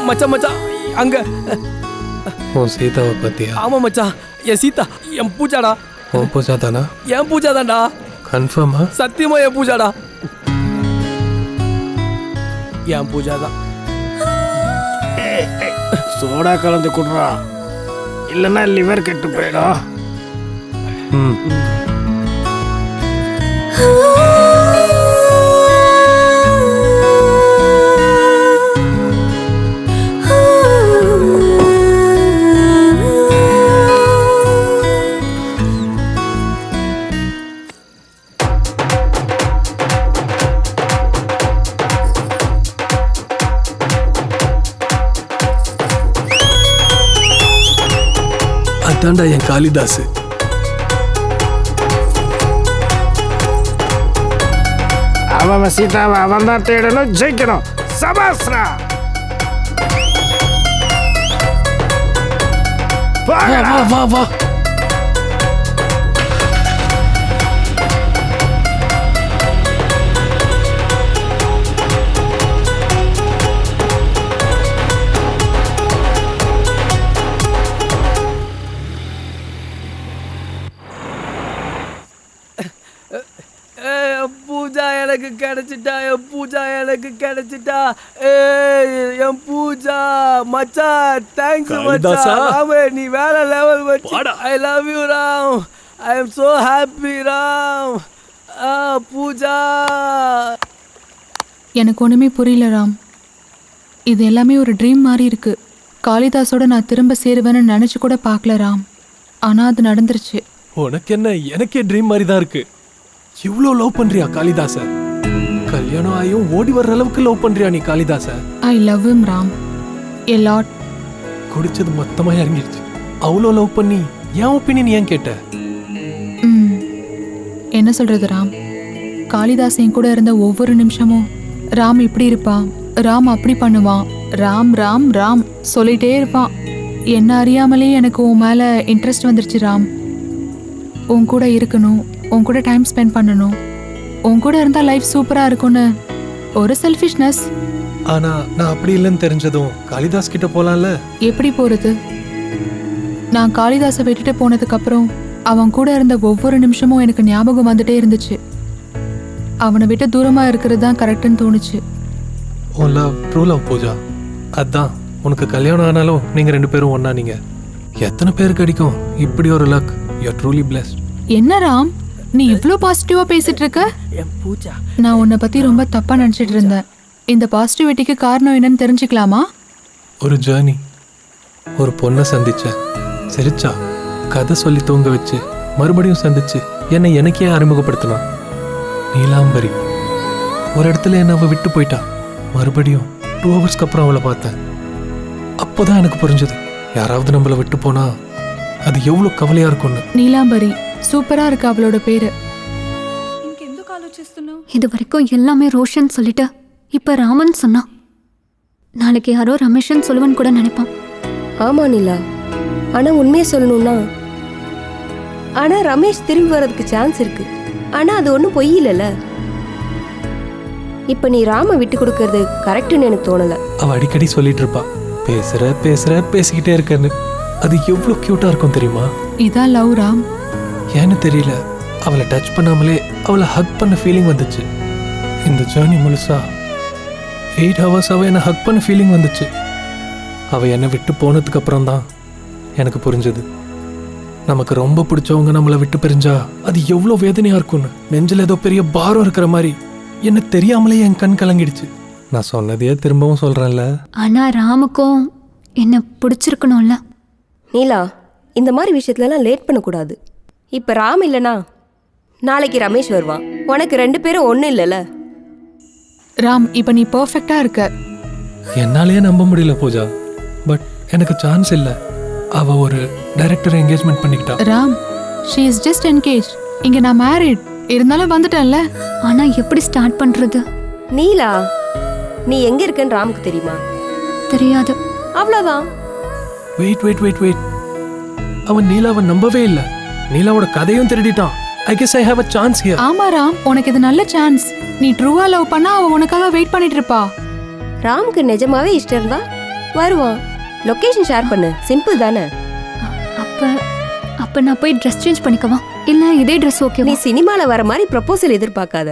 மச்சான் மச்சான் அங்க உன் சீதாவை பத்தியா? ஆமா மச்சான், என் சீதா என் பூஜாடா. உன் பூஜா தானா? என் பூஜா தான்டா. கன்ஃபார்மா? சத்தியமா என் பூஜாடா. என் பூஜா தான். சோடா கலந்து குடுறா, இல்லைன்னா லிவர் கெட்டு போயிடும். அதான்டா என் காளிதாஸ். அவன் சீதாவை அவன் தான் தேடணும், ஜெயிக்கணும். சபாஸ்ரா. வா வா வா. எனக்கு கிடைச்சிட்டா, என் பூஜா எனக்கு கிடைச்சிட்டா. ஏய் என் பூஜா மச்சான், தேங்க்ஸ் காளிதாசா. மச்சான். ராமே நீ வேற லெவல் மச்சான். I love you Ram. I am so happy Ram. Pooja. எனக்கு ஒன்றுமே புரியல ராம். இது எல்லாமே ஒரு ட்ரீம் மாதிரி இருக்கு. காளிதாஸோட நான் திரும்ப சேருவேன்னு நினச்சி கூட பார்க்கல ராம். ஆனால் அது நடந்துருச்சு. உனக்கு என்ன, எனக்கே ட்ரீம் மாதிரி தான் இருக்கு. இவ்வளோ லவ் பண்றியா காளிதாச? கல்யாணம் ஆகியும் ஓடி வர்ற அளவுக்கு லவ் பண்றியா நீ Kalidasa? I love him Ram a lot. குடிச்சது மொத்தமாக இறங்கிடுச்சு. அவ்வளோ லவ் பண்ணி என் ஒப்பீனியன் ஏன் கேட்ட? என்ன சொல்றது ராம், காளிதாஸ் என் கூட இருந்த ஒவ்வொரு நிமிஷமும் ராம் இப்படி இருப்பான், ராம் அப்படி பண்ணுவான், ராம் ராம் ராம் சொல்லிட்டே இருப்பான். என்ன அறியாமலே எனக்கு உன் மேலே இன்ட்ரெஸ்ட் வந்துருச்சு ராம். உன் கூட இருக்கணும், உன் கூட டைம் ஸ்பெண்ட் பண்ணணும், உன் கூட இருந்தால் லைஃப் சூப்பராக இருக்கும்னு ஒரு செல்ஃபிஷ்னஸ். ஆனா நான் அப்படி இல்லைன்னு தெரிஞ்சதும் காளிதாஸ் கிட்ட போலாம்ல. எப்படி போகிறது? நான் காளிதாஸை விட்டுட்டு போனதுக்கப்புறம் அவன் கூட இருந்த ஒவ்வொரு நிமிஷமும் எனக்கு ஞாபகம் வந்துட்டே இருந்துச்சு. அவனை விட்டு தூரமாக இருக்கிறது தான் கரெக்டுன்னு தோணுச்சு. ஓ லவ் ட்ரூ லவ் பூஜா. அதான் உனக்கு கல்யாணம் ஆனாலும் நீங்கள் 2 பேரும் ஒன்றா. நீங்கள் எத்தனை பேருக்கு அடிக்கும் இப்படி ஒரு luck? You are truly blessed. என்ன ராம், நீ இவ்வளோ பாசிட்டிவாக பேசிட்டு இருக்க? நான் உன்னை பற்றி ரொம்ப தப்பாக நினச்சிட்டு இருந்தேன். இந்த பாசிட்டிவிட்டிக்கு காரணம் என்னன்னு தெரிஞ்சுக்கலாமா? ஒரு ஜேர்னி. ஒரு பொண்ணை சந்திச்ச, சிரிச்சா, கதை சொல்லி தூங்க வச்சு, மறுபடியும் சந்திச்சு என்னை எனக்கே அறிமுகப்படுத்தினா. நீலாம்பரி. ஒரு இடத்துல என்ன அவள் விட்டு போயிட்டா. மறுபடியும் 2 ஹவர்ஸ்க்கு அப்புறம் அவளை பார்த்தேன். அப்போதான் எனக்கு புரிஞ்சது, யாராவது நம்மளை விட்டு போனா அது எவ்வளோ கவலையா இருக்கும்னு. நீலாம்பரி சூப்பரா இருக்கு அவளோட பேரு. இது வரைக்கும் எல்லாமே ரோஷன் சொல்லிட்டு இப்ப ராமன் சொன்னா. நாளைக்கு யாரோ ரமேஷன் சொல்லுவன் கூட நினைப்பான். ஆமா நிலா, ஆனா உண்மையை சொல்லணும்னா, ஆனா ரமேஷ் திரும்பி வர்றதுக்கு சான்ஸ் இருக்கு. ஆனா அது ஒன்றும் பொய் இல்லைல்ல. இப்ப நீ ராம விட்டு கொடுக்கறது கரெக்டுன்னு எனக்கு தோணல. அவ அடிக்கடி சொல்லிட்டு இருப்பா, பேசுற பேசிக்கிட்டே இருக்கன்னு. அது எவ்வளோ கியூட்டா இருக்கும் தெரியுமா? இதான் லவ் ராம். ஏன்னு தெரியல, அவளை டச் பண்ணாமலே அவளை ஹக் பண்ண ஃபீலிங் வந்துச்சு. இந்த ஜேர்னி முழுசா 8 ஹவர்ஸ் அவள் என்னை ஹக் பண்ண ஃபீலிங் வந்துச்சு. அவள் என்னை விட்டு போனதுக்கு அப்புறம் தான் எனக்கு புரிஞ்சது, நமக்கு ரொம்ப பிடிச்சவங்க நம்மளை விட்டு பிரிஞ்சா அது எவ்வளோ வேதனையா இருக்கும்னு. நெஞ்சில் ஏதோ பெரிய பாரம் இருக்கிற மாதிரி என்ன தெரியாமலே என் கண் கலங்கிடுச்சு. நான் சொன்னதையே திரும்பவும் சொல்றேன்ல. ஆனா ராமுக்கும் என்ன பிடிச்சிருக்கணும்ல. நீலா, இந்த மாதிரி விஷயத்துலலாம் லேட் பண்ணக்கூடாது. இப்போ ராம் இல்லைனா நாளைக்கு ரமேஷ் வருவான். உனக்கு 2 பேரும் ஒன்றும் இல்லைல்ல. ராம், இப்போ நீ பர்ஃபெக்டா இருக்க. என்னாலேயே நம்ப முடியல பூஜா, பட் எனக்கு சான்ஸ் இல்லை. அவ ஒரு டைரக்டரை என்கேஜ்மெண்ட் பண்ணிக்கிட்டா. Ram, she is just engage. இங்க நான் மேரிட் இருந்தாலும் வந்துட்டேன்ல. ஆனா எப்படி ஸ்டார்ட் பண்றது? நீலா, நீ எங்க இருக்கன்னு ராமுக்கு தெரியுமா? தெரியாது. அவ்வளோதான். வெயிட். அவன் நீலாவை நம்பவே இல்லை. நீலாவோட கதையும் திருடிட்டான். I guess I have a chance here. ஆமா ராம், உனக்கு இது நல்ல சான்ஸ். நீ ட்ரூவா லவ் பண்ணா அவ உனக்காக வெயிட் பண்ணிட்டு இருப்பா. ராமுக்கு நிஜமாவே இஷ்டம் இருந்தா வருவான். லொகேஷன் ஷேர் பண்ணு, சிம்பிள் தானே. அப்ப நான் போய் ட்ரெஸ் சேஞ்ச் பண்ணிக்கவா, இல்ல இதே ட்ரெஸ் ஓகே? நீ சினிமால வர மாதிரி ப்ரப்போசல் எதிர்பார்க்காத.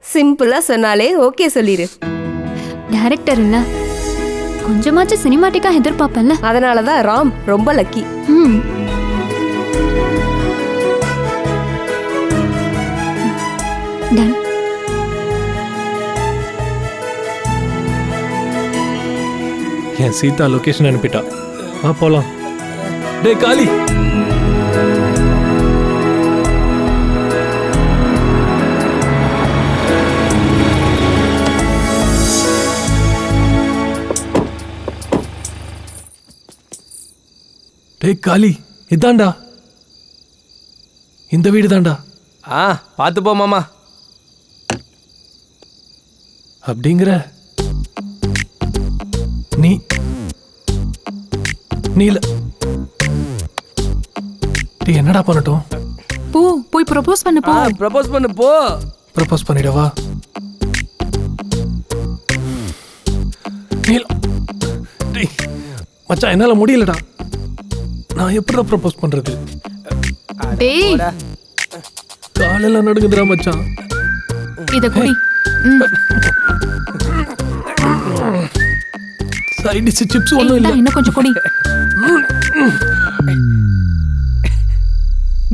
சிம்பிளா சொன்னாலே ஓகே சொல்லிரு. டைரக்டர் இல்ல, கொஞ்சமாச்சும் சினிமாட்டிக்கா எதிர்பார்ப்பேன்ல. அதனாலதான் ராம் ரொம்ப லக்கி. டன். என் சீதா லொகேஷன் அனுப்பிட்டா. போலாம். டே காளி, இதாண்டா, இந்த வீடு தாண்டா. பார்த்து போ மாமா. அப்படிங்கிற நீ நீல என்னடா பண்ணட்டும்? போய் ப்ரப்போஸ் பண்ணு. ப்ரப்போஸ் பண்ணு போ. ப்ரப்போஸ் பண்ணிடவா? மச்சான், என்னால முடியலடா. நான் எப்படி ப்ரப்போஸ் பண்றது? டேய், காலெல்லாம் நடுங்குதுடா மச்சான். இத குடி. சைடு டிஷ் சிப்ஸ் ஒன்றும் இல்லை. இன்னும் கொஞ்சம் குடி.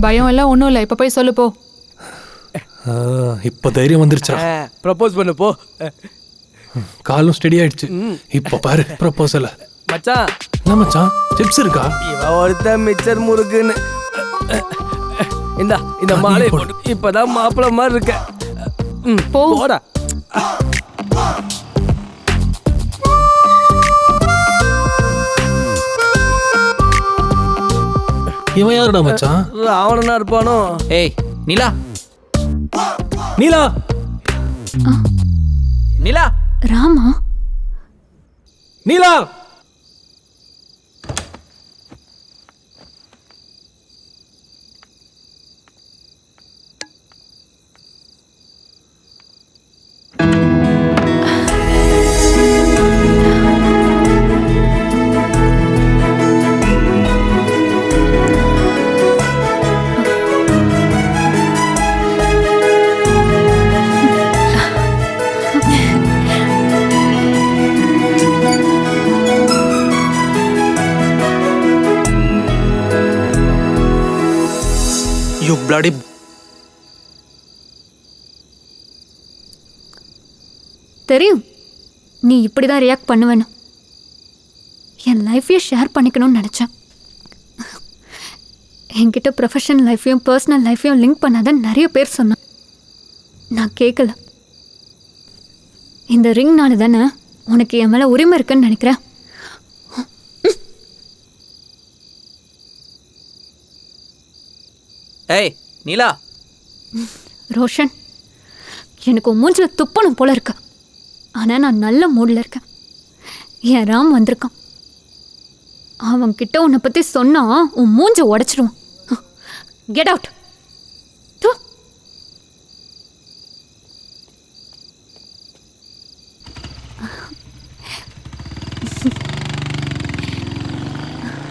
பயம் எல்லாம் ஒன்றும் இல்லை. இப்போ போய் சொல்லு போ. இப்போ தைரியம் வந்துருச்சா? ப்ரப்போஸ் பண்ணு போ. காலும் ஸ்டெடி ஆயிடுச்சு. இப்போ பாரு ப்ரப்போசல. மச்சான் என்ன மச்சான் சிப்ஸ் இருக்கா? இவன் ஒருத்தன் மிச்சர் முறுக்குன்னு. இந்த மாலை போட்டு இப்பதான் மாப்பிள்ள மாதிரி இருக்க. போடா. இவன் யாருடா மச்சான்? ராவணனா இருப்பானோ? ஏய் நீலா நீலா நீலா ராமா நீலா You bloody... தெரியும் நீ இப்படிதான் ரியாக்ட் பண்ணுவேன்னு. என் லைஃப்பையே ஷேர் பண்ணிக்கணும்னு நினச்சேன். என்கிட்ட ப்ரொஃபஷனல் லைஃப்பையும் பர்சனல் லைஃப்பையும் லிங்க் பண்ணாதன்னு நிறைய பேர் சொன்னான். நான் கேட்கல. இந்த ரிங்னால தானே உனக்கு என் மேலே உரிமை இருக்குன்னு நினைக்கிறேன். ஏய் நீலா ரோஷன், எனக்கு உன் மூஞ்சில் துப்பணும் போல இருக்கு. ஆனால் நான் நல்ல மூடில் இருக்கேன். என் ராம் வந்திருக்கான். அவன்கிட்ட உன்னை பற்றி சொன்னா உன் மூஞ்ச உடைச்சிடுவான். Get out.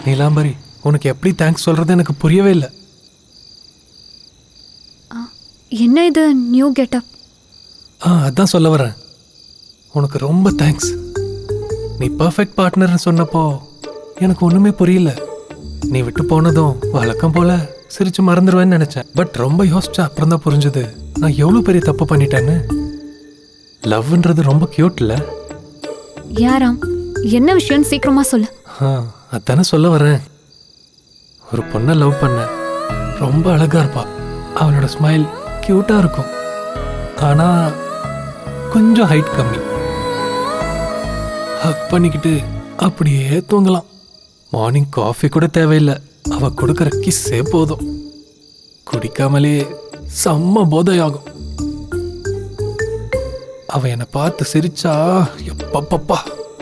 நீலாம்பரி, உனக்கு எப்படி தேங்க்ஸ் சொல்றது எனக்கு புரியவே இல்லை. என்ன இது நியூ கெட்டப்? அதான் சொல்ல வரேன். உனக்கு ரொம்ப தேங்க்ஸ். நீ பர்ஃபெக்ட் பார்ட்னர்னு சொன்னப்போ எனக்கு ஒன்றுமே புரியல. நீ விட்டு போனதும் வழக்கம் போல சிரிச்சு மறந்துடுவேன்னு நினச்சேன். பட் ரொம்ப யோசிச்சா அப்புறம் தான் புரிஞ்சுது நான் எவ்வளோ பெரிய தப்பு பண்ணிட்டேன்னு. லவ்ன்றது ரொம்ப கியூட் இல்லை? யாராம்? என்ன விஷயம் சீக்கிரமா சொல்லு. அதானே சொல்ல வரேன். ஒரு பொண்ணை லவ் பண்ண. ரொம்ப அழகா இருப்பா. அவளோட ஸ்மைல் கியூட்டா இருக்கும். ஆனா கொஞ்சம் ஹைட் கம்மி. ஹக் பண்ணிக்கிட்டு அப்படியே தூங்கலாம். மார்னிங் காஃபி கூட தேவையில்லை. அவ கொடுக்குற கிஸ்ஸே போதும். குடிக்காமலே செம்ம போதையாகும். அவ என்னை பார்த்து சிரிச்சா எப்பப்பப்பா,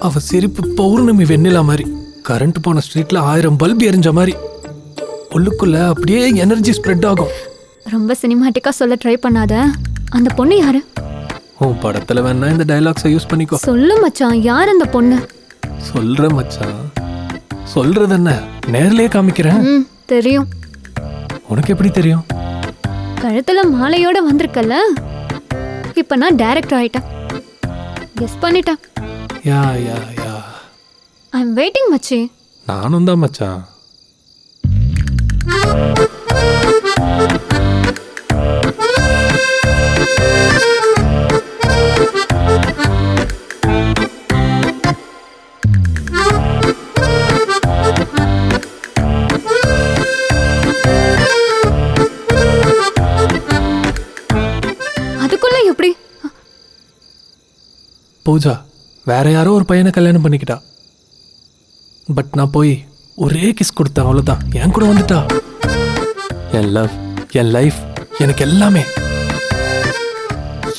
அவ சிரிப்பு பௌர்ணமி வெண்ணிலா மாதிரி. கரண்ட் போன ஸ்ட்ரீட்ல 1000 பல்பு எரிஞ்ச மாதிரி. உள்ளுக்குள்ள அப்படியே எனர்ஜி ஸ்ப்ரெட் ஆகும். ரொம்ப சினிமாட்டிக்கா சொல்ல ட்ரை பண்ணாத. அந்த பொண்ணு யாரு? உன் படத்துல வேணா இந்த டயலாக்ஸை யூஸ் பண்ணிக்கோ. சொல்லு மச்சான், யார் அந்த பொண்ணு? சொல்ற மச்சான். சொல்றது என்ன, நேர்லயே காமிக்கிறேன். தெரியும். உனக்கு எப்படி தெரியும்? கழுத்துல மாலையோட வந்திருக்கல. இப்ப நான் டைரக்டர் ஆயிட்டேன். கெஸ் பண்ணிட்டேன். யா யா யா. ஐ அம் வெயிட்டிங் மச்சி. நானும் தான் மச்சான். அதுக்குள்ள எப்படி? பூஜா வேற யாரோ ஒரு பையனை கல்யாணம் பண்ணிக்கிட்டா. பட் நான் போய் ஒரே கிஸ் கொடுத்தேன், அவ்வளோதான். என் கூட வந்துட்டா. என் லவ், என் லைஃப், எனக்கு எல்லாமே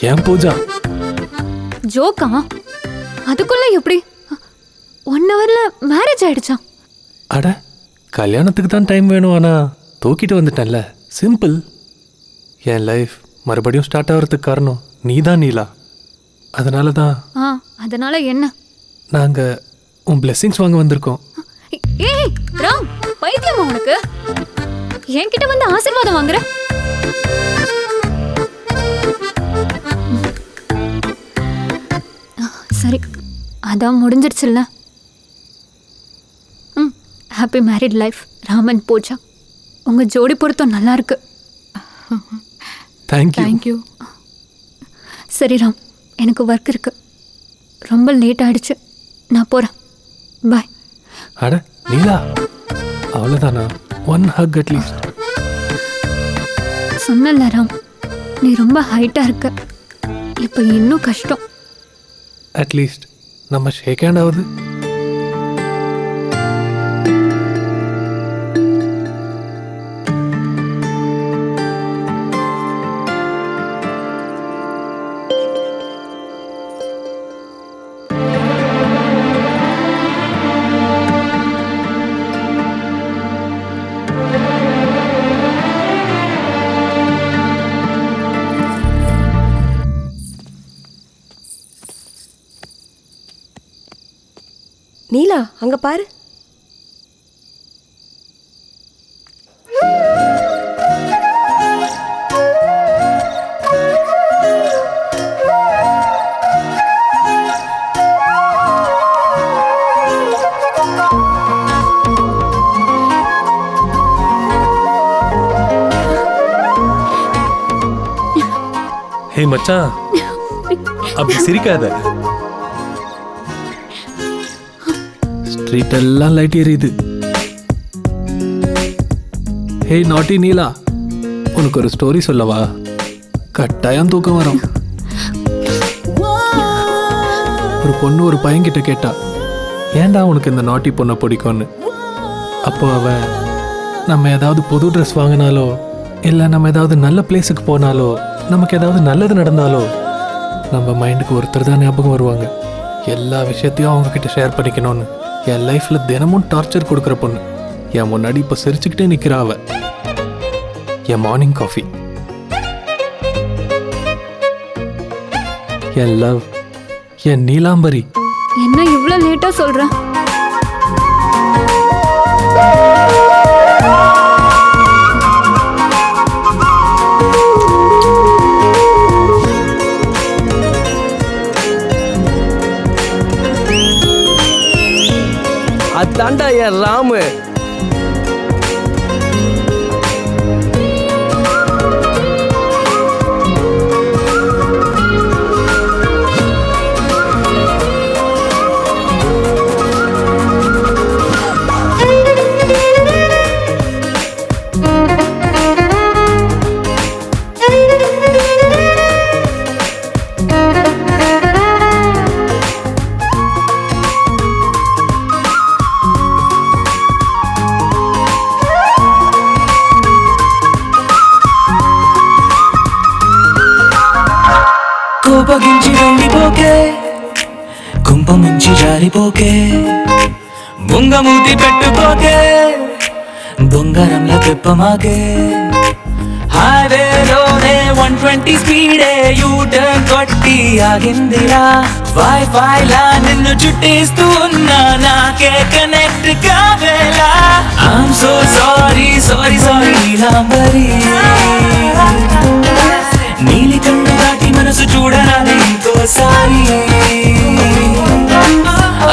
என் பூஜா. ஜோக்கா? அதுக்குள்ள எப்படி? 1 ஹவர்ல மேரேஜ் ஆயிடுச்சா? அட, கல்யாணத்துக்கு தான் டைம் வேணும். ஆனால் தூக்கிட்டு வந்துட்டேன்ல, சிம்பிள். என் லைஃப் மறுபடியும் ஸ்டார்ட் ஆகிறதுக்கு காரணம் நீ தான் நீலா. அதனால தான். அதனால என்ன? நாங்கள் உன் பிளெஸிங்ஸ் வாங்க வந்திருக்கோம். ஏய் ராம், பைத்தியமா உனக்கு? என்கிட்ட வந்து ஆசீர்வாதம் வாங்குற? சரி அதான் முடிஞ்சிருச்சுல்ல. Happy married life Raman Pooja. உங்கள் ஜோடி பொருத்தம் நல்லா இருக்கு. தேங்க்யூ. சரி ராம், எனக்கு ஒர்க் இருக்கு, ரொம்ப லேட் ஆயிடுச்சு, நான் போகிறேன். பாய். அட நீலா, அவ்வளோதானா? One hug at least. சொன்னல ராம், நீ ரொம்ப ஹைட்டாக இருக்க, இப்போ இன்னும் கஷ்டம். அட்லீஸ்ட் நம்ம ஷேக் ஹேண்ட் ஆகுது. நீலா, அங்க பாரு. ஹே மச்சான், அப்படி சிரிக்காத. ஸ்ட்ரீட் எல்லாம் லைட் எரியுது. ஹே நாட்டி நீலா, உனக்கு ஒரு ஸ்டோரி சொல்லவா? கட்டாயம் தூக்கம் வரும். ஒரு பொண்ணு ஒரு பையன்கிட்ட கேட்டா, ஏன்டா உனக்கு இந்த நாட்டி பொண்ணை பிடிக்கும்னு. அப்போ அவ, நம்ம ஏதாவது புது ட்ரெஸ் வாங்கினாலோ இல்லை நம்ம ஏதாவது நல்ல பிளேஸுக்கு போனாலோ நமக்கு ஏதாவது நல்லது நடந்தாலோ நம்ம மைண்டுக்கு ஒருத்தர் தான் ஞாபகம் வருவாங்க. எல்லா விஷயத்தையும் அவங்கக்கிட்ட ஷேர் பண்ணிக்கணும்னு. என் லைஃப்பில் தினமும் டார்ச்சர் கொடுக்குற பொண்ணு என் முன்னாடி இப்போ சிரிச்சுக்கிட்டே நிற்கிறா. அவ என் மார்னிங் காஃபி, என் லவ், என் நீலாம்பரி. என்ன இவ்வளோ லேட்டாக சொல்கிறேன்? அதாண்டா என் ராமு. కోపగించి వెళ్ళిపోకే, కుంపముంచి జారిపోకే, బొంగమూతి పెట్టుకోకే, బొంగరంలో తెప్పమాకే. హైవేలోనే 120 స్పీడే యూ టర్న్ కొట్టి ఆగిందిరా. వైఫై లా నిన్ను చుట్టేస్తూ ఉన్నా, నాకే కనెక్ట్ కావేలా. I'm so sorry sorry sorry Neelambari, నీలి కళ్ళు దాటి మనసు చూడరాదే ఇంకోసారి.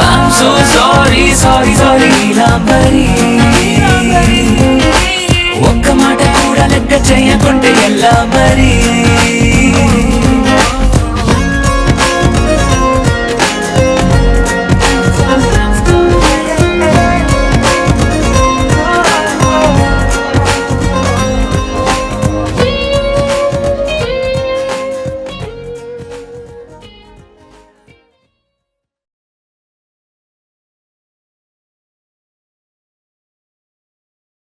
I'm so sorry sorry sorry Neelambari.